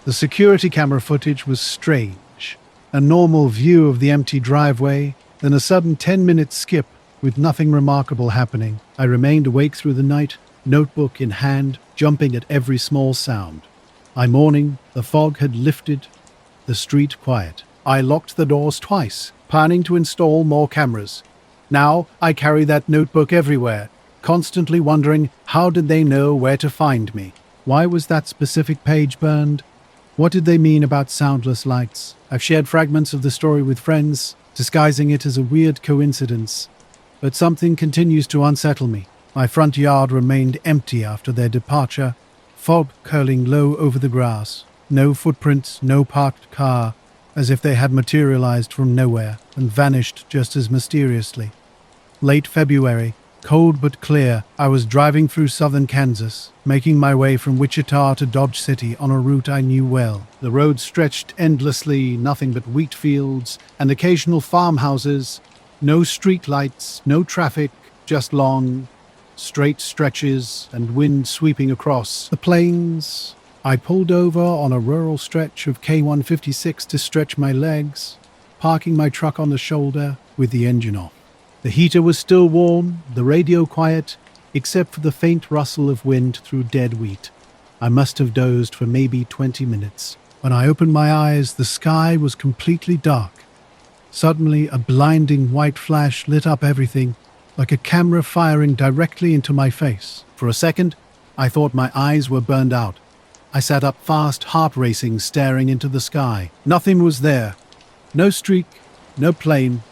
The security camera footage was strange. A normal view of the empty driveway, then a sudden 10-minute skip with nothing remarkable happening. I remained awake through the night, notebook in hand, jumping at every small sound. By morning, the fog had lifted, the street quiet. I locked the doors twice, planning to install more cameras. Now I carry that notebook everywhere, constantly wondering how did they know where to find me? Why was that specific page burned? What did they mean about soundless lights? I've shared fragments of the story with friends, disguising it as a weird coincidence. But something continues to unsettle me. My front yard remained empty after their departure, fog curling low over the grass. No footprints, no parked car, as if they had materialized from nowhere and vanished just as mysteriously. Late February, cold but clear, I was driving through southern Kansas, making my way from Wichita to Dodge City on a route I knew well. The road stretched endlessly, nothing but wheat fields and occasional farmhouses. No street lights, no traffic, just long, straight stretches and wind sweeping across the plains. I pulled over on a rural stretch of K-156 to stretch my legs, parking my truck on the shoulder with the engine off. The heater was still warm, the radio quiet, except for the faint rustle of wind through dead wheat. I must have dozed for maybe 20 minutes. When I opened my eyes, the sky was completely dark. Suddenly, a blinding white flash lit up everything, like a camera firing directly into my face. For a second, I thought my eyes were burned out. I sat up fast, heart racing, staring into the sky. Nothing was there. No streak, no plane.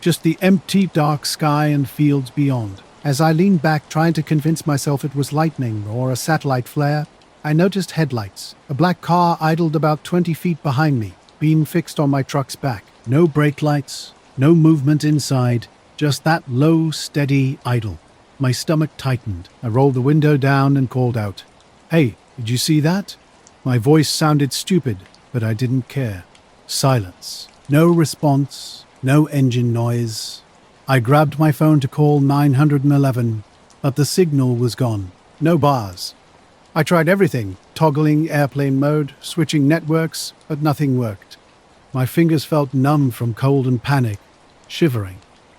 Just the empty, dark sky and fields beyond. As I leaned back, trying to convince myself it was lightning or a satellite flare, I noticed headlights. A black car idled about 20 feet behind me, beam fixed on my truck's back. No brake lights, no movement inside, just that low, steady idle. My stomach tightened. I rolled the window down and called out, "Hey, did you see that?" My voice sounded stupid, but I didn't care. Silence. No response, no engine noise. I grabbed my phone to call 911, but the signal was gone. No bars. I tried everything, toggling airplane mode, switching networks, but nothing worked. My fingers felt numb from cold and panic, shivering.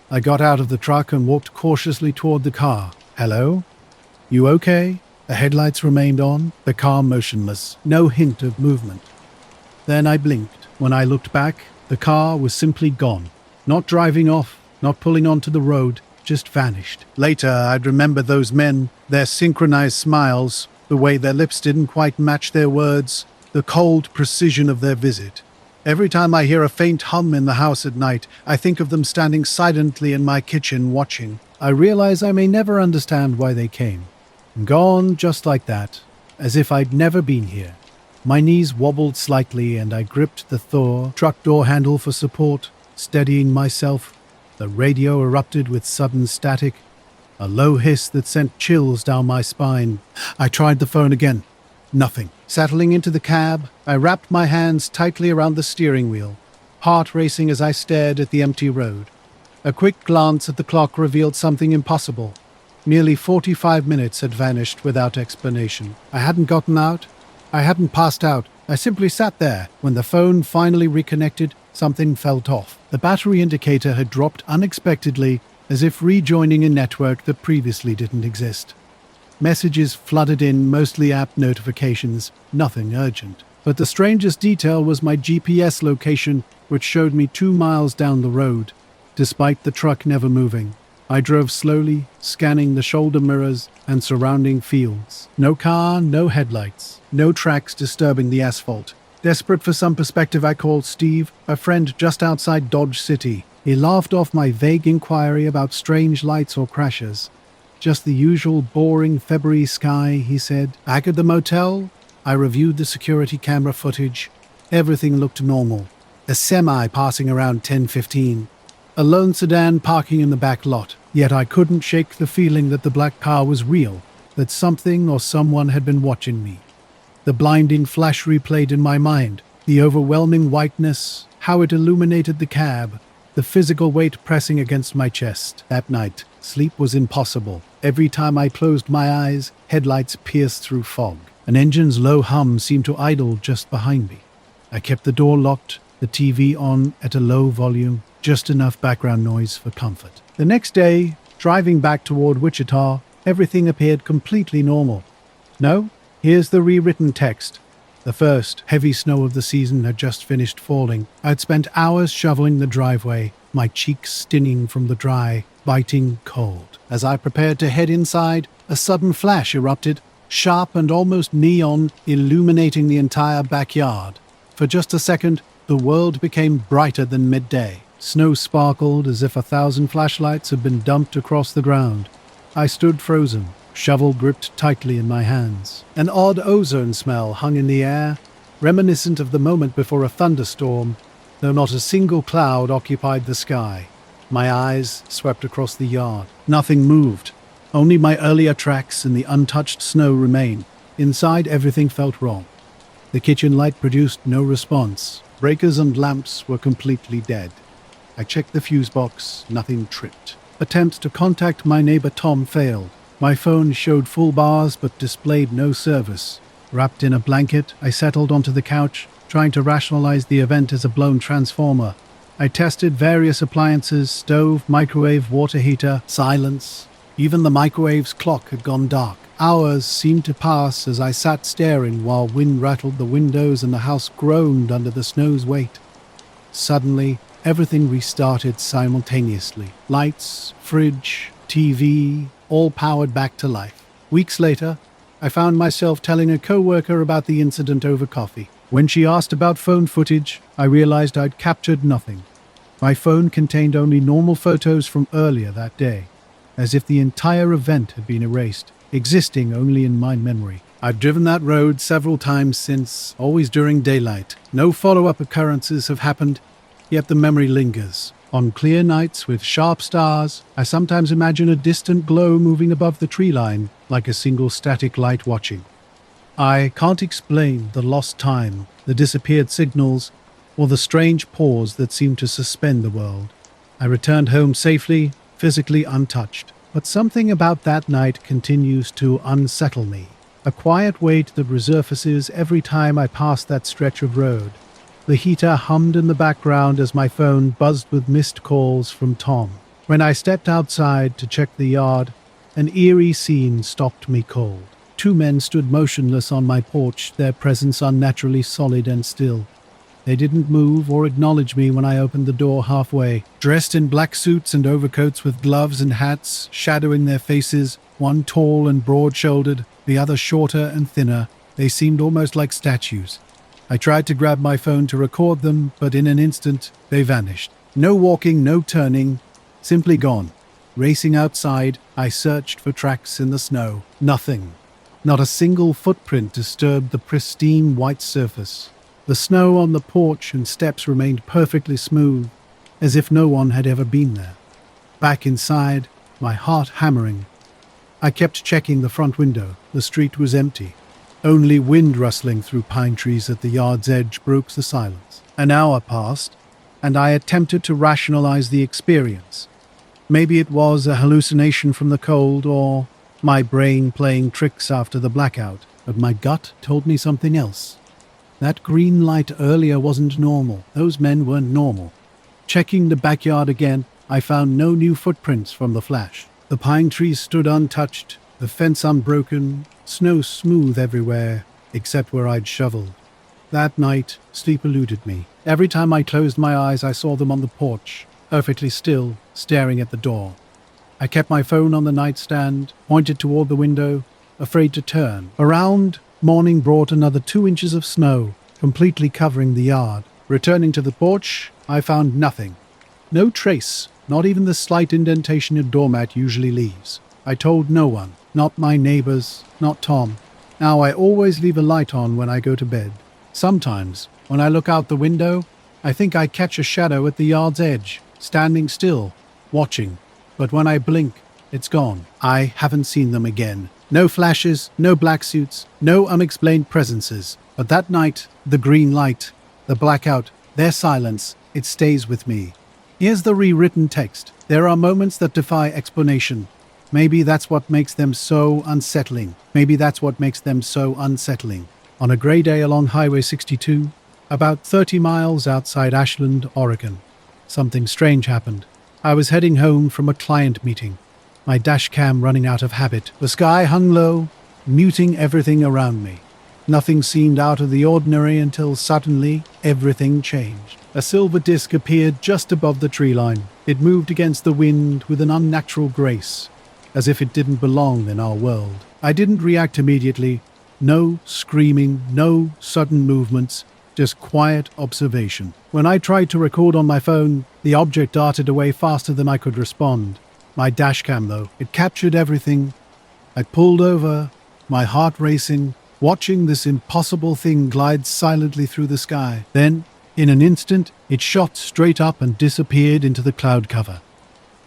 I got out of the truck and walked cautiously toward the car. "Hello? You okay?" The headlights remained on, the car motionless, no hint of movement. Then I blinked. When I looked back, the car was simply gone. Not driving off, not pulling onto the road, just vanished. Later, I'd remember those men, their synchronized smiles, the way their lips didn't quite match their words, the cold precision of their visit. Every time I hear a faint hum in the house at night, I think of them standing silently in my kitchen watching. I realize I may never understand why they came. Gone just like that, as if I'd never been here. My knees wobbled slightly and I gripped the truck door handle for support, steadying myself. The radio erupted with sudden static, a low hiss that sent chills down my spine. I tried the phone again. Nothing. Settling into the cab, I wrapped my hands tightly around the steering wheel, heart racing as I stared at the empty road. A quick glance at the clock revealed something impossible. Nearly 45 minutes had vanished without explanation. I hadn't gotten out. I hadn't passed out. I simply sat there. When the phone finally reconnected, something felt off. The battery indicator had dropped unexpectedly, as if rejoining a network that previously didn't exist. Messages flooded in, mostly app notifications, nothing urgent. But the strangest detail was my GPS location, which showed me 2 miles down the road, despite the truck never moving. I drove slowly, scanning the shoulder mirrors and surrounding fields. No car, no headlights, no tracks disturbing the asphalt. Desperate for some perspective, I called Steve, a friend just outside Dodge City. He laughed off my vague inquiry about strange lights or crashes. "Just the usual boring February sky," he said. Back at the motel, I reviewed the security camera footage. Everything looked normal. A semi passing around 10:15. A lone sedan parking in the back lot. Yet I couldn't shake the feeling that the black car was real, that something or someone had been watching me. The blinding flash replayed in my mind, the overwhelming whiteness, how it illuminated the cab, the physical weight pressing against my chest. That night, sleep was impossible. Every time I closed my eyes, headlights pierced through fog. An engine's low hum seemed to idle just behind me. I kept the door locked, the TV on at a low volume, just enough background noise for comfort. The next day, driving back toward Wichita, everything appeared completely normal. No, here's the rewritten text. The first heavy snow of the season had just finished falling. I'd spent hours shoveling the driveway, my cheeks stinging from the dry, biting cold. As I prepared to head inside, a sudden flash erupted, sharp and almost neon, illuminating the entire backyard. For just a second, the world became brighter than midday. Snow sparkled as if 1,000 flashlights had been dumped across the ground. I stood frozen, shovel gripped tightly in my hands. An odd ozone smell hung in the air, reminiscent of the moment before a thunderstorm, though not a single cloud occupied the sky. My eyes swept across the yard. Nothing moved. Only my earlier tracks in the untouched snow remained. Inside, everything felt wrong. The kitchen light produced no response. Breakers and lamps were completely dead. I checked the fuse box. Nothing tripped. Attempts to contact my neighbor Tom failed. My phone showed full bars but displayed no service. Wrapped in a blanket, I settled onto the couch, trying to rationalize the event as a blown transformer. I tested various appliances, stove, microwave, water heater. Silence. Even the microwave's clock had gone dark. Hours seemed to pass as I sat staring while wind rattled the windows and the house groaned under the snow's weight. Suddenly, everything restarted simultaneously. Lights, fridge, TV, all powered back to life. Weeks later, I found myself telling a coworker about the incident over coffee. When she asked about phone footage, I realized I'd captured nothing. My phone contained only normal photos from earlier that day, as if the entire event had been erased, existing only in my memory. I've driven that road several times since, always during daylight. No follow-up occurrences have happened, yet the memory lingers. On clear nights with sharp stars, I sometimes imagine a distant glow moving above the tree line, like a single static light watching. I can't explain the lost time, the disappeared signals, or the strange pause that seemed to suspend the world. I returned home safely, physically untouched. But something about that night continues to unsettle me. A quiet weight that resurfaces every time I pass that stretch of road. The heater hummed in the background as my phone buzzed with missed calls from Tom. When I stepped outside to check the yard, an eerie scene stopped me cold. Two men stood motionless on my porch, their presence unnaturally solid and still. They didn't move or acknowledge me when I opened the door halfway. Dressed in black suits and overcoats with gloves and hats, shadowing their faces, one tall and broad-shouldered, the other shorter and thinner, they seemed almost like statues. I tried to grab my phone to record them, but in an instant, they vanished. No walking, no turning, simply gone. Racing outside, I searched for tracks in the snow. Nothing. Not a single footprint disturbed the pristine white surface. The snow on the porch and steps remained perfectly smooth, as if no one had ever been there. Back inside, my heart hammering, I kept checking the front window. The street was empty. Only wind rustling through pine trees at the yard's edge broke the silence. An hour passed, and I attempted to rationalize the experience. Maybe it was a hallucination from the cold, or my brain playing tricks after the blackout, but my gut told me something else. That green light earlier wasn't normal. Those men weren't normal. Checking the backyard again, I found no new footprints from the flash. The pine trees stood untouched, the fence unbroken, snow smooth everywhere, except where I'd shoveled. That night, sleep eluded me. Every time I closed my eyes, I saw them on the porch, perfectly still, staring at the door. I kept my phone on the nightstand, pointed toward the window, afraid to turn. Around, morning brought another 2 inches of snow, completely covering the yard. Returning to the porch, I found nothing. No trace, not even the slight indentation a doormat usually leaves. I told no one, not my neighbors, not Tom. Now I always leave a light on when I go to bed. Sometimes, when I look out the window, I think I catch a shadow at the yard's edge, standing still, watching. But when I blink, it's gone. I haven't seen them again. No flashes, no black suits, no unexplained presences. But that night, the green light, the blackout, their silence, it stays with me. Here's the rewritten text. There are moments that defy explanation. Maybe that's what makes them so unsettling. Maybe that's what makes them so unsettling. On a gray day along Highway 62, about 30 miles outside Ashland, Oregon, something strange happened. I was heading home from a client meeting, my dash cam running out of habit. The sky hung low, muting everything around me. Nothing seemed out of the ordinary until suddenly everything changed. A silver disc appeared just above the tree line. It moved against the wind with an unnatural grace, as if it didn't belong in our world. I didn't react immediately. No screaming, no sudden movements, just quiet observation. When I tried to record on my phone, the object darted away faster than I could respond. My dashcam, though, it captured everything. I pulled over, my heart racing, watching this impossible thing glide silently through the sky. Then, in an instant, it shot straight up and disappeared into the cloud cover.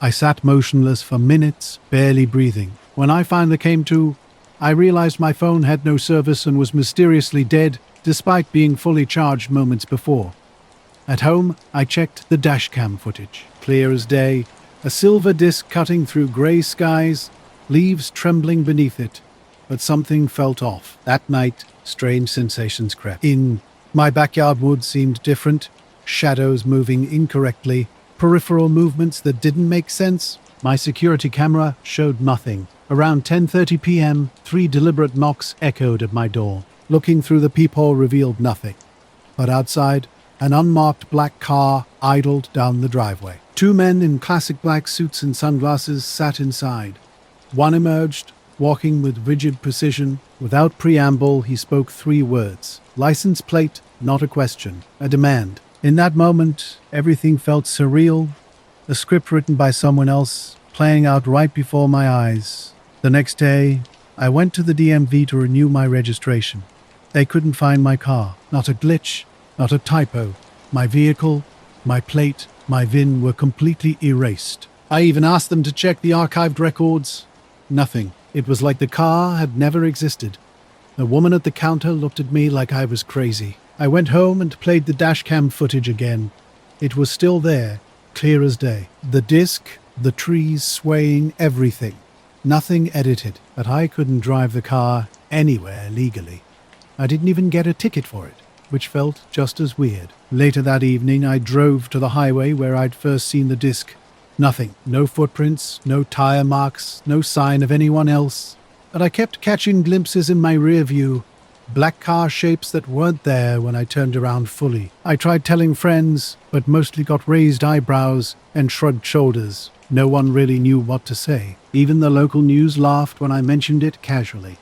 I sat motionless for minutes, barely breathing. When I finally came to, I realized my phone had no service and was mysteriously dead, despite being fully charged moments before. At home, I checked the dashcam footage. Clear as day, a silver disc cutting through grey skies, leaves trembling beneath it. But something felt off. That night, strange sensations crept in. My backyard woods seemed different, shadows moving incorrectly, peripheral movements that didn't make sense. My security camera showed nothing. Around 10:30 p.m., 3 deliberate knocks echoed at my door. Looking through the peephole revealed nothing. But outside, an unmarked black car idled down the driveway. 2 men in classic black suits and sunglasses sat inside. One emerged, walking with rigid precision. Without preamble, he spoke 3 words. License plate, not a question, a demand. In that moment, everything felt surreal. A script written by someone else, playing out right before my eyes. The next day, I went to the DMV to renew my registration. They couldn't find my car. Not a glitch, not a typo. My vehicle, my plate, my VIN were completely erased. I even asked them to check the archived records. Nothing. It was like the car had never existed. The woman at the counter looked at me like I was crazy. I went home and played the dashcam footage again. It was still there, clear as day. The disc, the trees swaying, everything. Nothing edited, but I couldn't drive the car anywhere legally. I didn't even get a ticket for it, which felt just as weird. Later that evening, I drove to the highway where I'd first seen the disc. Nothing. No footprints, no tire marks, no sign of anyone else. But I kept catching glimpses in my rear view. Black car shapes that weren't there when I turned around fully. I tried telling friends, but mostly got raised eyebrows and shrugged shoulders. No one really knew what to say. Even the local news laughed when I mentioned it casually.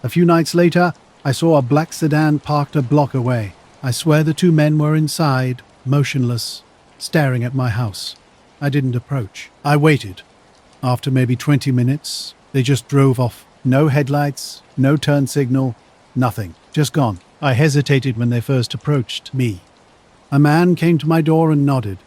A few nights later, I saw a black sedan parked a block away. I swear the 2 men were inside, motionless, staring at my house. I didn't approach. I waited. After maybe 20 minutes, they just drove off. No headlights, no turn signal, nothing. Just gone. I hesitated when they first approached me. A man came to my door and nodded,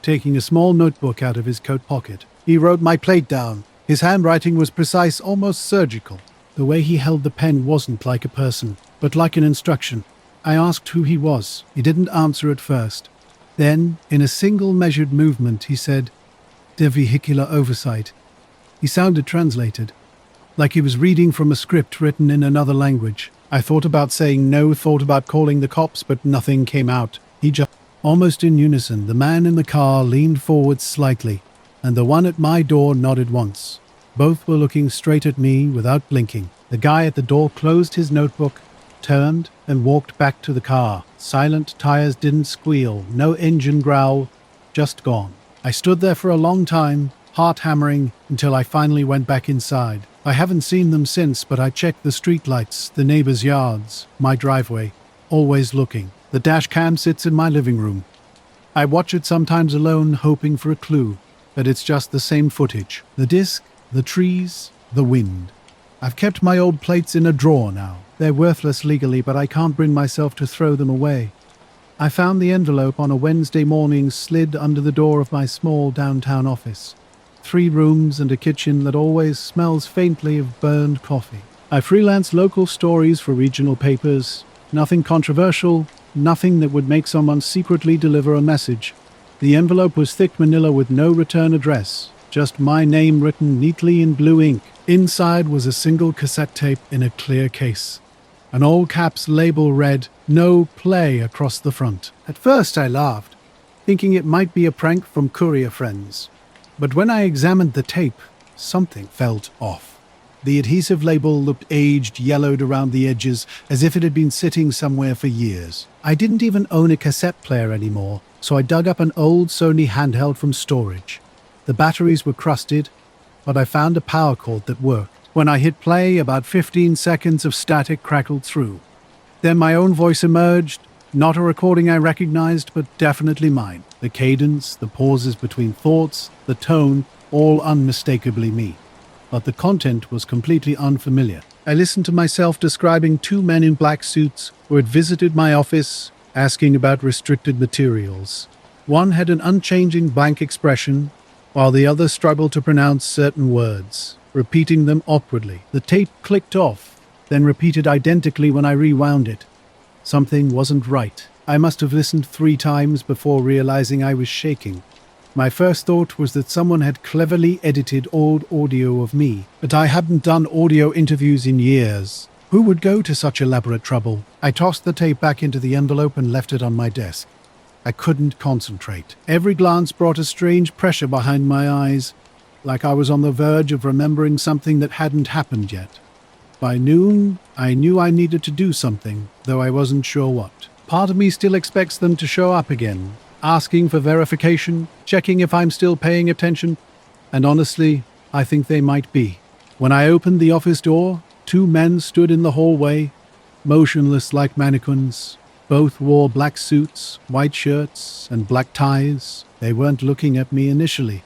taking a small notebook out of his coat pocket. He wrote my plate down. His handwriting was precise, almost surgical. The way he held the pen wasn't like a person, but like an instruction. I asked who he was. He didn't answer at first. Then, in a single measured movement, he said, "De vehicular oversight." He sounded translated, like he was reading from a script written in another language. I thought about saying no, thought about calling the cops, but nothing came out. He just... Almost in unison, the man in the car leaned forward slightly, and the one at my door nodded once. Both were looking straight at me without blinking. The guy at the door closed his notebook, turned, and walked back to the car. Silent, tires didn't squeal, no engine growl, just gone. I stood there for a long time, heart hammering, until I finally went back inside. I haven't seen them since, but I checked the streetlights, the neighbors' yards, my driveway, always looking. The dash cam sits in my living room. I watch it sometimes alone, hoping for a clue, but it's just the same footage. The disc, the trees, the wind. I've kept my old plates in a drawer now. They're worthless legally, but I can't bring myself to throw them away. I found the envelope on a Wednesday morning slid under the door of my small downtown office. 3 rooms and a kitchen that always smells faintly of burned coffee. I freelance local stories for regional papers. Nothing controversial, nothing that would make someone secretly deliver a message. The envelope was thick manila with no return address, just my name written neatly in blue ink. Inside was a single cassette tape in a clear case. An all caps label read, "No play," across the front. At first I laughed, thinking it might be a prank from courier friends. But when I examined the tape, something felt off. The adhesive label looked aged, yellowed around the edges, as if it had been sitting somewhere for years. I didn't even own a cassette player anymore, so I dug up an old Sony handheld from storage. The batteries were crusted, but I found a power cord that worked. When I hit play, about 15 seconds of static crackled through. Then my own voice emerged, not a recording I recognized, but definitely mine. The cadence, the pauses between thoughts, the tone, all unmistakably me. But the content was completely unfamiliar. I listened to myself describing 2 men in black suits who had visited my office, asking about restricted materials. One had an unchanging blank expression, while the other struggled to pronounce certain words, repeating them awkwardly. The tape clicked off, then repeated identically when I rewound it. Something wasn't right. I must have listened 3 times before realizing I was shaking. My first thought was that someone had cleverly edited old audio of me, but I hadn't done audio interviews in years. Who would go to such elaborate trouble? I tossed the tape back into the envelope and left it on my desk. I couldn't concentrate. Every glance brought a strange pressure behind my eyes, like I was on the verge of remembering something that hadn't happened yet. By noon, I knew I needed to do something, though I wasn't sure what. Part of me still expects them to show up again, asking for verification, checking if I'm still paying attention, and honestly, I think they might be. When I opened the office door, 2 men stood in the hallway, motionless like mannequins. Both wore black suits, white shirts, and black ties. They weren't looking at me initially.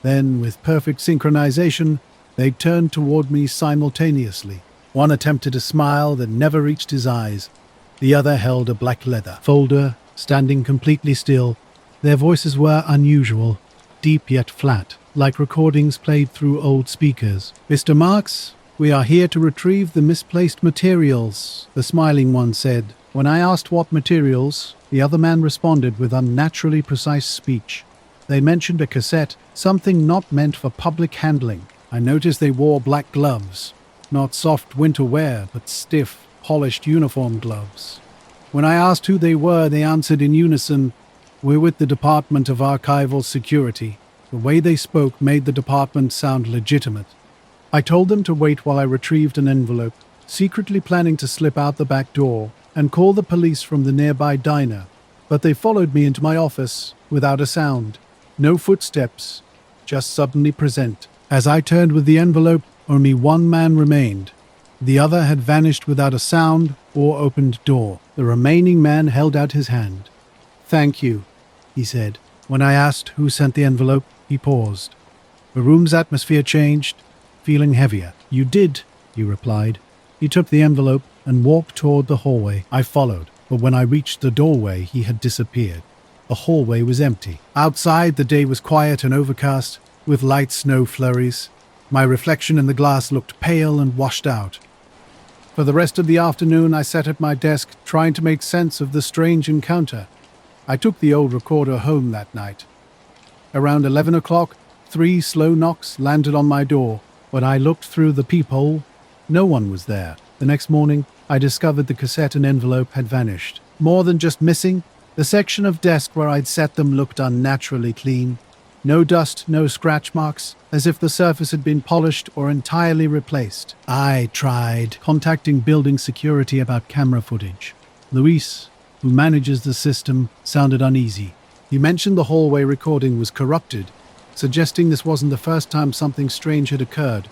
Then, with perfect synchronization, they turned toward me simultaneously. One attempted a smile that never reached his eyes. The other held a black leather folder, standing completely still. Their voices were unusual, deep yet flat, like recordings played through old speakers. "Mr. Marks, we are here to retrieve the misplaced materials," the smiling one said. When I asked what materials, the other man responded with unnaturally precise speech. They mentioned a cassette, something not meant for public handling. I noticed they wore black gloves. Not soft winter wear, but stiff, polished uniform gloves. When I asked who they were, they answered in unison, "We're with the Department of Archival Security." The way they spoke made the department sound legitimate. I told them to wait while I retrieved an envelope, secretly planning to slip out the back door and call the police from the nearby diner. But they followed me into my office without a sound. No footsteps, just suddenly present. As I turned with the envelope, only one man remained. The other had vanished without a sound or opened door. The remaining man held out his hand. "Thank you," he said. When I asked who sent the envelope, he paused. The room's atmosphere changed, feeling heavier. "You did," he replied. He took the envelope and walked toward the hallway. I followed, but when I reached the doorway, he had disappeared. The hallway was empty. Outside, the day was quiet and overcast, with light snow flurries. My reflection in the glass looked pale and washed out. For the rest of the afternoon, I sat at my desk trying to make sense of the strange encounter. I took the old recorder home that night. Around 11 o'clock, 3 slow knocks landed on my door. When I looked through the peephole, no one was there. The next morning, I discovered the cassette and envelope had vanished. More than just missing, the section of desk where I'd set them looked unnaturally clean. No dust, no scratch marks, as if the surface had been polished or entirely replaced. I tried contacting building security about camera footage. Luis, who manages the system, sounded uneasy. He mentioned the hallway recording was corrupted, suggesting this wasn't the first time something strange had occurred.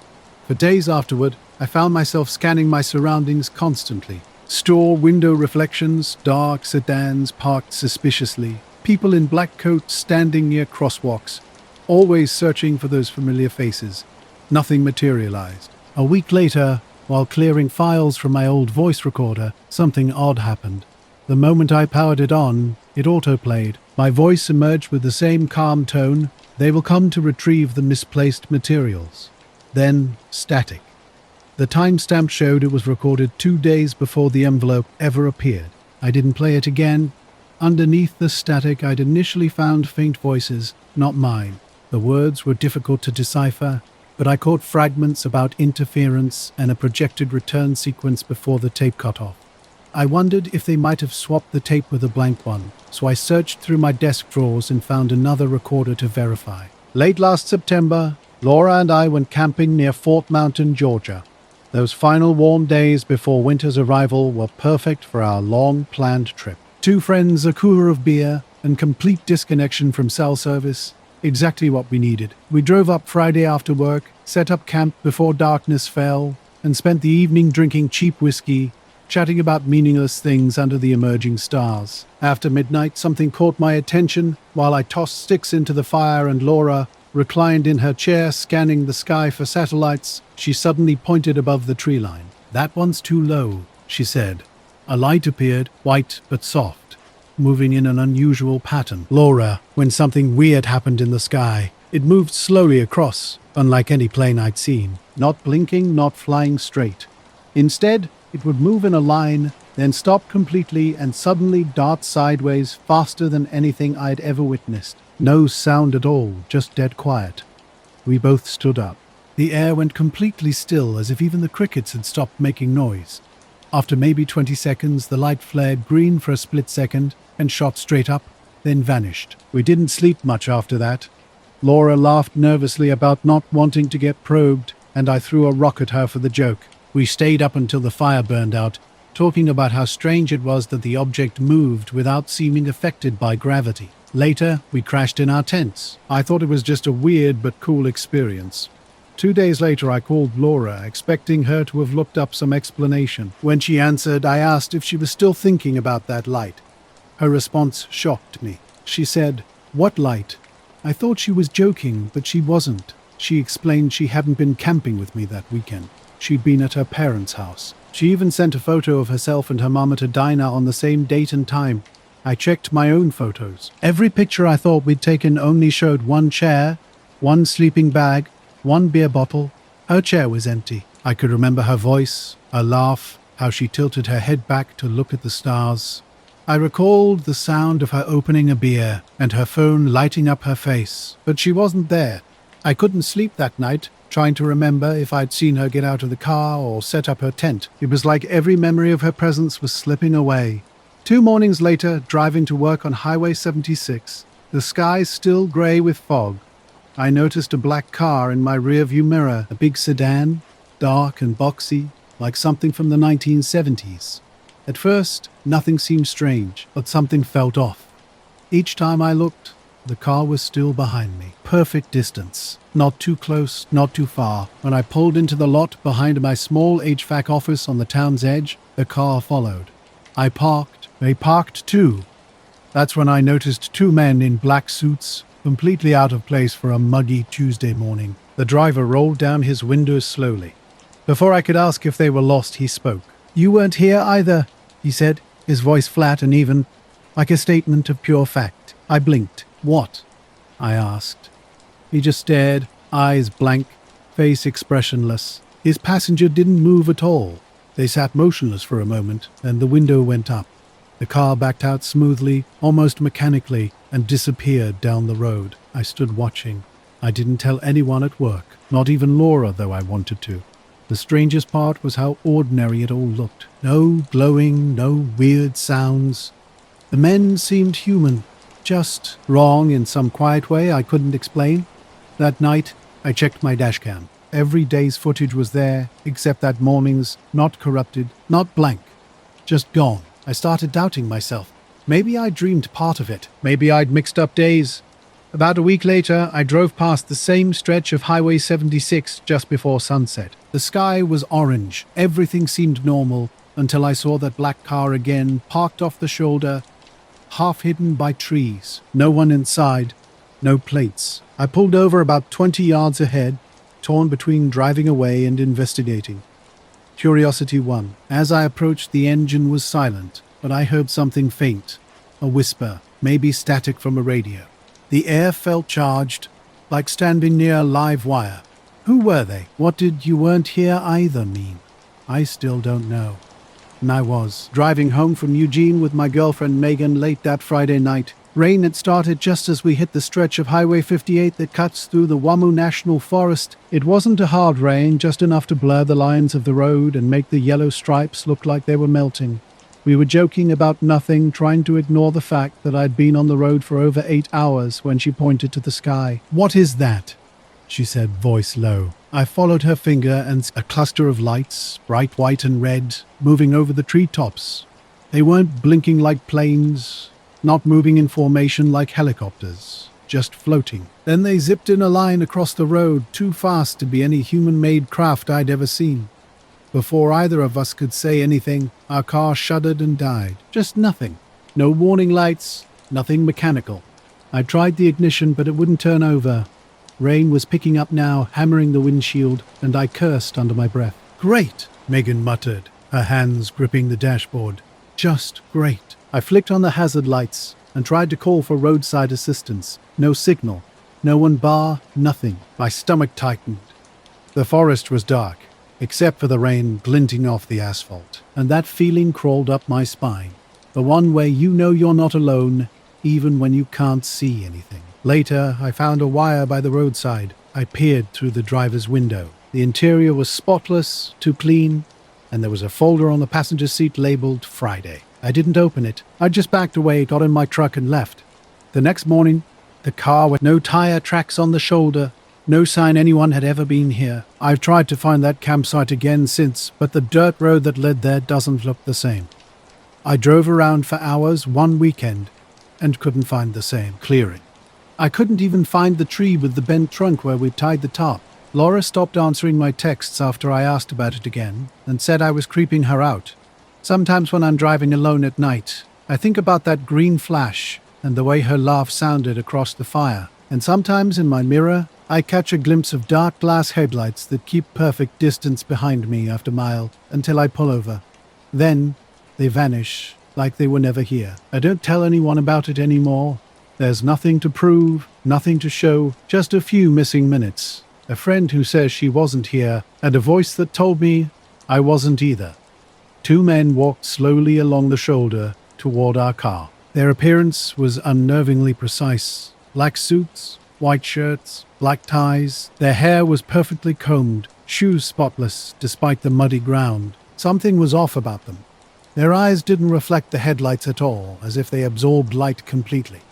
For days afterward, I found myself scanning my surroundings constantly. Store window reflections, dark sedans parked suspiciously, people in black coats standing near crosswalks, always searching for those familiar faces. Nothing materialized. A week later, while clearing files from my old voice recorder, something odd happened. The moment I powered it on, it autoplayed. My voice emerged with the same calm tone. "They will come to retrieve the misplaced materials." Then, static. The timestamp showed it was recorded 2 days before the envelope ever appeared. I didn't play it again. Underneath the static, I'd initially found faint voices, not mine. The words were difficult to decipher, but I caught fragments about interference and a projected return sequence before the tape cut off. I wondered if they might have swapped the tape with a blank one, so I searched through my desk drawers and found another recorder to verify. Late last September, Laura and I went camping near Fort Mountain, Georgia. Those final warm days before winter's arrival were perfect for our long-planned trip. 2 friends, a cooler of beer, and complete disconnection from cell service. Exactly what we needed. We drove up Friday after work, set up camp before darkness fell, and spent the evening drinking cheap whiskey, chatting about meaningless things under the emerging stars. After midnight, something caught my attention while I tossed sticks into the fire, and Laura, reclined in her chair scanning the sky for satellites, she suddenly pointed above the tree line. "That one's too low," she said. A light appeared, white but soft, moving in an unusual pattern. "Laura, when something weird happened in the sky, it moved slowly across, unlike any plane I'd seen. Not blinking, not flying straight. Instead, it would move in a line, then stop completely and suddenly dart sideways faster than anything I'd ever witnessed. No sound at all, just dead quiet." We both stood up. The air went completely still, as if even the crickets had stopped making noise. After maybe 20 seconds, the light flared green for a split second and shot straight up, then vanished. We didn't sleep much after that. Laura laughed nervously about not wanting to get probed, and I threw a rock at her for the joke. We stayed up until the fire burned out, talking about how strange it was that the object moved without seeming affected by gravity. Later, we crashed in our tents. I thought it was just a weird but cool experience. 2 days later, I called Laura, expecting her to have looked up some explanation. When she answered, I asked if she was still thinking about that light. Her response shocked me. She said, "What light?" I thought she was joking, but she wasn't. She explained she hadn't been camping with me that weekend. She'd been at her parents' house. She even sent a photo of herself and her mum at a diner on the same date and time. I checked my own photos. Every picture I thought we'd taken only showed one chair, one sleeping bag, one beer bottle. Her chair was empty. I could remember her voice, her laugh, how she tilted her head back to look at the stars. I recalled the sound of her opening a beer and her phone lighting up her face, but she wasn't there. I couldn't sleep that night, trying to remember if I'd seen her get out of the car or set up her tent. It was like every memory of her presence was slipping away. 2 mornings later, driving to work on Highway 76, the sky still grey with fog. I noticed a black car in my rearview mirror, a big sedan, dark and boxy, like something from the 1970s. At first, nothing seemed strange, but something felt off. Each time I looked, the car was still behind me. Perfect distance. Not too close, not too far. When I pulled into the lot behind my small HVAC office on the town's edge, the car followed. I parked. They parked too. That's when I noticed 2 men in black suits, completely out of place for a muggy Tuesday morning. The driver rolled down his windows slowly. Before I could ask if they were lost, he spoke. "You weren't here either," he said, his voice flat and even, like a statement of pure fact. I blinked. "What?" I asked. He just stared, eyes blank, face expressionless. His passenger didn't move at all. They sat motionless for a moment, and the window went up. The car backed out smoothly, almost mechanically, and disappeared down the road. I stood watching. I didn't tell anyone at work, not even Laura, though I wanted to. The strangest part was how ordinary it all looked. No glowing, no weird sounds. The men seemed human, just wrong in some quiet way I couldn't explain. That night, I checked my dashcam. Every day's footage was there, except that morning's, not corrupted, not blank, just gone. I started doubting myself. Maybe I dreamed part of it. Maybe I'd mixed up days. About a week later, I drove past the same stretch of Highway 76 just before sunset. The sky was orange. Everything seemed normal until I saw that black car again, parked off the shoulder, half hidden by trees. No one inside, no plates. I pulled over about 20 yards ahead, torn between driving away and investigating. Curiosity won. As I approached, the engine was silent, but I heard something faint, a whisper, maybe static from a radio. The air felt charged, like standing near a live wire. Who were they? What did "you weren't here either" mean? I still don't know. And I was driving home from Eugene with my girlfriend Megan late that Friday night. Rain had started just as we hit the stretch of Highway 58 that cuts through the Wamu National Forest. It wasn't a hard rain, just enough to blur the lines of the road and make the yellow stripes look like they were melting. We were joking about nothing, trying to ignore the fact that I'd been on the road for over 8 hours when she pointed to the sky. "What is that?" she said, voice low. I followed her finger and a cluster of lights, bright white and red, moving over the treetops. They weren't blinking like planes, not moving in formation like helicopters, just floating. Then they zipped in a line across the road, too fast to be any human-made craft I'd ever seen. Before either of us could say anything, our car shuddered and died. Just nothing. No warning lights, nothing mechanical. I tried the ignition, but it wouldn't turn over. Rain was picking up now, hammering the windshield, and I cursed under my breath. "Great," Megan muttered, her hands gripping the dashboard. "Just great." I flicked on the hazard lights and tried to call for roadside assistance. No signal. No one bar, nothing. My stomach tightened. The forest was dark, except for the rain glinting off the asphalt, and that feeling crawled up my spine. The one way you know you're not alone, even when you can't see anything. Later, I found a wire by the roadside. I peered through the driver's window. The interior was spotless, too clean, and there was a folder on the passenger seat labeled Friday. I didn't open it. I just backed away, got in my truck, and left. The next morning, The car with no tire tracks on the shoulder. No sign anyone had ever been here. I've tried to find that campsite again since, but the dirt road that led there doesn't look the same. I drove around for hours one weekend and couldn't find the same clearing. I couldn't even find the tree with the bent trunk where we tied the top. Laura stopped answering my texts after I asked about it again and said I was creeping her out. Sometimes when I'm driving alone at night, I think about that green flash and the way her laugh sounded across the fire. And sometimes in my mirror, I catch a glimpse of dark glass headlights that keep perfect distance behind me after a mile until I pull over. Then they vanish like they were never here. I don't tell anyone about it anymore. There's nothing to prove, nothing to show, just a few missing minutes. A friend who says she wasn't here, and a voice that told me I wasn't either. Two men walked slowly along the shoulder toward our car. Their appearance was unnervingly precise. Black suits, white shirts, black ties. Their hair was perfectly combed, shoes spotless despite the muddy ground. Something was off about them. Their eyes didn't reflect the headlights at all, as if they absorbed light completely.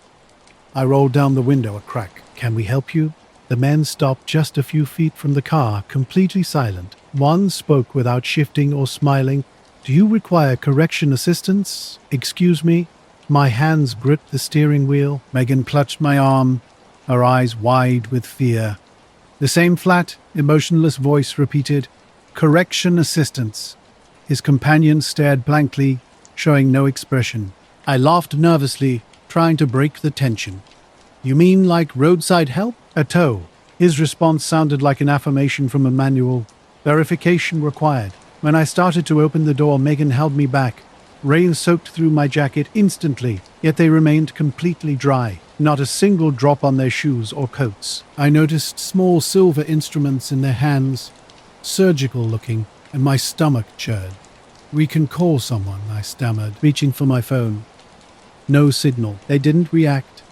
I rolled down the window a crack. "Can we help you?" The men stopped just a few feet from the car, completely silent. One spoke without shifting or smiling. "Do you require correction assistance?" "Excuse me?" My hands gripped the steering wheel. Megan clutched my arm, her eyes wide with fear. The same flat, emotionless voice repeated, "Correction assistance." His companion stared blankly, showing no expression. I laughed nervously, trying to break the tension. "You mean like roadside help?" "A tow." His response sounded like an affirmation from a manual. "Verification required." When I started to open the door, Megan held me back. Rain soaked through my jacket instantly, yet they remained completely dry. Not a single drop on their shoes or coats. I noticed small silver instruments in their hands, surgical looking, and my stomach churned. "We can call someone," I stammered, reaching for my phone. No signal. They didn't react,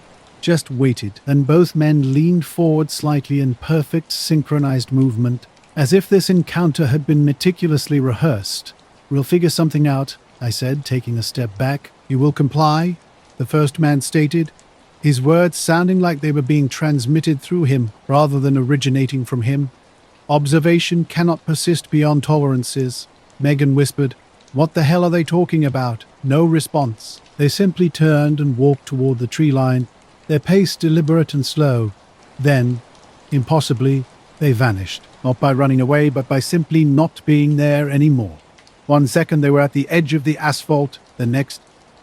just waited. Then both men leaned forward slightly in perfect synchronized movement, as if this encounter had been meticulously rehearsed. "We'll figure something out," I said, taking a step back. "You will comply?" the first man stated, his words sounding like they were being transmitted through him rather than originating from him. "Observation cannot persist beyond tolerances," Megan whispered. "What the hell are they talking about?" No response. They simply turned and walked toward the tree line, their pace deliberate and slow. Then, impossibly, they vanished, not by running away, but by simply not being there anymore. 1 second they were at the edge of the asphalt, the next,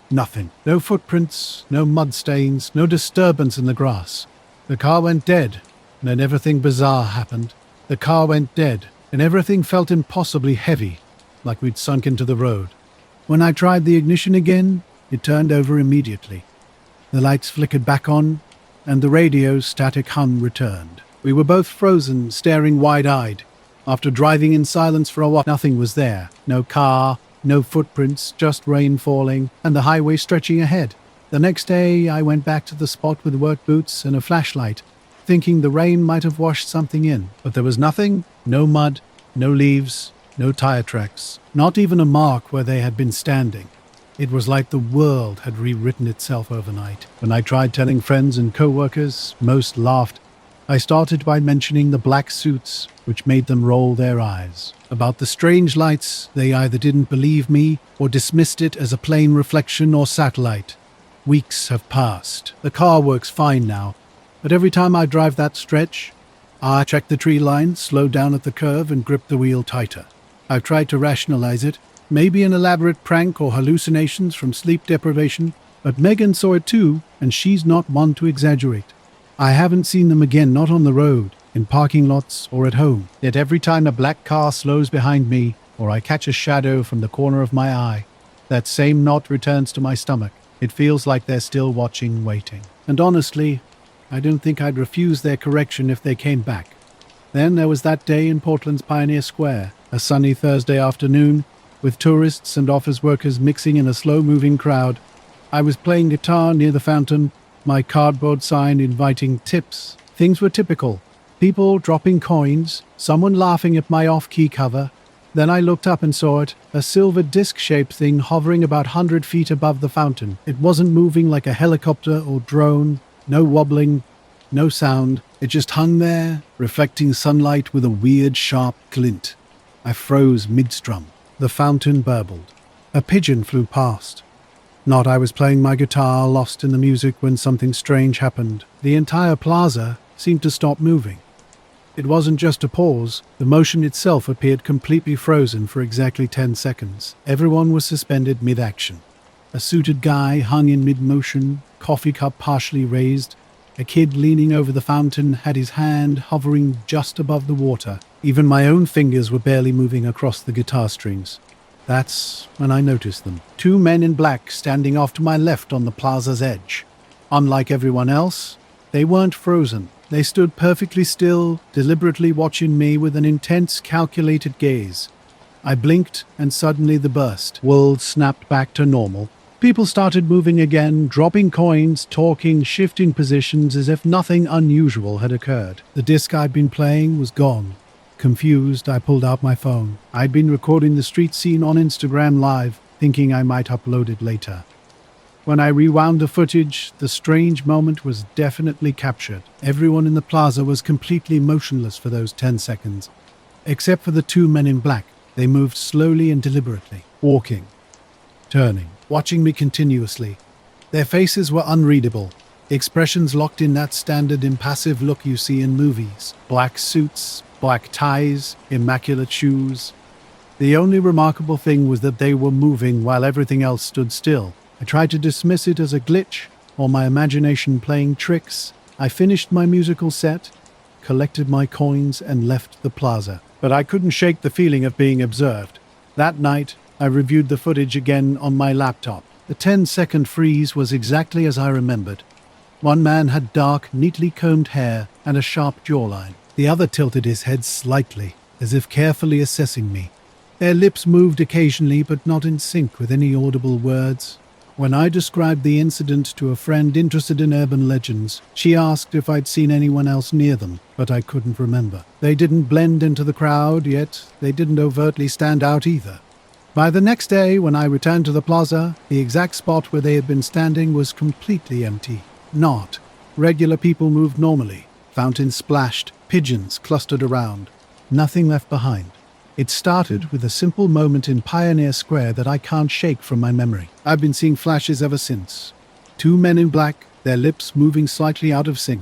nothing. No footprints, no mud stains, no disturbance in the grass. The car went dead, and then everything bizarre happened. The car went dead, and everything felt impossibly heavy, like we'd sunk into the road. When I tried the ignition again, it turned over immediately. The lights flickered back on, and the radio's static hum returned. We were both frozen, staring wide-eyed. After driving in silence for a while, nothing was there. No car, no footprints, just rain falling, and the highway stretching ahead. The next day, I went back to the spot with work boots and a flashlight, thinking the rain might have washed something in. But there was nothing, no mud, no leaves, no tire tracks, not even a mark where they had been standing. It was like the world had rewritten itself overnight. When I tried telling friends and co-workers, most laughed. I started by mentioning the black suits, which made them roll their eyes. About the strange lights, they either didn't believe me or dismissed it as a plane reflection or satellite. Weeks have passed. The car works fine now, but every time I drive that stretch, I check the tree line, slow down at the curve, and grip the wheel tighter. I've tried to rationalize it, maybe an elaborate prank or hallucinations from sleep deprivation, but Megan saw it too, and she's not one to exaggerate. I haven't seen them again, not on the road, in parking lots, or at home. Yet every time a black car slows behind me, or I catch a shadow from the corner of my eye, that same knot returns to my stomach. It feels like they're still watching, waiting. And honestly, I don't think I'd refuse their correction if they came back. Then there was that day in Portland's Pioneer Square, a sunny Thursday afternoon, with tourists and office workers mixing in a slow-moving crowd. I was playing guitar near the fountain, my cardboard sign inviting tips. Things were typical. People dropping coins, someone laughing at my off-key cover. Then I looked up and saw it, a silver disc-shaped thing hovering about 100 feet above the fountain. It wasn't moving like a helicopter or drone. No wobbling, no sound. It just hung there, reflecting sunlight with a weird, sharp glint. I froze mid-strum. The fountain burbled. A pigeon flew past. Not I was playing my guitar, lost in the music, when something strange happened. The entire plaza seemed to stop moving. It wasn't just a pause. The motion itself appeared completely frozen for exactly 10 seconds. Everyone was suspended mid-action. A suited guy hung in mid-motion, coffee cup partially raised. A kid leaning over the fountain had his hand hovering just above the water. Even my own fingers were barely moving across the guitar strings. That's when I noticed them. 2 men in black standing off to my left on the plaza's edge. Unlike everyone else, they weren't frozen. They stood perfectly still, deliberately watching me with an intense, calculated gaze. I blinked, and suddenly the world snapped back to normal. People started moving again, dropping coins, talking, shifting positions as if nothing unusual had occurred. The disc I'd been playing was gone. Confused, I pulled out my phone. I'd been recording the street scene on Instagram Live, thinking I might upload it later. When I rewound the footage, the strange moment was definitely captured. Everyone in the plaza was completely motionless for those 10 seconds. Except for the 2 men in black. They moved slowly and deliberately, walking, turning, watching me continuously. Their faces were unreadable, expressions locked in that standard impassive look you see in movies. Black suits, black ties, immaculate shoes. The only remarkable thing was that they were moving while everything else stood still. I tried to dismiss it as a glitch, or my imagination playing tricks. I finished my musical set, collected my coins, and left the plaza. But I couldn't shake the feeling of being observed. That night, I reviewed the footage again on my laptop. The 10-second freeze was exactly as I remembered. One man had dark, neatly combed hair and a sharp jawline. The other tilted his head slightly, as if carefully assessing me. Their lips moved occasionally, but not in sync with any audible words. When I described the incident to a friend interested in urban legends, she asked if I'd seen anyone else near them, but I couldn't remember. They didn't blend into the crowd, yet they didn't overtly stand out either. By the next day, when I returned to the plaza, the exact spot where they had been standing was completely empty. Not. Regular people moved normally. Fountains splashed, pigeons clustered around. Nothing left behind. It started with a simple moment in Pioneer Square that I can't shake from my memory. I've been seeing flashes ever since. 2 men in black, their lips moving slightly out of sync.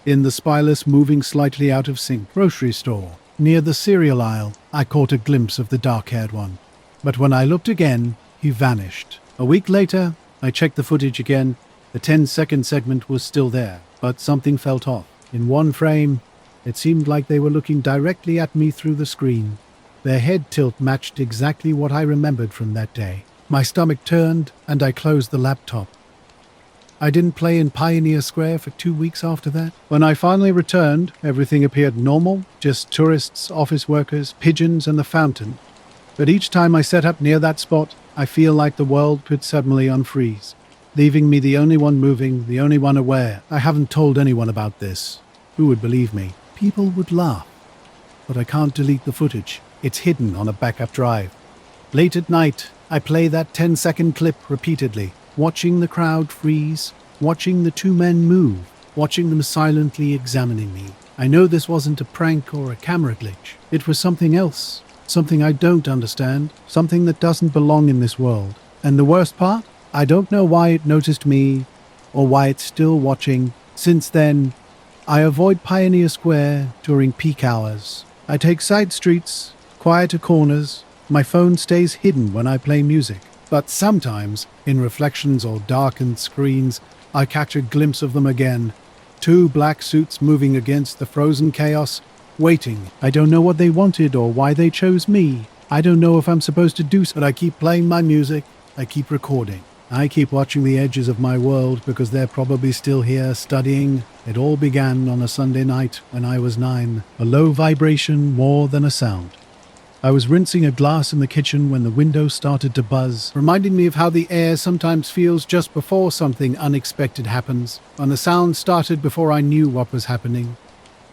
In the spyless moving slightly out of sync. Grocery store. Near the cereal aisle, I caught a glimpse of the dark-haired one. But when I looked again, he vanished. A week later, I checked the footage again. The 10-second segment was still there, but something felt off. In one frame, it seemed like they were looking directly at me through the screen. Their head tilt matched exactly what I remembered from that day. My stomach turned, and I closed the laptop. I didn't play in Pioneer Square for 2 weeks after that. When I finally returned, everything appeared normal, just tourists, office workers, pigeons, and the fountain. But each time I set up near that spot, I feel like the world could suddenly unfreeze, leaving me the only one moving, the only one aware. I haven't told anyone about this. Who would believe me? People would laugh. But I can't delete the footage. It's hidden on a backup drive. Late at night, I play that 10-second clip repeatedly, watching the crowd freeze, watching the 2 men move, watching them silently examining me. I know this wasn't a prank or a camera glitch. It was something else, something I don't understand, something that doesn't belong in this world. And the worst part? I don't know why it noticed me, or why it's still watching. Since then, I avoid Pioneer Square during peak hours. I take side streets, quieter corners. My phone stays hidden when I play music. But sometimes, in reflections or darkened screens, I catch a glimpse of them again. 2 black suits moving against the frozen chaos, waiting. I don't know what they wanted or why they chose me. I don't know if I'm supposed to do so, but I keep playing my music. I keep recording. I keep watching the edges of my world because they're probably still here studying. It all began on a Sunday night when I was 9. A low vibration more than a sound. I was rinsing a glass in the kitchen when the window started to buzz, reminding me of how the air sometimes feels just before something unexpected happens. And the sound started before I knew what was happening.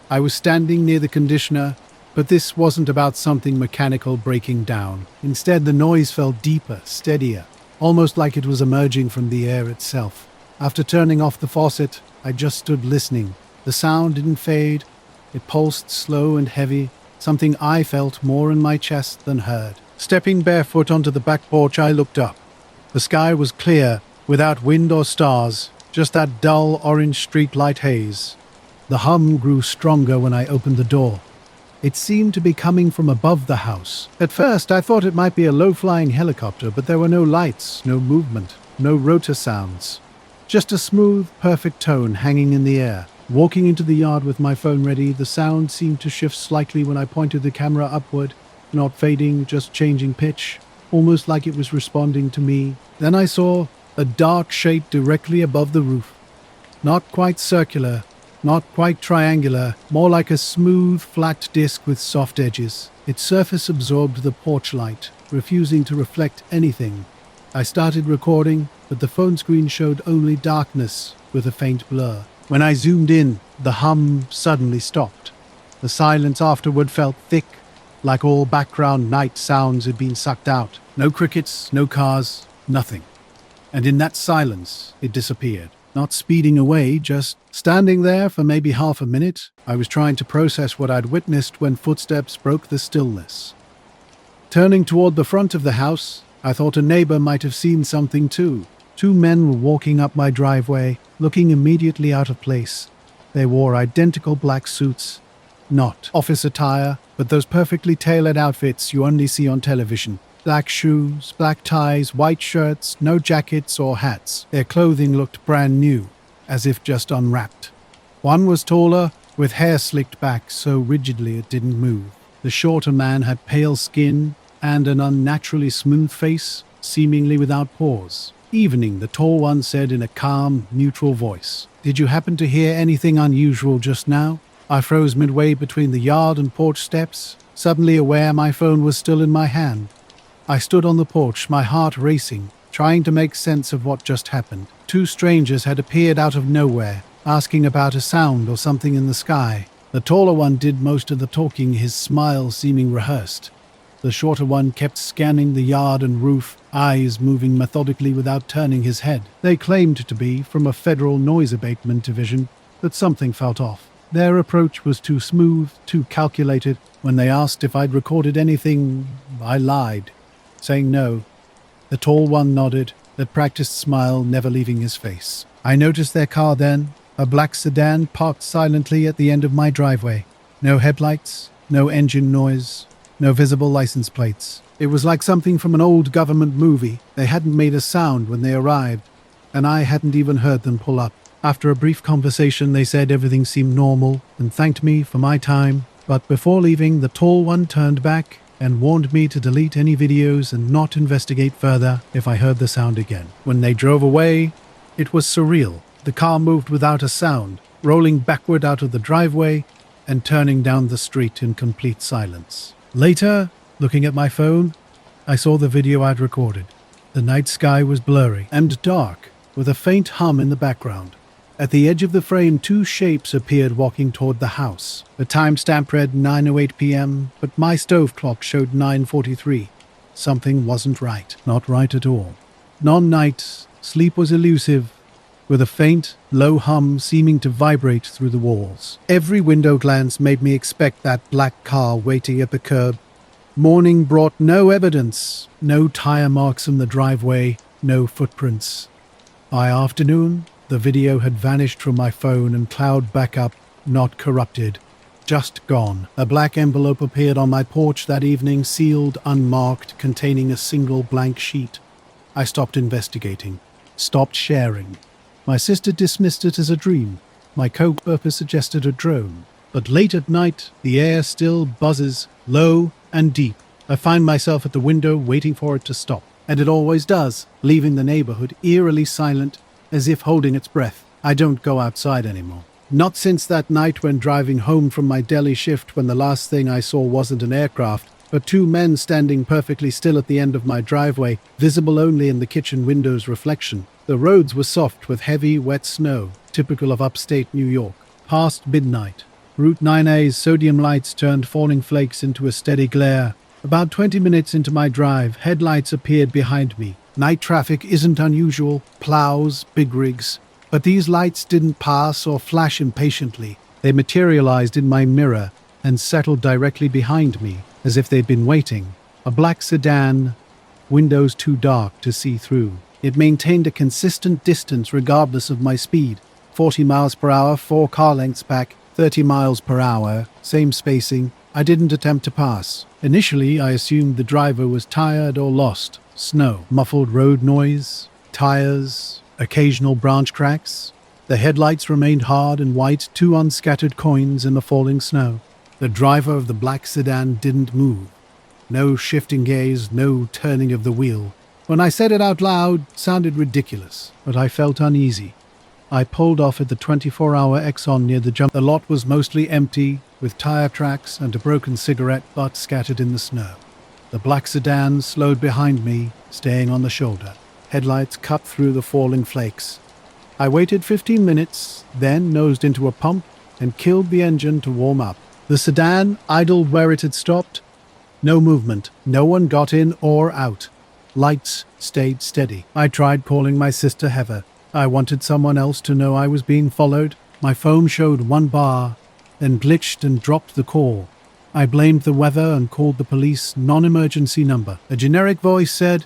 I was standing near the conditioner, but this wasn't about something mechanical breaking down. Instead, the noise felt deeper, steadier, almost like it was emerging from the air itself. After turning off the faucet, I just stood listening. The sound didn't fade. It pulsed slow and heavy, something I felt more in my chest than heard. Stepping barefoot onto the back porch, I looked up. The sky was clear, without wind or stars, just that dull orange streetlight haze. The hum grew stronger when I opened the door. It seemed to be coming from above the house. At first, I thought it might be a low-flying helicopter, but there were no lights, no movement, no rotor sounds. Just a smooth, perfect tone hanging in the air. Walking into the yard with my phone ready, the sound seemed to shift slightly when I pointed the camera upward, not fading, just changing pitch, almost like it was responding to me. Then I saw a dark shape directly above the roof. Not quite circular, not quite triangular, more like a smooth, flat disc with soft edges. Its surface absorbed the porch light, refusing to reflect anything. I started recording, but the phone screen showed only darkness with a faint blur. When I zoomed in, the hum suddenly stopped. The silence afterward felt thick, like all background night sounds had been sucked out. No crickets, no cars, nothing. And in that silence, it disappeared. Not speeding away, just standing there for maybe half a minute. I was trying to process what I'd witnessed when footsteps broke the stillness. Turning toward the front of the house, I thought a neighbor might have seen something too. 2 men were walking up my driveway, looking immediately out of place. They wore identical black suits, not office attire, but those perfectly tailored outfits you only see on television. Black shoes, black ties, white shirts, no jackets or hats. Their clothing looked brand new, as if just unwrapped. One was taller, with hair slicked back so rigidly it didn't move. The shorter man had pale skin and an unnaturally smooth face, seemingly without pores. Evening, the tall one said in a calm, neutral voice. "Did you happen to hear anything unusual just now?" I froze midway between the yard and porch steps, suddenly aware my phone was still in my hand. I stood on the porch, my heart racing, trying to make sense of what just happened. 2 strangers had appeared out of nowhere, asking about a sound or something in the sky. The taller one did most of the talking, his smile seeming rehearsed. The shorter one kept scanning the yard and roof, eyes moving methodically without turning his head. They claimed to be from a federal noise abatement division, but something felt off. Their approach was too smooth, too calculated. When they asked if I'd recorded anything, I lied, saying no. The tall one nodded, that practiced smile never leaving his face. I noticed their car then, a black sedan parked silently at the end of my driveway. No headlights, no engine noise, no visible license plates. It was like something from an old government movie. They hadn't made a sound when they arrived, and I hadn't even heard them pull up. After a brief conversation, they said everything seemed normal and thanked me for my time. But before leaving, the tall one turned back and warned me to delete any videos and not investigate further if I heard the sound again. When they drove away, it was surreal. The car moved without a sound, rolling backward out of the driveway and turning down the street in complete silence. Later, looking at my phone, I saw the video I'd recorded. The night sky was blurry and dark, with a faint hum in the background. At the edge of the frame, 2 shapes appeared walking toward the house. The timestamp read 9:08 p.m., but my stove clock showed 9:43. Something wasn't right. Not right at all. Non-night, sleep was elusive, with a faint, low hum seeming to vibrate through the walls. Every window glance made me expect that black car waiting at the curb. Morning brought no evidence, no tire marks in the driveway, no footprints. By afternoon, the video had vanished from my phone and cloud backup, not corrupted, just gone. A black envelope appeared on my porch that evening, sealed, unmarked, containing a single blank sheet. I stopped investigating, stopped sharing. My sister dismissed it as a dream. My co-worker suggested a drone. But late at night, the air still buzzes, low and deep. I find myself at the window waiting for it to stop. And it always does, leaving the neighborhood eerily silent, as if holding its breath. I don't go outside anymore. Not since that night when driving home from my deli shift, when the last thing I saw wasn't an aircraft, but 2 men standing perfectly still at the end of my driveway, visible only in the kitchen window's reflection. The roads were soft with heavy, wet snow, typical of upstate New York. Past midnight, Route 9A's sodium lights turned falling flakes into a steady glare. About 20 minutes into my drive, headlights appeared behind me. Night traffic isn't unusual. Plows, big rigs, But these lights didn't pass or flash impatiently. They materialized in my mirror and settled directly behind me, as if they'd been waiting. A black sedan, windows too dark to see through. It maintained a consistent distance regardless of my speed. 40 miles per hour, 4 car lengths back, 30 miles per hour, same spacing. I didn't attempt to pass. Initially, I assumed the driver was tired or lost. Snow, muffled road noise, tires, occasional branch cracks. The headlights remained hard and white, 2 unscattered coins in the falling snow. The driver of the black sedan didn't move. No shifting gaze, no turning of the wheel. When I said it out loud, it sounded ridiculous, but I felt uneasy. I pulled off at the 24-hour Exxon near the jump. The lot was mostly empty, with tire tracks and a broken cigarette butt scattered in the snow. The black sedan slowed behind me, staying on the shoulder. Headlights cut through the falling flakes. I waited 15 minutes, then nosed into a pump and killed the engine to warm up. The sedan idled where it had stopped. No movement. No one got in or out. Lights stayed steady. I tried calling my sister Heather. I wanted someone else to know I was being followed. My phone showed 1 bar, then glitched and dropped the call. I blamed the weather and called the police non-emergency number. A generic voice said,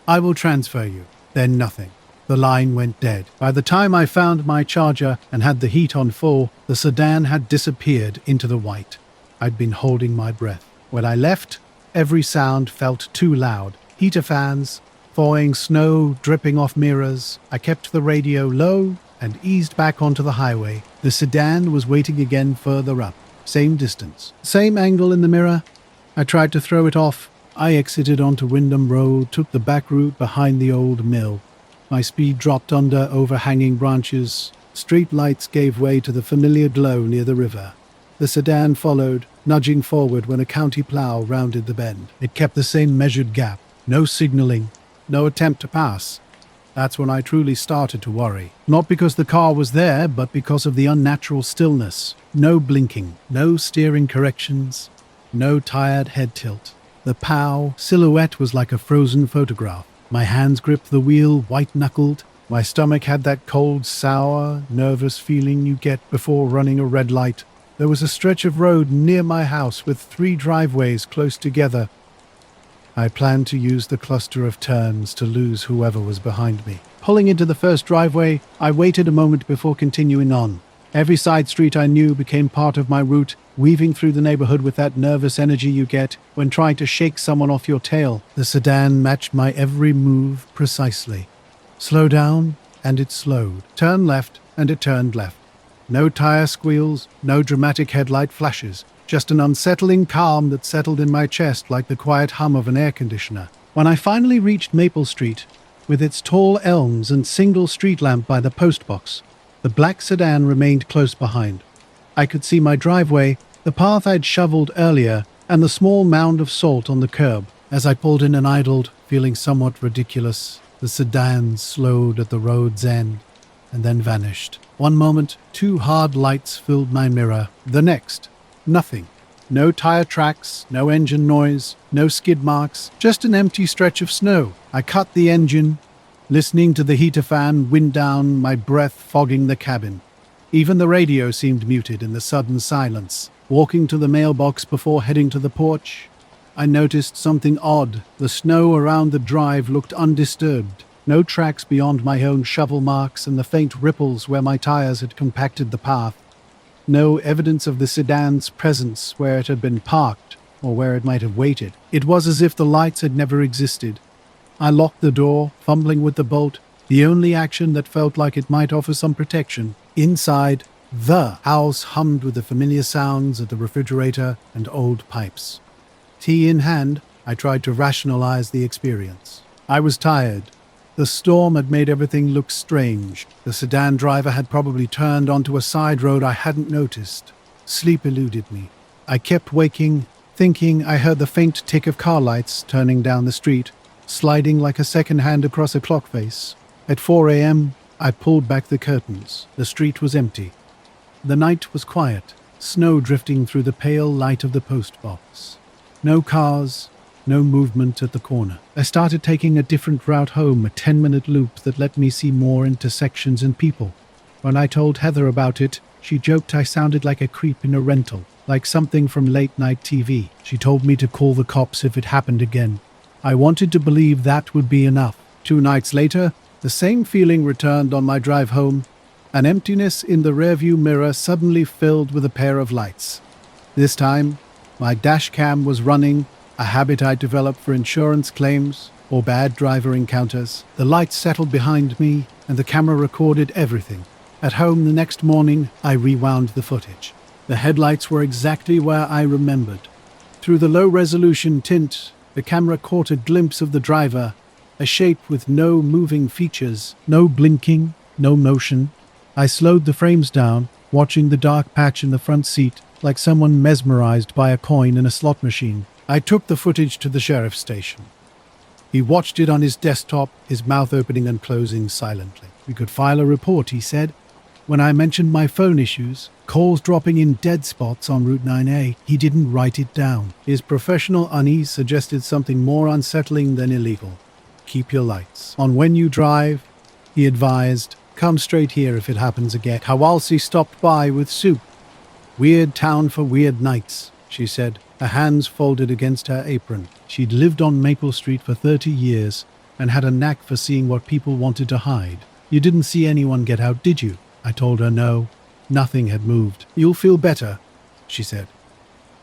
"I will transfer you." Then nothing. The line went dead. By the time I found my charger and had the heat on full, the sedan had disappeared into the white. I'd been holding my breath. When I left, every sound felt too loud. Heater fans, thawing snow dripping off mirrors. I kept the radio low and eased back onto the highway. The sedan was waiting again further up. Same distance. Same angle in the mirror. I tried to throw it off. I exited onto Wyndham Road, took the back route behind the old mill. My speed dropped under overhanging branches. Street lights gave way to the familiar glow near the river. The sedan followed, nudging forward when a county plow rounded the bend. It kept the same measured gap. No signaling. No attempt to pass. That's when I truly started to worry. Not because the car was there, but because of the unnatural stillness. No blinking. No steering corrections. No tired head tilt. The POW silhouette was like a frozen photograph. My hands gripped the wheel, white-knuckled. My stomach had that cold, sour, nervous feeling you get before running a red light. There was a stretch of road near my house with 3 driveways close together. I planned to use the cluster of turns to lose whoever was behind me. Pulling into the first driveway, I waited a moment before continuing on. Every side street I knew became part of my route, weaving through the neighborhood with that nervous energy you get when trying to shake someone off your tail. The sedan matched my every move precisely. Slow down, and it slowed. Turn left, and it turned left. No tire squeals, no dramatic headlight flashes. Just an unsettling calm that settled in my chest like the quiet hum of an air conditioner. When I finally reached Maple Street, with its tall elms and single street lamp by the post box, the black sedan remained close behind. I could see my driveway, the path I'd shoveled earlier, and the small mound of salt on the curb. As I pulled in and idled, feeling somewhat ridiculous, the sedan slowed at the road's end and then vanished. One moment, 2 hard lights filled my mirror. The next, nothing. No tire tracks, no engine noise, no skid marks, just an empty stretch of snow. I cut the engine, listening to the heater fan wind down, my breath fogging the cabin. Even the radio seemed muted in the sudden silence. Walking to the mailbox before heading to the porch, I noticed something odd. The snow around the drive looked undisturbed. No tracks beyond my own shovel marks and the faint ripples where my tires had compacted the path. No evidence of the sedan's presence where it had been parked or where it might have waited. It was as if the lights had never existed. I locked the door, fumbling with the bolt, the only action that felt like it might offer some protection. Inside, the house hummed with the familiar sounds of the refrigerator and old pipes. Tea in hand, I tried to rationalize the experience. I was tired. The storm had made everything look strange. The sedan driver had probably turned onto a side road I hadn't noticed. Sleep eluded me. I kept waking, thinking I heard the faint tick of car lights turning down the street, sliding like a second hand across a clock face. At 4 a.m., I pulled back the curtains. The street was empty. The night was quiet, snow drifting through the pale light of the post box. No cars, no movement at the corner. I started taking a different route home, a 10-minute loop that let me see more intersections and people. When I told Heather about it, she joked I sounded like a creep in a rental, like something from late-night TV. She told me to call the cops if it happened again. I wanted to believe that would be enough. 2 nights later, the same feeling returned on my drive home. An emptiness in the rearview mirror suddenly filled with a pair of lights. This time, my dash cam was running, a habit I developed for insurance claims or bad driver encounters. The lights settled behind me, and the camera recorded everything. At home the next morning, I rewound the footage. The headlights were exactly where I remembered. Through the low-resolution tint, the camera caught a glimpse of the driver, a shape with no moving features, no blinking, no motion. I slowed the frames down, watching the dark patch in the front seat, like someone mesmerized by a coin in a slot machine. I took the footage to the sheriff's station. He watched it on his desktop, his mouth opening and closing silently. "We could file a report," he said. When I mentioned my phone issues, calls dropping in dead spots on Route 9A, he didn't write it down. His professional unease suggested something more unsettling than illegal. "Keep your lights on when you drive," he advised. "Come straight here if it happens again." Kawalsi stopped by with soup. "Weird town for weird nights," she said, her hands folded against her apron. She'd lived on Maple Street for 30 years and had a knack for seeing what people wanted to hide. "You didn't see anyone get out, did you?" I told her no. Nothing had moved. "You'll feel better," she said.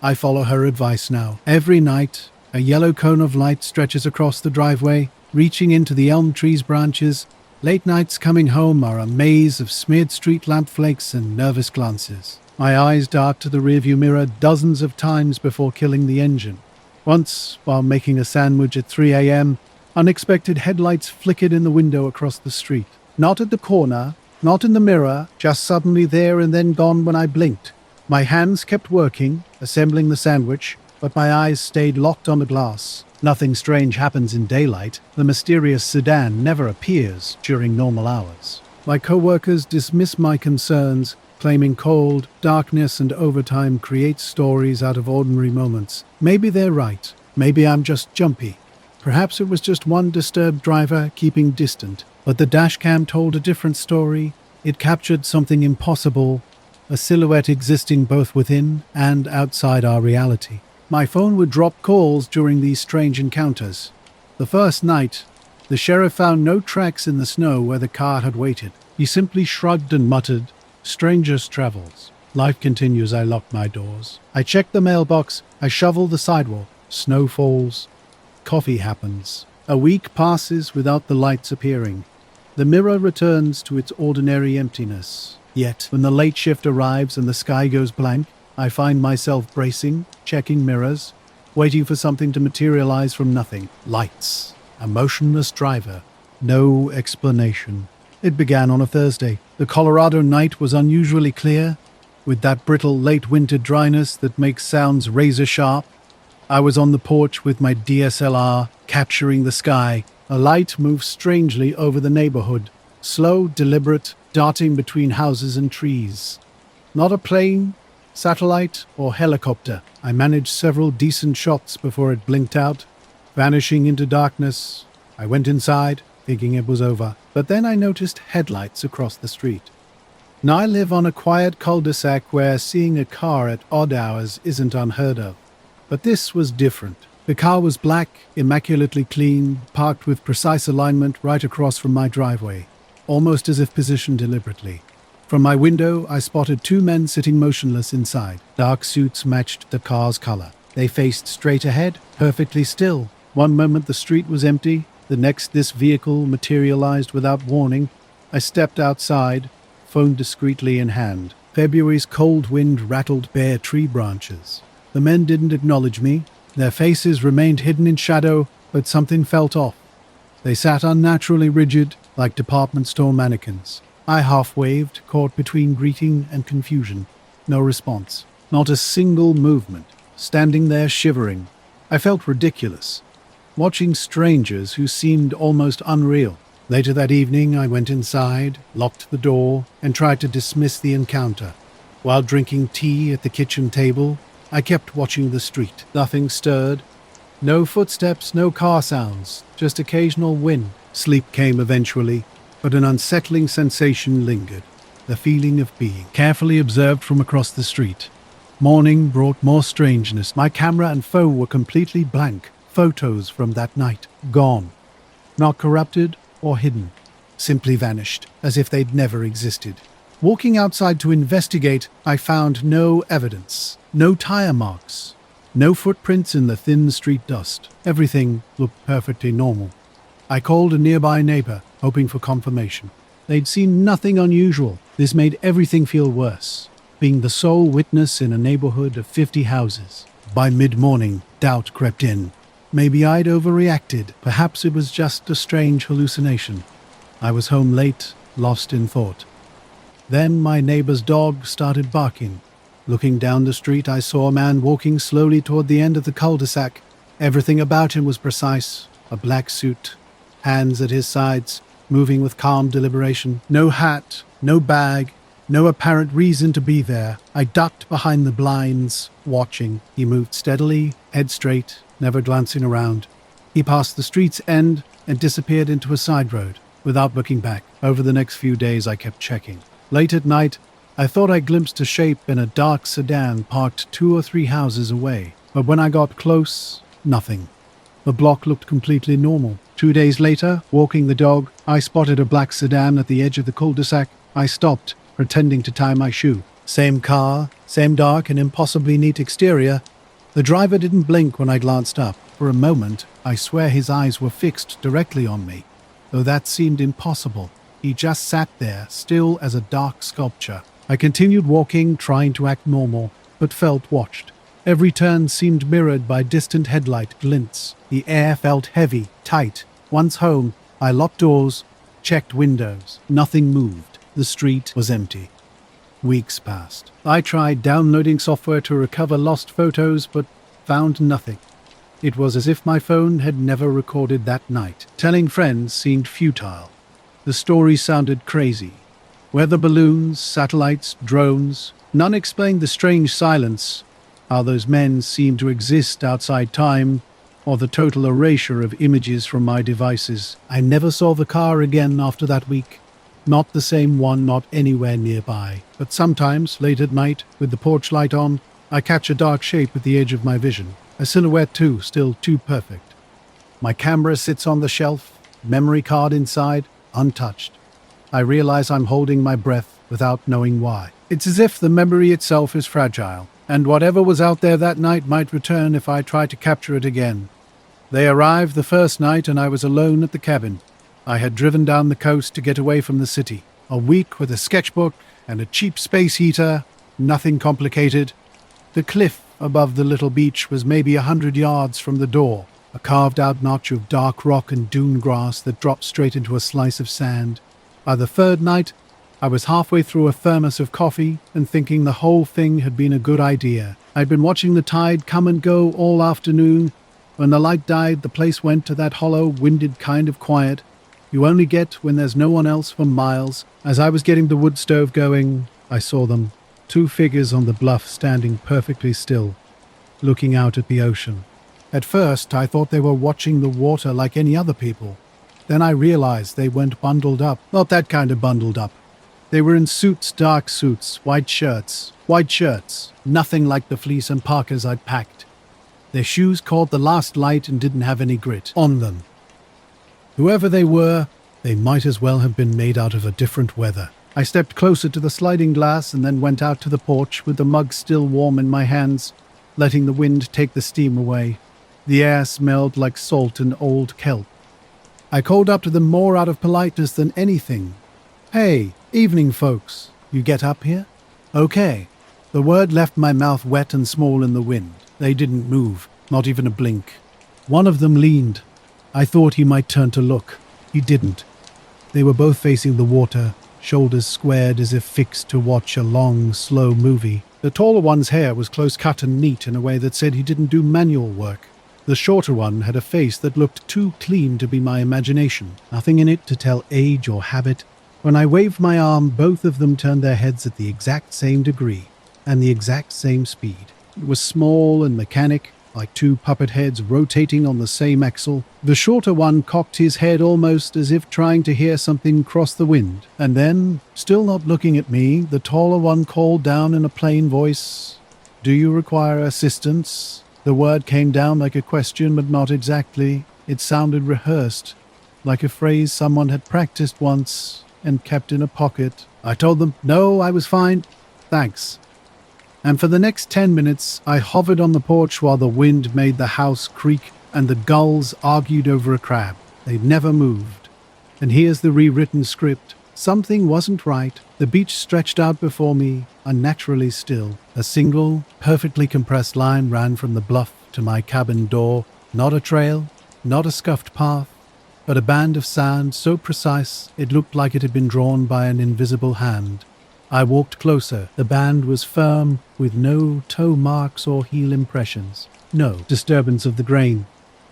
I follow her advice now. Every night, a yellow cone of light stretches across the driveway, reaching into the elm tree's branches. Late nights coming home are a maze of smeared street lamp flakes and nervous glances. My eyes dart to the rearview mirror dozens of times before killing the engine. Once, while making a sandwich at 3 a.m., unexpected headlights flickered in the window across the street. Not at the corner, not in the mirror, just suddenly there and then gone when I blinked. My hands kept working, assembling the sandwich, but my eyes stayed locked on the glass. Nothing strange happens in daylight. The mysterious sedan never appears during normal hours. My co-workers dismiss my concerns, claiming cold, darkness, and overtime create stories out of ordinary moments. Maybe they're right. Maybe I'm just jumpy. Perhaps it was just one disturbed driver keeping distant. But the dashcam told a different story. It captured something impossible, a silhouette existing both within and outside our reality. My phone would drop calls during these strange encounters. The first night, the sheriff found no tracks in the snow where the car had waited. He simply shrugged and muttered, "Strangers' travels." Life continues. I lock my doors. I check the mailbox. I shovel the sidewalk. Snow falls. Coffee happens. A week passes without the lights appearing. The mirror returns to its ordinary emptiness. Yet, when the late shift arrives and the sky goes blank, I find myself bracing, checking mirrors, waiting for something to materialize from nothing. Lights. A motionless driver. No explanation. It began on a Thursday. The Colorado night was unusually clear, with that brittle late winter dryness that makes sounds razor sharp. I was on the porch with my DSLR, capturing the sky. A light moved strangely over the neighborhood, slow, deliberate, darting between houses and trees. Not a plane, satellite, or helicopter. I managed several decent shots before it blinked out, vanishing into darkness. I went inside, thinking it was over, but then I noticed headlights across the street. Now I live on a quiet cul-de-sac where seeing a car at odd hours isn't unheard of. But this was different. The car was black, immaculately clean, parked with precise alignment right across from my driveway, almost as if positioned deliberately. From my window, I spotted 2 men sitting motionless inside. Dark suits matched the car's color. They faced straight ahead, perfectly still. One moment the street was empty, the next this vehicle materialized without warning. I stepped outside, phone discreetly in hand. February's cold wind rattled bare tree branches. The men didn't acknowledge me. Their faces remained hidden in shadow, but something felt off. They sat unnaturally rigid, like department store mannequins. I half-waved, caught between greeting and confusion. No response. Not a single movement. Standing there shivering. I felt ridiculous, watching strangers who seemed almost unreal. Later that evening, I went inside, locked the door, and tried to dismiss the encounter. While drinking tea at the kitchen table, I kept watching the street. Nothing stirred. No footsteps, no car sounds, just occasional wind. Sleep came eventually, but an unsettling sensation lingered. the feeling of being carefully observed from across the street. Morning brought more strangeness. My camera and phone were completely blank. Photos from that night, gone. Not corrupted or hidden. Simply vanished, as if they'd never existed. Walking outside to investigate, I found no evidence. No tire marks. No footprints in the thin street dust. Everything looked perfectly normal. I called a nearby neighbor, hoping for confirmation. They'd seen nothing unusual. This made everything feel worse. Being the sole witness in a neighborhood of 50 houses. By mid-morning, doubt crept in. Maybe I'd overreacted. Perhaps it was just a strange hallucination. I was home late, lost in thought. Then my neighbor's dog started barking. Looking down the street, I saw a man walking slowly toward the end of the cul-de-sac. Everything about him was precise. A black suit, hands at his sides, moving with calm deliberation. No hat, no bag, no apparent reason to be there. I ducked behind the blinds, watching. He moved steadily, head straight, never glancing around. He passed the street's end and disappeared into a side road, without looking back. Over the next few days, I kept checking. Late at night, I thought I glimpsed a shape in a dark sedan parked 2 or 3 houses away. But when I got close, nothing. The block looked completely normal. 2 days later, walking the dog, I spotted a black sedan at the edge of the cul-de-sac. I stopped, pretending to tie my shoe. Same car, same dark and impossibly neat exterior. The driver didn't blink when I glanced up. For a moment, I swear his eyes were fixed directly on me, though that seemed impossible. He just sat there, still as a dark sculpture. I continued walking, trying to act normal, but felt watched. Every turn seemed mirrored by distant headlight glints. The air felt heavy, tight. Once home, I locked doors, checked windows. Nothing moved. The street was empty. Weeks passed. I tried downloading software to recover lost photos, but found nothing. It was as if my phone had never recorded that night. Telling friends seemed futile. The story sounded crazy. Weather balloons, satellites, drones, none explained the strange silence, how those men seemed to exist outside time, or the total erasure of images from my devices. I never saw the car again after that week. Not the same one, not anywhere nearby. But sometimes, late at night, with the porch light on, I catch a dark shape at the edge of my vision. A silhouette too, still too perfect. My camera sits on the shelf, memory card inside, untouched. I realize I'm holding my breath without knowing why. It's as if the memory itself is fragile, and whatever was out there that night might return if I try to capture it again. They arrived the first night and I was alone at the cabin. I had driven down the coast to get away from the city. A week with a sketchbook and a cheap space heater, nothing complicated. The cliff above the little beach was maybe 100 yards from the door, a carved-out notch of dark rock and dune grass that dropped straight into a slice of sand. By the third night, I was halfway through a thermos of coffee and thinking the whole thing had been a good idea. I'd been watching the tide come and go all afternoon. When the light died, the place went to that hollow, winded kind of quiet you only get when there's no one else for miles. As I was getting the wood stove going, I saw them. 2 figures on the bluff standing perfectly still, looking out at the ocean. At first, I thought they were watching the water like any other people. Then I realized they weren't bundled up. Not that kind of bundled up. They were in suits, dark suits, white shirts. Nothing like the fleece and parkas I'd packed. Their shoes caught the last light and didn't have any grit on them. Whoever they were, they might as well have been made out of a different weather. I stepped closer to the sliding glass and then went out to the porch with the mug still warm in my hands, letting the wind take the steam away. The air smelled like salt and old kelp. I called up to them more out of politeness than anything. "Hey, evening folks, you get up here?" "Okay." The word left my mouth wet and small in the wind. They didn't move, not even a blink. One of them leaned. I thought he might turn to look. He didn't. They were both facing the water, shoulders squared as if fixed to watch a long, slow movie. The taller one's hair was close-cut and neat in a way that said he didn't do manual work. The shorter one had a face that looked too clean to be my imagination, nothing in it to tell age or habit. When I waved my arm, both of them turned their heads at the exact same degree and the exact same speed. It was small and mechanic, like two puppet heads rotating on the same axle. The shorter one cocked his head almost as if trying to hear something cross the wind. And then, still not looking at me, the taller one called down in a plain voice, "Do you require assistance?" The word came down like a question, but not exactly. It sounded rehearsed, like a phrase someone had practiced once and kept in a pocket. I told them, "No, I was fine. Thanks." And for the next 10 minutes, I hovered on the porch while the wind made the house creak and the gulls argued over a crab. They never moved. And here's the rewritten script. Something wasn't right. The beach stretched out before me, unnaturally still. A single, perfectly compressed line ran from the bluff to my cabin door. Not a trail, not a scuffed path, but a band of sand so precise it looked like it had been drawn by an invisible hand. I walked closer. The band was firm, with no toe marks or heel impressions. No disturbance of the grain.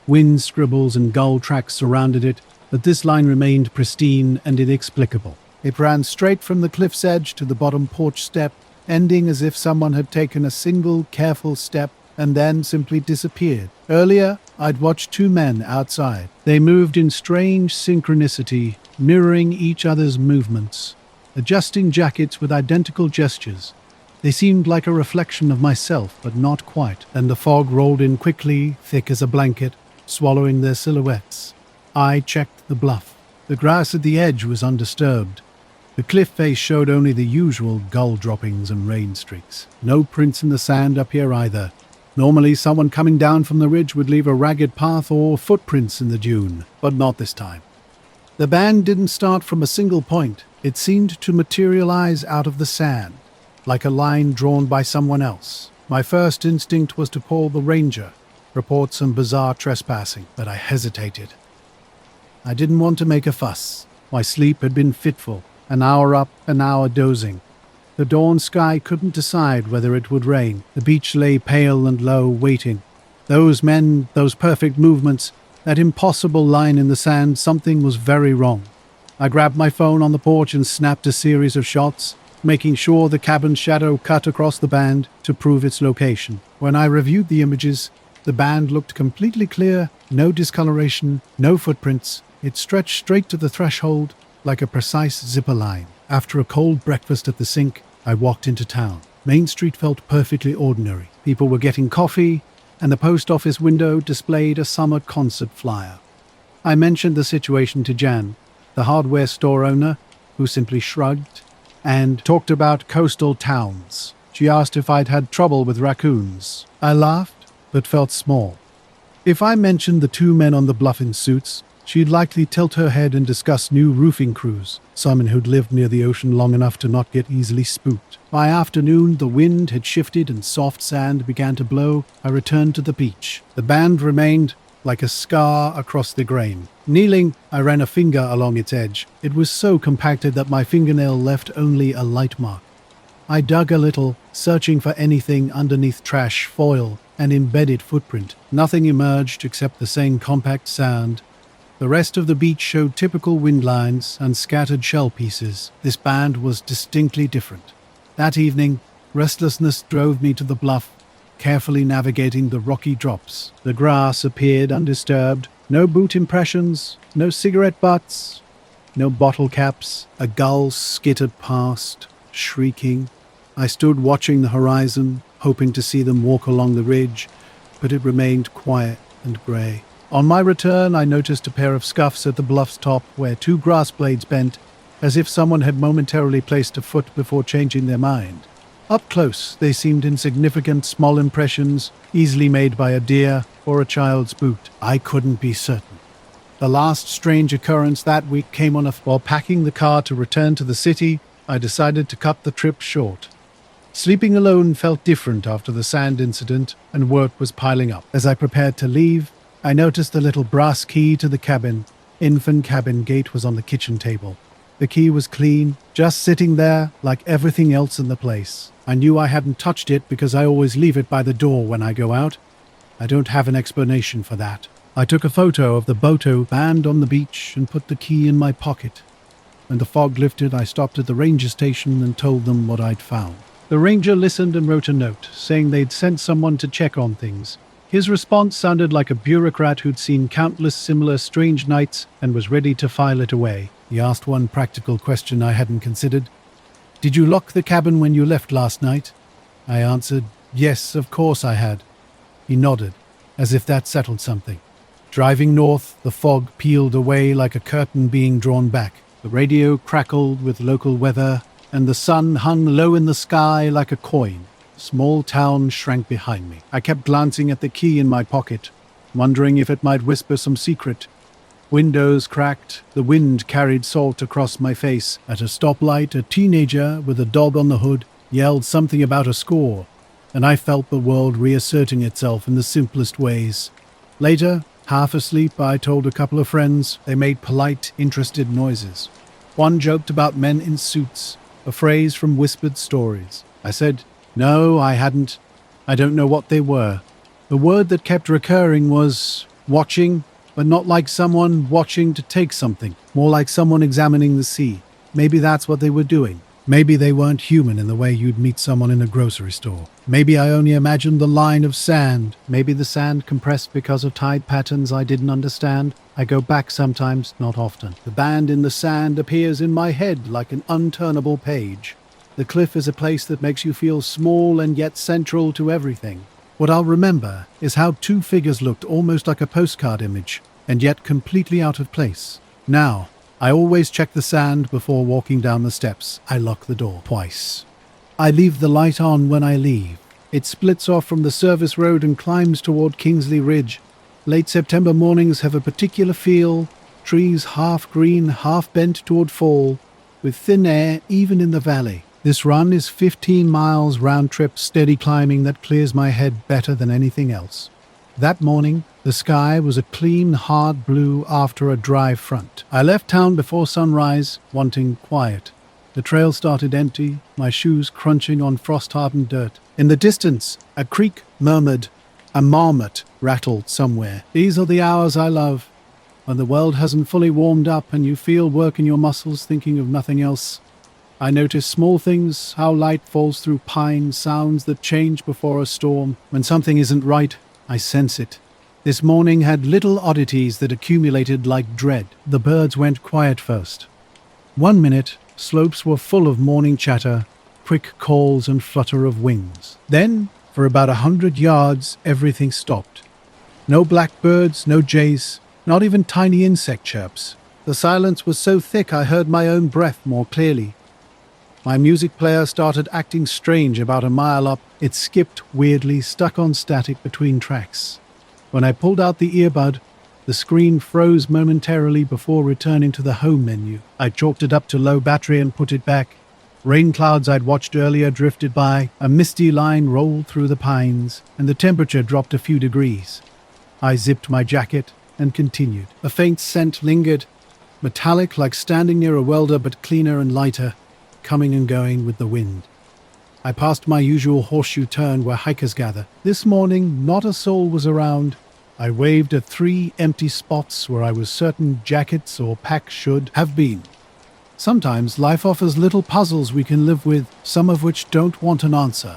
Wind scribbles and gull tracks surrounded it, but this line remained pristine and inexplicable. It ran straight from the cliff's edge to the bottom porch step, ending as if someone had taken a single, careful step and then simply disappeared. Earlier, I'd watched two men outside. They moved in strange synchronicity, mirroring each other's movements, adjusting jackets with identical gestures. They seemed like a reflection of myself, but not quite. Then the fog rolled in quickly, thick as a blanket, swallowing their silhouettes. I checked the bluff. The grass at the edge was undisturbed. The cliff face showed only the usual gull droppings and rain streaks. No prints in the sand up here either. Normally, someone coming down from the ridge would leave a ragged path or footprints in the dune, but not this time. The band didn't start from a single point. It seemed to materialize out of the sand, like a line drawn by someone else. My first instinct was to call the ranger, report some bizarre trespassing, but I hesitated. I didn't want to make a fuss. My sleep had been fitful, an hour up, an hour dozing. The dawn sky couldn't decide whether it would rain. The beach lay pale and low, waiting. Those men, those perfect movements, that impossible line in the sand, something was very wrong. I grabbed my phone on the porch and snapped a series of shots, making sure the cabin's shadow cut across the band to prove its location. When I reviewed the images, the band looked completely clear, no discoloration, no footprints. It stretched straight to the threshold like a precise zipper line. After a cold breakfast at the sink, I walked into town. Main Street felt perfectly ordinary. People were getting coffee, and the post office window displayed a summer concert flyer. I mentioned the situation to Jan, the hardware store owner, who simply shrugged and talked about coastal towns. She asked if I'd had trouble with raccoons. I laughed, but felt small. If I mentioned the two men on the bluff in suits, she'd likely tilt her head and discuss new roofing crews, someone who'd lived near the ocean long enough to not get easily spooked. By afternoon, the wind had shifted and soft sand began to blow. I returned to the beach. The band remained like a scar across the grain. Kneeling, I ran a finger along its edge. It was so compacted that my fingernail left only a light mark. I dug a little, searching for anything underneath trash, foil, and embedded footprint. Nothing emerged except the same compact sand. The rest of the beach showed typical wind lines and scattered shell pieces. This band was distinctly different. That evening, restlessness drove me to the bluff, carefully navigating the rocky drops. The grass appeared undisturbed. No boot impressions, no cigarette butts, no bottle caps. A gull skittered past, shrieking. I stood watching the horizon, hoping to see them walk along the ridge, but it remained quiet and grey. On my return, I noticed a pair of scuffs at the bluff's top where two grass blades bent, as if someone had momentarily placed a foot before changing their mind. Up close, they seemed insignificant, small impressions, easily made by a deer or a child's boot. I couldn't be certain. The last strange occurrence that week came on while packing the car to return to the city. I decided to cut the trip short. Sleeping alone felt different after the sand incident, and work was piling up. As I prepared to leave, I noticed the little brass key to the cabin. Infant cabin gate was on the kitchen table. The key was clean, just sitting there like everything else in the place. I knew I hadn't touched it because I always leave it by the door when I go out. I don't have an explanation for that. I took a photo of the boto band on the beach and put the key in my pocket. When the fog lifted, I stopped at the ranger station and told them what I'd found. The ranger listened and wrote a note, saying they'd sent someone to check on things. His response sounded like a bureaucrat who'd seen countless similar strange nights and was ready to file it away. He asked one practical question I hadn't considered. "Did you lock the cabin when you left last night?" I answered, "Yes, of course I had." He nodded, as if that settled something. Driving north, the fog peeled away like a curtain being drawn back. The radio crackled with local weather, and the sun hung low in the sky like a coin. Small town shrank behind me. I kept glancing at the key in my pocket, wondering if it might whisper some secret. Windows cracked, the wind carried salt across my face. At a stoplight, a teenager with a dog on the hood yelled something about a score, and I felt the world reasserting itself in the simplest ways. Later, half asleep, I told a couple of friends. They made polite, interested noises. One joked about men in suits, a phrase from whispered stories. I said, "No, I hadn't. I don't know what they were." The word that kept recurring was watching, but not like someone watching to take something, more like someone examining the sea. Maybe that's what they were doing. Maybe they weren't human in the way you'd meet someone in a grocery store. Maybe I only imagined the line of sand. Maybe the sand compressed because of tide patterns I didn't understand. I go back sometimes, not often. The band in the sand appears in my head like an unturnable page. The cliff is a place that makes you feel small and yet central to everything. What I'll remember is how two figures looked almost like a postcard image, and yet completely out of place. Now, I always check the sand before walking down the steps. I lock the door twice. I leave the light on when I leave. It splits off from the service road and climbs toward Kingsley Ridge. Late September mornings have a particular feel, trees half green, half bent toward fall, with thin air even in the valley. This run is 15 miles round-trip steady climbing that clears my head better than anything else. That morning, the sky was a clean, hard blue after a dry front. I left town before sunrise, wanting quiet. The trail started empty, my shoes crunching on frost-hardened dirt. In the distance, a creek murmured, a marmot rattled somewhere. These are the hours I love, when the world hasn't fully warmed up and you feel work in your muscles thinking of nothing else. I notice small things, how light falls through pine, sounds that change before a storm. When something isn't right, I sense it. This morning had little oddities that accumulated like dread. The birds went quiet first. 1 minute, slopes were full of morning chatter, quick calls and flutter of wings. Then, for about 100 yards, everything stopped. No blackbirds, no jays, not even tiny insect chirps. The silence was so thick I heard my own breath more clearly. My music player started acting strange about a mile up. It skipped weirdly, stuck on static between tracks. When I pulled out the earbud, the screen froze momentarily before returning to the home menu. I chalked it up to low battery and put it back. Rain clouds I'd watched earlier drifted by, a misty line rolled through the pines, and the temperature dropped a few degrees. I zipped my jacket and continued. A faint scent lingered, metallic like standing near a welder but cleaner and lighter, coming and going with the wind. I passed my usual horseshoe turn where hikers gather. This morning, not a soul was around. I waved at 3 empty spots where I was certain jackets or packs should have been. Sometimes life offers little puzzles we can live with, some of which don't want an answer.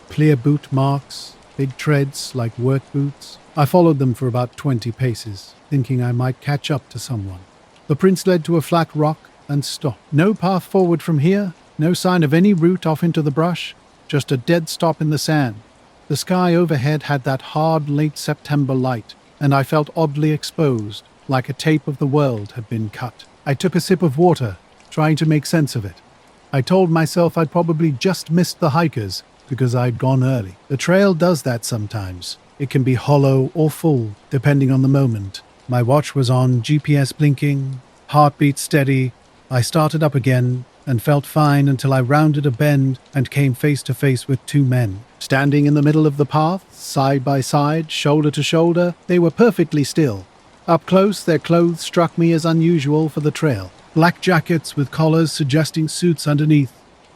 Clear boot marks, big treads like work boots. I followed them for about 20 paces, thinking I might catch up to someone. The prints led to a flat rock and stopped. No path forward from here, no sign of any route off into the brush, just a dead stop in the sand. The sky overhead had that hard late September light, and I felt oddly exposed, like a tape of the world had been cut. I took a sip of water, trying to make sense of it. I told myself I'd probably just missed the hikers because I'd gone early. The trail does that sometimes. It can be hollow or full, depending on the moment. My watch was on, GPS blinking, heartbeat steady. I started up again and felt fine until I rounded a bend and came face to face with 2 men. Standing in the middle of the path, side by side, shoulder to shoulder, they were perfectly still. Up close, their clothes struck me as unusual for the trail. Black jackets with collars suggesting suits underneath,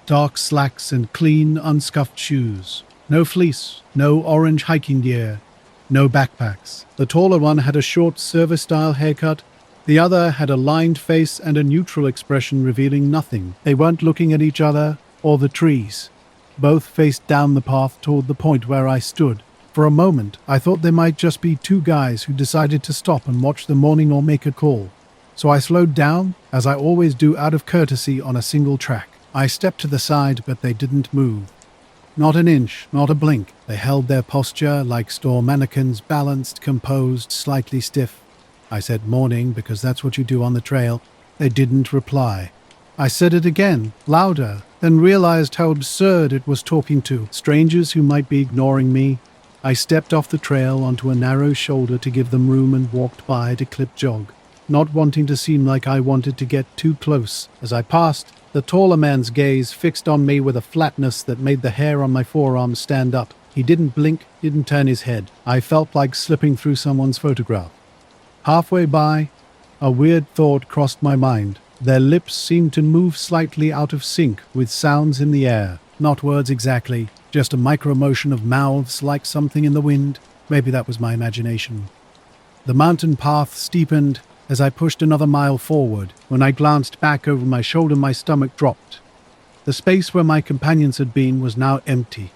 dark slacks and clean, unscuffed shoes. No fleece, no orange hiking gear, no backpacks. The taller one had a short service-style haircut. The other had a lined face and a neutral expression revealing nothing. They weren't looking at each other or the trees. Both faced down the path toward the point where I stood. For a moment, I thought they might just be two guys who decided to stop and watch the morning or make a call. So I slowed down, as I always do out of courtesy on a single track. I stepped to the side, but they didn't move. Not an inch, not a blink. They held their posture like store mannequins, balanced, composed, slightly stiff. I said morning because that's what you do on the trail. They didn't reply. I said it again, louder, then realized how absurd it was talking to strangers who might be ignoring me. I stepped off the trail onto a narrow shoulder to give them room and walked by to clip jog, not wanting to seem like I wanted to get too close. As I passed, the taller man's gaze fixed on me with a flatness that made the hair on my forearm stand up. He didn't blink, didn't turn his head. I felt like slipping through someone's photograph. Halfway by, a weird thought crossed my mind. Their lips seemed to move slightly out of sync with sounds in the air. Not words exactly, just a micro-motion of mouths like something in the wind. Maybe that was my imagination. The mountain path steepened as I pushed another mile forward. When I glanced back over my shoulder, my stomach dropped. The space where my companions had been was now empty.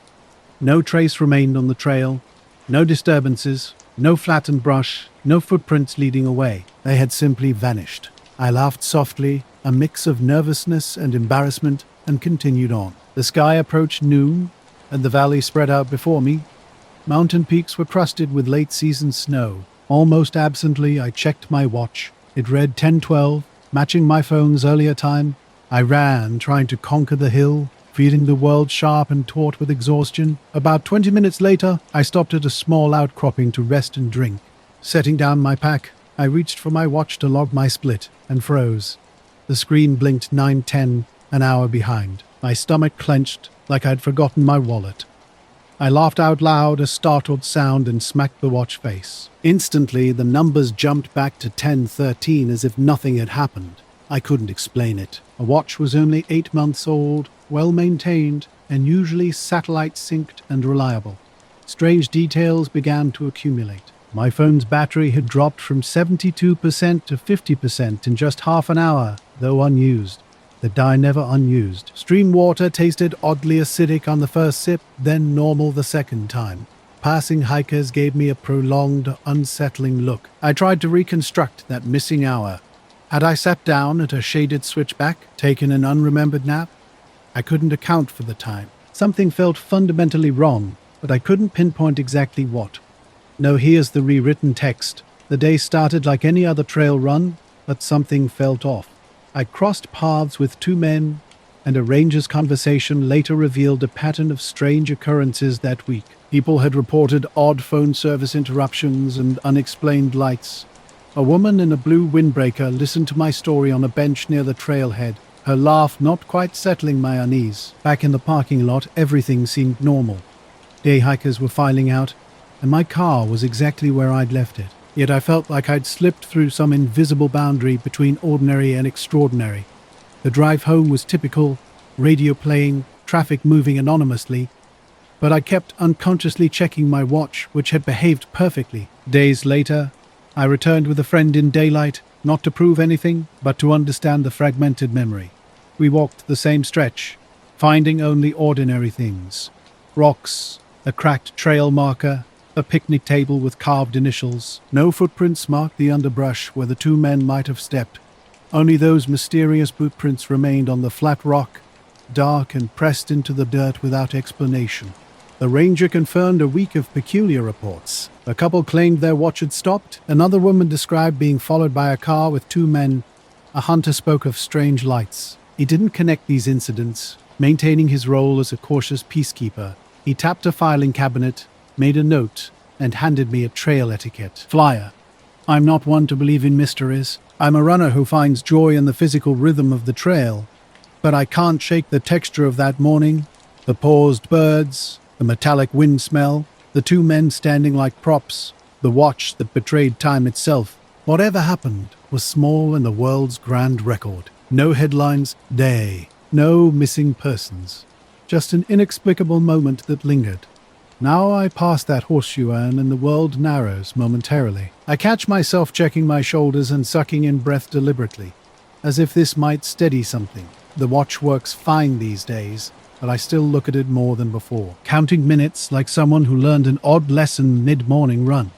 No trace remained on the trail, no disturbances, no flattened brush, no footprints leading away. They had simply vanished. I laughed softly, a mix of nervousness and embarrassment, and continued on. The sky approached noon, and the valley spread out before me. Mountain peaks were crusted with late-season snow. Almost absently, I checked my watch. It read 10:12, matching my phone's earlier time. I ran, trying to conquer the hill, feeling the world sharp and taut with exhaustion. About 20 minutes later, I stopped at a small outcropping to rest and drink. Setting down my pack, I reached for my watch to log my split, and froze. The screen blinked 9:10, an hour behind. My stomach clenched like I'd forgotten my wallet. I laughed out loud, a startled sound, and smacked the watch face. Instantly, the numbers jumped back to 10:13 as if nothing had happened. I couldn't explain it. A watch was only 8 months old, well-maintained, and usually satellite-synced and reliable. Strange details began to accumulate. My phone's battery had dropped from 72% to 50% in just half an hour, though unused. The dye never unused. Stream water tasted oddly acidic on the first sip, then normal the second time. Passing hikers gave me a prolonged, unsettling look. I tried to reconstruct that missing hour. Had I sat down at a shaded switchback, taken an unremembered nap? I couldn't account for the time. Something felt fundamentally wrong, but I couldn't pinpoint exactly what. No, here's the rewritten text. The day started like any other trail run, but something felt off. I crossed paths with two men, and a ranger's conversation later revealed a pattern of strange occurrences that week. People had reported odd phone service interruptions and unexplained lights. A woman in a blue windbreaker listened to my story on a bench near the trailhead, her laugh not quite settling my unease. Back in the parking lot, everything seemed normal. Day hikers were filing out, and my car was exactly where I'd left it. Yet I felt like I'd slipped through some invisible boundary between ordinary and extraordinary. The drive home was typical, radio playing, traffic moving anonymously, but I kept unconsciously checking my watch, which had behaved perfectly. Days later, I returned with a friend in daylight, not to prove anything, but to understand the fragmented memory. We walked the same stretch, finding only ordinary things. Rocks, a cracked trail marker, a picnic table with carved initials. No footprints marked the underbrush where the two men might have stepped. Only those mysterious bootprints remained on the flat rock, dark and pressed into the dirt without explanation. The ranger confirmed a week of peculiar reports. A couple claimed their watch had stopped. Another woman described being followed by a car with two men. A hunter spoke of strange lights. He didn't connect these incidents, maintaining his role as a cautious peacekeeper. He tapped a filing cabinet, made a note, and handed me a trail etiquette flyer. I'm not one to believe in mysteries. I'm a runner who finds joy in the physical rhythm of the trail. But I can't shake the texture of that morning. The paused birds, the metallic wind smell, the two men standing like props, the watch that betrayed time itself. Whatever happened was small in the world's grand record. No headlines, day. No missing persons. Just an inexplicable moment that lingered. Now I pass that horseshoe urn and the world narrows momentarily. I catch myself checking my shoulders and sucking in breath deliberately, as if this might steady something. The watch works fine these days, but I still look at it more than before, counting minutes like someone who learned an odd lesson mid-morning run.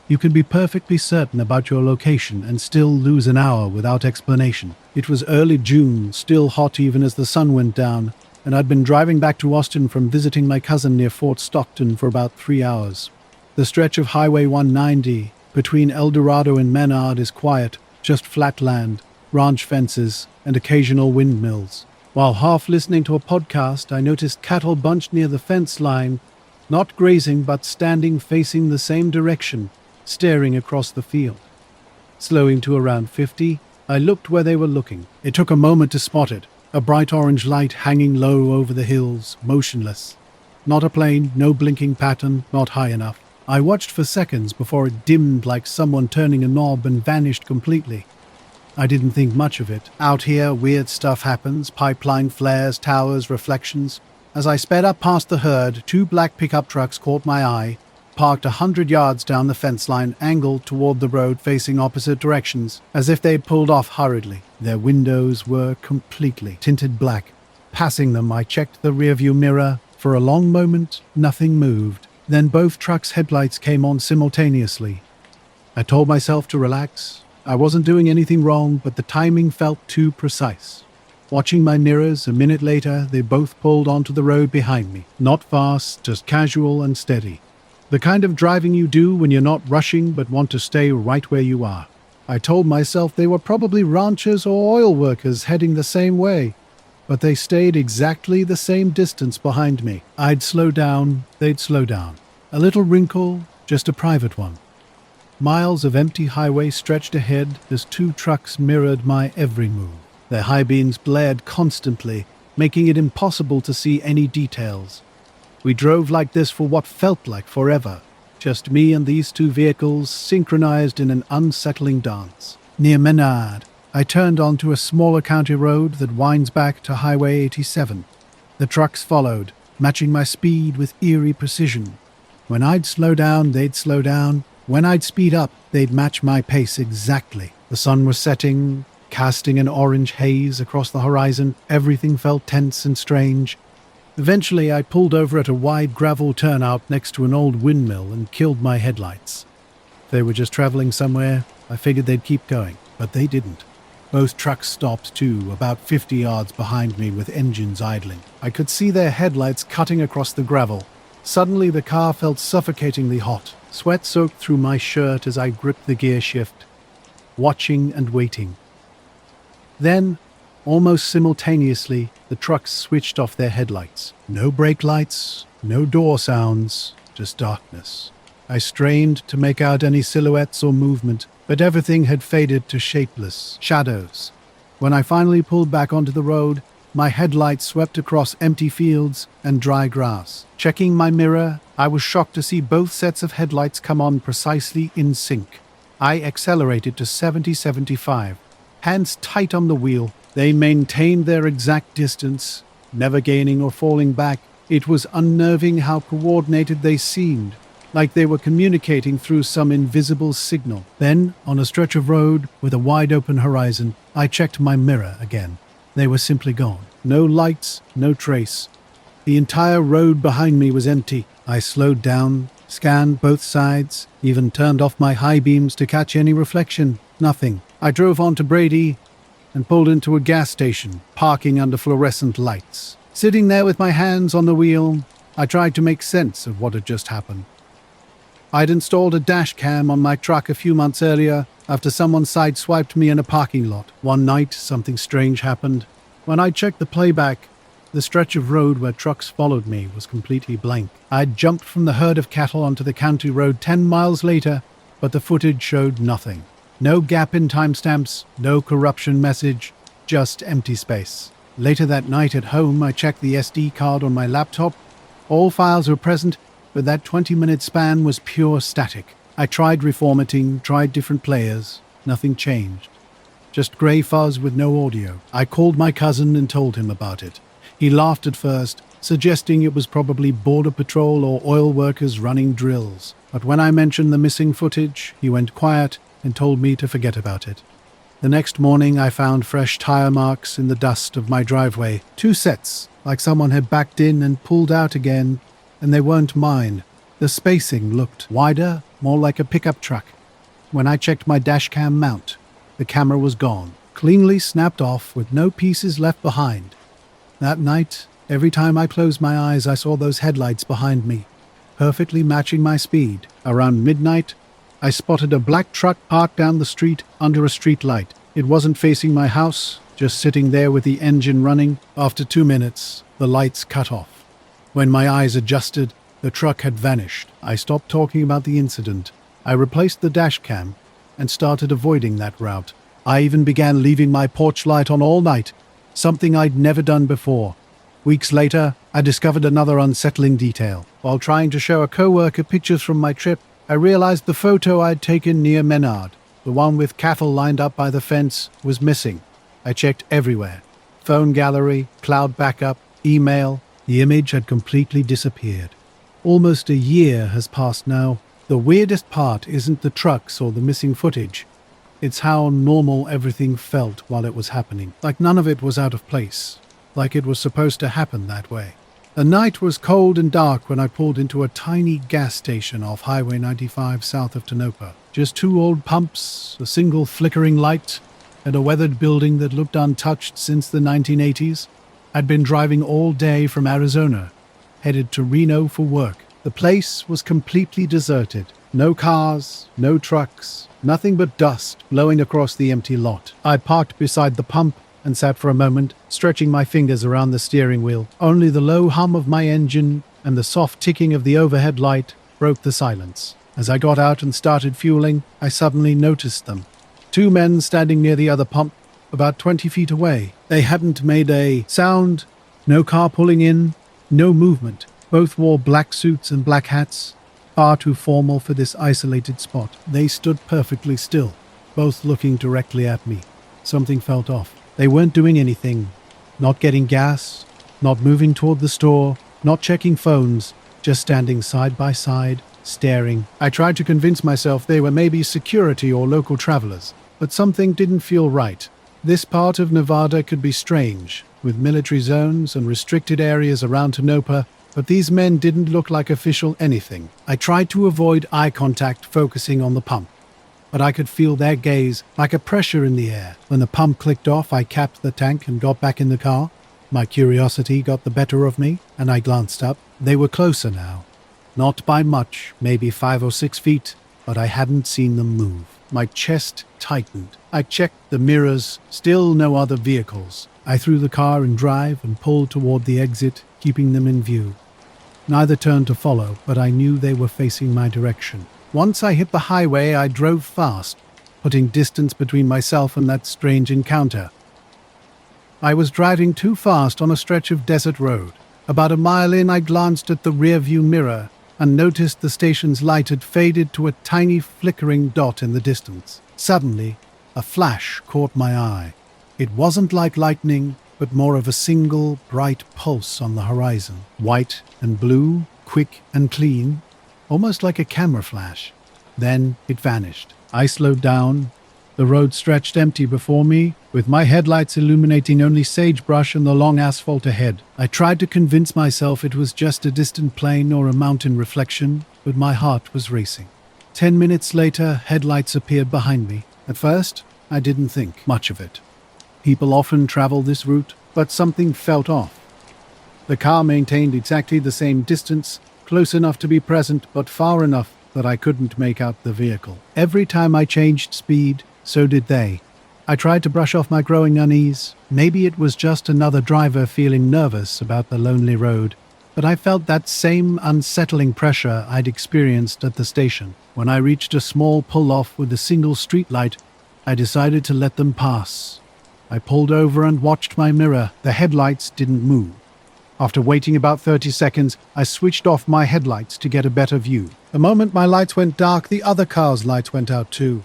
You can be perfectly certain about your location and still lose an hour without explanation. It was early June, still hot even as the sun went down, and I'd been driving back to Austin from visiting my cousin near Fort Stockton for about 3 hours. The stretch of Highway 190 between El Dorado and Menard is quiet, just flat land, ranch fences, and occasional windmills. While half listening to a podcast, I noticed cattle bunched near the fence line, not grazing but standing facing the same direction, staring across the field. Slowing to around 50, I looked where they were looking. It took a moment to spot it, a bright orange light hanging low over the hills, motionless. Not a plane, no blinking pattern, not high enough. I watched for seconds before it dimmed like someone turning a knob and vanished completely. I didn't think much of it. Out here, weird stuff happens, pipeline flares, towers, reflections. As I sped up past the herd, 2 black pickup trucks caught my eye, parked 100 yards down the fence line, angled toward the road facing opposite directions, as if they'd pulled off hurriedly. Their windows were completely tinted black. Passing them, I checked the rearview mirror. For a long moment, nothing moved. Then both trucks' headlights came on simultaneously. I told myself to relax. I wasn't doing anything wrong, but the timing felt too precise. Watching my mirrors, a minute later, they both pulled onto the road behind me. Not fast, just casual and steady. The kind of driving you do when you're not rushing but want to stay right where you are. I told myself they were probably ranchers or oil workers heading the same way, but they stayed exactly the same distance behind me. I'd slow down, they'd slow down. A little wrinkle, just a private one. Miles of empty highway stretched ahead as 2 trucks mirrored my every move. Their high beams blared constantly, making it impossible to see any details. We drove like this for what felt like forever, just me and these 2 vehicles synchronized in an unsettling dance. Near Menard, I turned onto a smaller county road that winds back to Highway 87. The trucks followed, matching my speed with eerie precision. When I'd slow down, they'd slow down. When I'd speed up, they'd match my pace exactly. The sun was setting, casting an orange haze across the horizon. Everything felt tense and strange. Eventually, I pulled over at a wide gravel turnout next to an old windmill and killed my headlights. If they were just traveling somewhere, I figured they'd keep going, but they didn't. Both trucks stopped too, about 50 yards behind me with engines idling. I could see their headlights cutting across the gravel. Suddenly, the car felt suffocatingly hot. Sweat soaked through my shirt as I gripped the gear shift, watching and waiting. Then, almost simultaneously, the trucks switched off their headlights. No brake lights, no door sounds, just darkness. I strained to make out any silhouettes or movement, but everything had faded to shapeless shadows. When I finally pulled back onto the road, my headlights swept across empty fields and dry grass. Checking my mirror, I was shocked to see both sets of headlights come on precisely in sync. I accelerated to 70-75, hands tight on the wheel. They maintained their exact distance, never gaining or falling back. It was unnerving how coordinated they seemed, like they were communicating through some invisible signal. Then, on a stretch of road with a wide-open horizon, I checked my mirror again. They were simply gone. No lights, no trace. The entire road behind me was empty. I slowed down, scanned both sides, even turned off my high beams to catch any reflection. Nothing. I drove on to Brady and pulled into a gas station, parking under fluorescent lights. Sitting there with my hands on the wheel, I tried to make sense of what had just happened. I'd installed a dash cam on my truck a few months earlier after someone sideswiped me in a parking lot. One night, something strange happened. When I checked the playback, the stretch of road where trucks followed me was completely blank. I'd jumped from the herd of cattle onto the county road 10 miles later, but the footage showed nothing. No gap in timestamps, no corruption message, just empty space. Later that night at home, I checked the SD card on my laptop. All files were present, but that 20-minute span was pure static. I tried reformatting, tried different players. Nothing changed. Just grey fuzz with no audio. I called my cousin and told him about it. He laughed at first, suggesting it was probably Border Patrol or oil workers running drills. But when I mentioned the missing footage, he went quiet and told me to forget about it. The next morning, I found fresh tire marks in the dust of my driveway. 2 sets, like someone had backed in and pulled out again, and they weren't mine. The spacing looked wider, more like a pickup truck. When I checked my dashcam mount, the camera was gone, cleanly snapped off with no pieces left behind. That night, every time I closed my eyes, I saw those headlights behind me, perfectly matching my speed. Around midnight, I spotted a black truck parked down the street under a street light. It wasn't facing my house, just sitting there with the engine running. After 2 minutes, the lights cut off. When my eyes adjusted, the truck had vanished. I stopped talking about the incident. I replaced the dash cam and started avoiding that route. I even began leaving my porch light on all night, something I'd never done before. Weeks later, I discovered another unsettling detail. While trying to show a coworker pictures from my trip, I realized the photo I'd taken near Menard, the one with cattle lined up by the fence, was missing. I checked everywhere. Phone gallery, cloud backup, email. The image had completely disappeared. Almost a year has passed now. The weirdest part isn't the trucks or the missing footage. It's how normal everything felt while it was happening. Like none of it was out of place. Like it was supposed to happen that way. The night was cold and dark when I pulled into a tiny gas station off Highway 95 south of Tonopah. Just 2 old pumps, a single flickering light, and a weathered building that looked untouched since the 1980s. I'd been driving all day from Arizona, headed to Reno for work. The place was completely deserted. No cars, no trucks, nothing but dust blowing across the empty lot. I parked beside the pump and sat for a moment, stretching my fingers around the steering wheel. Only the low hum of my engine and the soft ticking of the overhead light broke the silence. As I got out and started fueling, I suddenly noticed them. 2 men standing near the other pump, about 20 feet away. They hadn't made a sound, no car pulling in, no movement. Both wore black suits and black hats, far too formal for this isolated spot. They stood perfectly still, both looking directly at me. Something felt off. They weren't doing anything, not getting gas, not moving toward the store, not checking phones, just standing side by side, staring. I tried to convince myself they were maybe security or local travelers, but something didn't feel right. This part of Nevada could be strange, with military zones and restricted areas around Tonopah, but these men didn't look like official anything. I tried to avoid eye contact, focusing on the pump, but I could feel their gaze like a pressure in the air. When the pump clicked off, I capped the tank and got back in the car. My curiosity got the better of me, and I glanced up. They were closer now. Not by much, maybe 5 or 6 feet, but I hadn't seen them move. My chest tightened. I checked the mirrors, still no other vehicles. I threw the car in drive and pulled toward the exit, keeping them in view. Neither turned to follow, but I knew they were facing my direction. Once I hit the highway, I drove fast, putting distance between myself and that strange encounter. I was driving too fast on a stretch of desert road. About a mile in, I glanced at the rearview mirror and noticed the station's light had faded to a tiny flickering dot in the distance. Suddenly, a flash caught my eye. It wasn't like lightning, but more of a single, bright pulse on the horizon. White and blue, quick and clean, almost like a camera flash. Then it vanished. I slowed down. The road stretched empty before me, with my headlights illuminating only sagebrush and the long asphalt ahead. I tried to convince myself it was just a distant plane or a mountain reflection, but my heart was racing. 10 minutes later, headlights appeared behind me. At first, I didn't think much of it. People often travel this route, but something felt off. The car maintained exactly the same distance, close enough to be present, but far enough that I couldn't make out the vehicle. Every time I changed speed, so did they. I tried to brush off my growing unease. Maybe it was just another driver feeling nervous about the lonely road, but I felt that same unsettling pressure I'd experienced at the station. When I reached a small pull-off with a single streetlight, I decided to let them pass. I pulled over and watched my mirror. The headlights didn't move. After waiting about 30 seconds, I switched off my headlights to get a better view. The moment my lights went dark, the other car's lights went out too.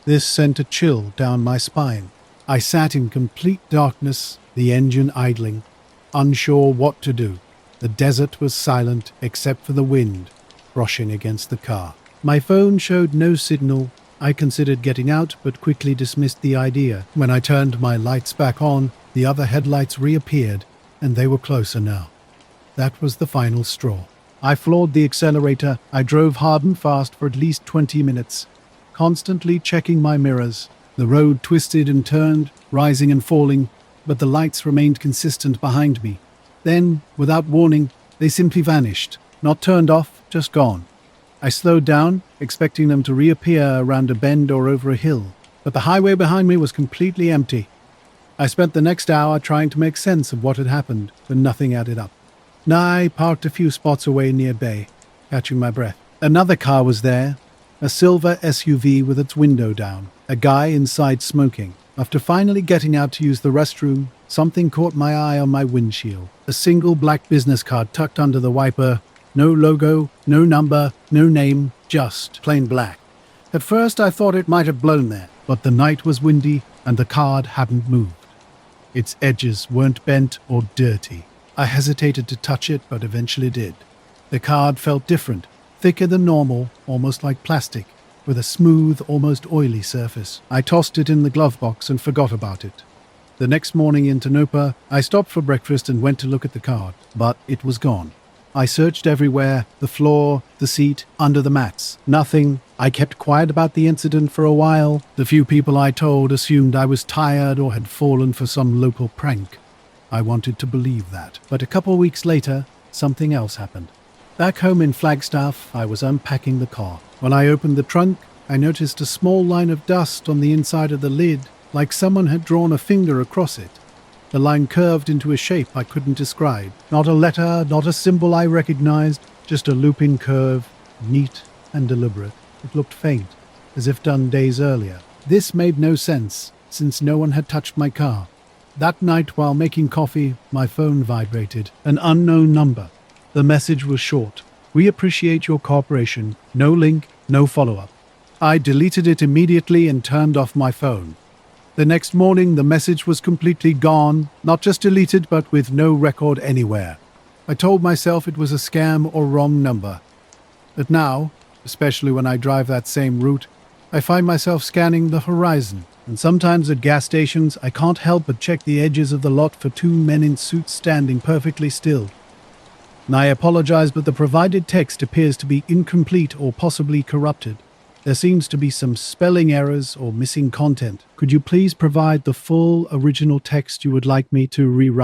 This sent a chill down my spine. I sat in complete darkness, the engine idling, unsure what to do. The desert was silent except for the wind brushing against the car. My phone showed no signal, I considered getting out, but quickly dismissed the idea. When I turned my lights back on, the other headlights reappeared, and they were closer now. That was the final straw. I floored the accelerator. I drove hard and fast for at least 20 minutes, constantly checking my mirrors. The road twisted and turned, rising and falling, but the lights remained consistent behind me. Then, without warning, they simply vanished. Not turned off, just gone. I slowed down, expecting them to reappear around a bend or over a hill, but the highway behind me was completely empty. I spent the next hour trying to make sense of what had happened, but nothing added up. I parked a few spots away near Bay, catching my breath. Another car was there, a silver SUV with its window down, a guy inside smoking. After finally getting out to use the restroom, something caught my eye on my windshield. A single black business card tucked under the wiper. No logo, no number, no name, just plain black. At first I thought it might have blown there, but the night was windy and the card hadn't moved. Its edges weren't bent or dirty. I hesitated to touch it, but eventually did. The card felt different, thicker than normal, almost like plastic, with a smooth, almost oily surface. I tossed it in the glove box and forgot about it. The next morning in Tonopah, I stopped for breakfast and went to look at the card, but it was gone. I searched everywhere, the floor, the seat, under the mats. Nothing. I kept quiet about the incident for a while. The few people I told assumed I was tired or had fallen for some local prank. I wanted to believe that. But a couple weeks later, something else happened. Back home in Flagstaff, I was unpacking the car. When I opened the trunk, I noticed a small line of dust on the inside of the lid, like someone had drawn a finger across it. The line curved into a shape I couldn't describe. Not a letter, not a symbol I recognized, just a looping curve, neat and deliberate. It looked faint, as if done days earlier. This made no sense, since no one had touched my car. That night, while making coffee, my phone vibrated. An unknown number. The message was short. "We appreciate your cooperation. No link, no follow-up." I deleted it immediately and turned off my phone. The next morning, the message was completely gone, not just deleted, but with no record anywhere. I told myself it was a scam or wrong number. But now, especially when I drive that same route, I find myself scanning the horizon. And sometimes at gas stations, I can't help but check the edges of the lot for two men in suits standing perfectly still. And I apologize, but the provided text appears to be incomplete or possibly corrupted. There seems to be some spelling errors or missing content. Could you please provide the full original text you would like me to rewrite?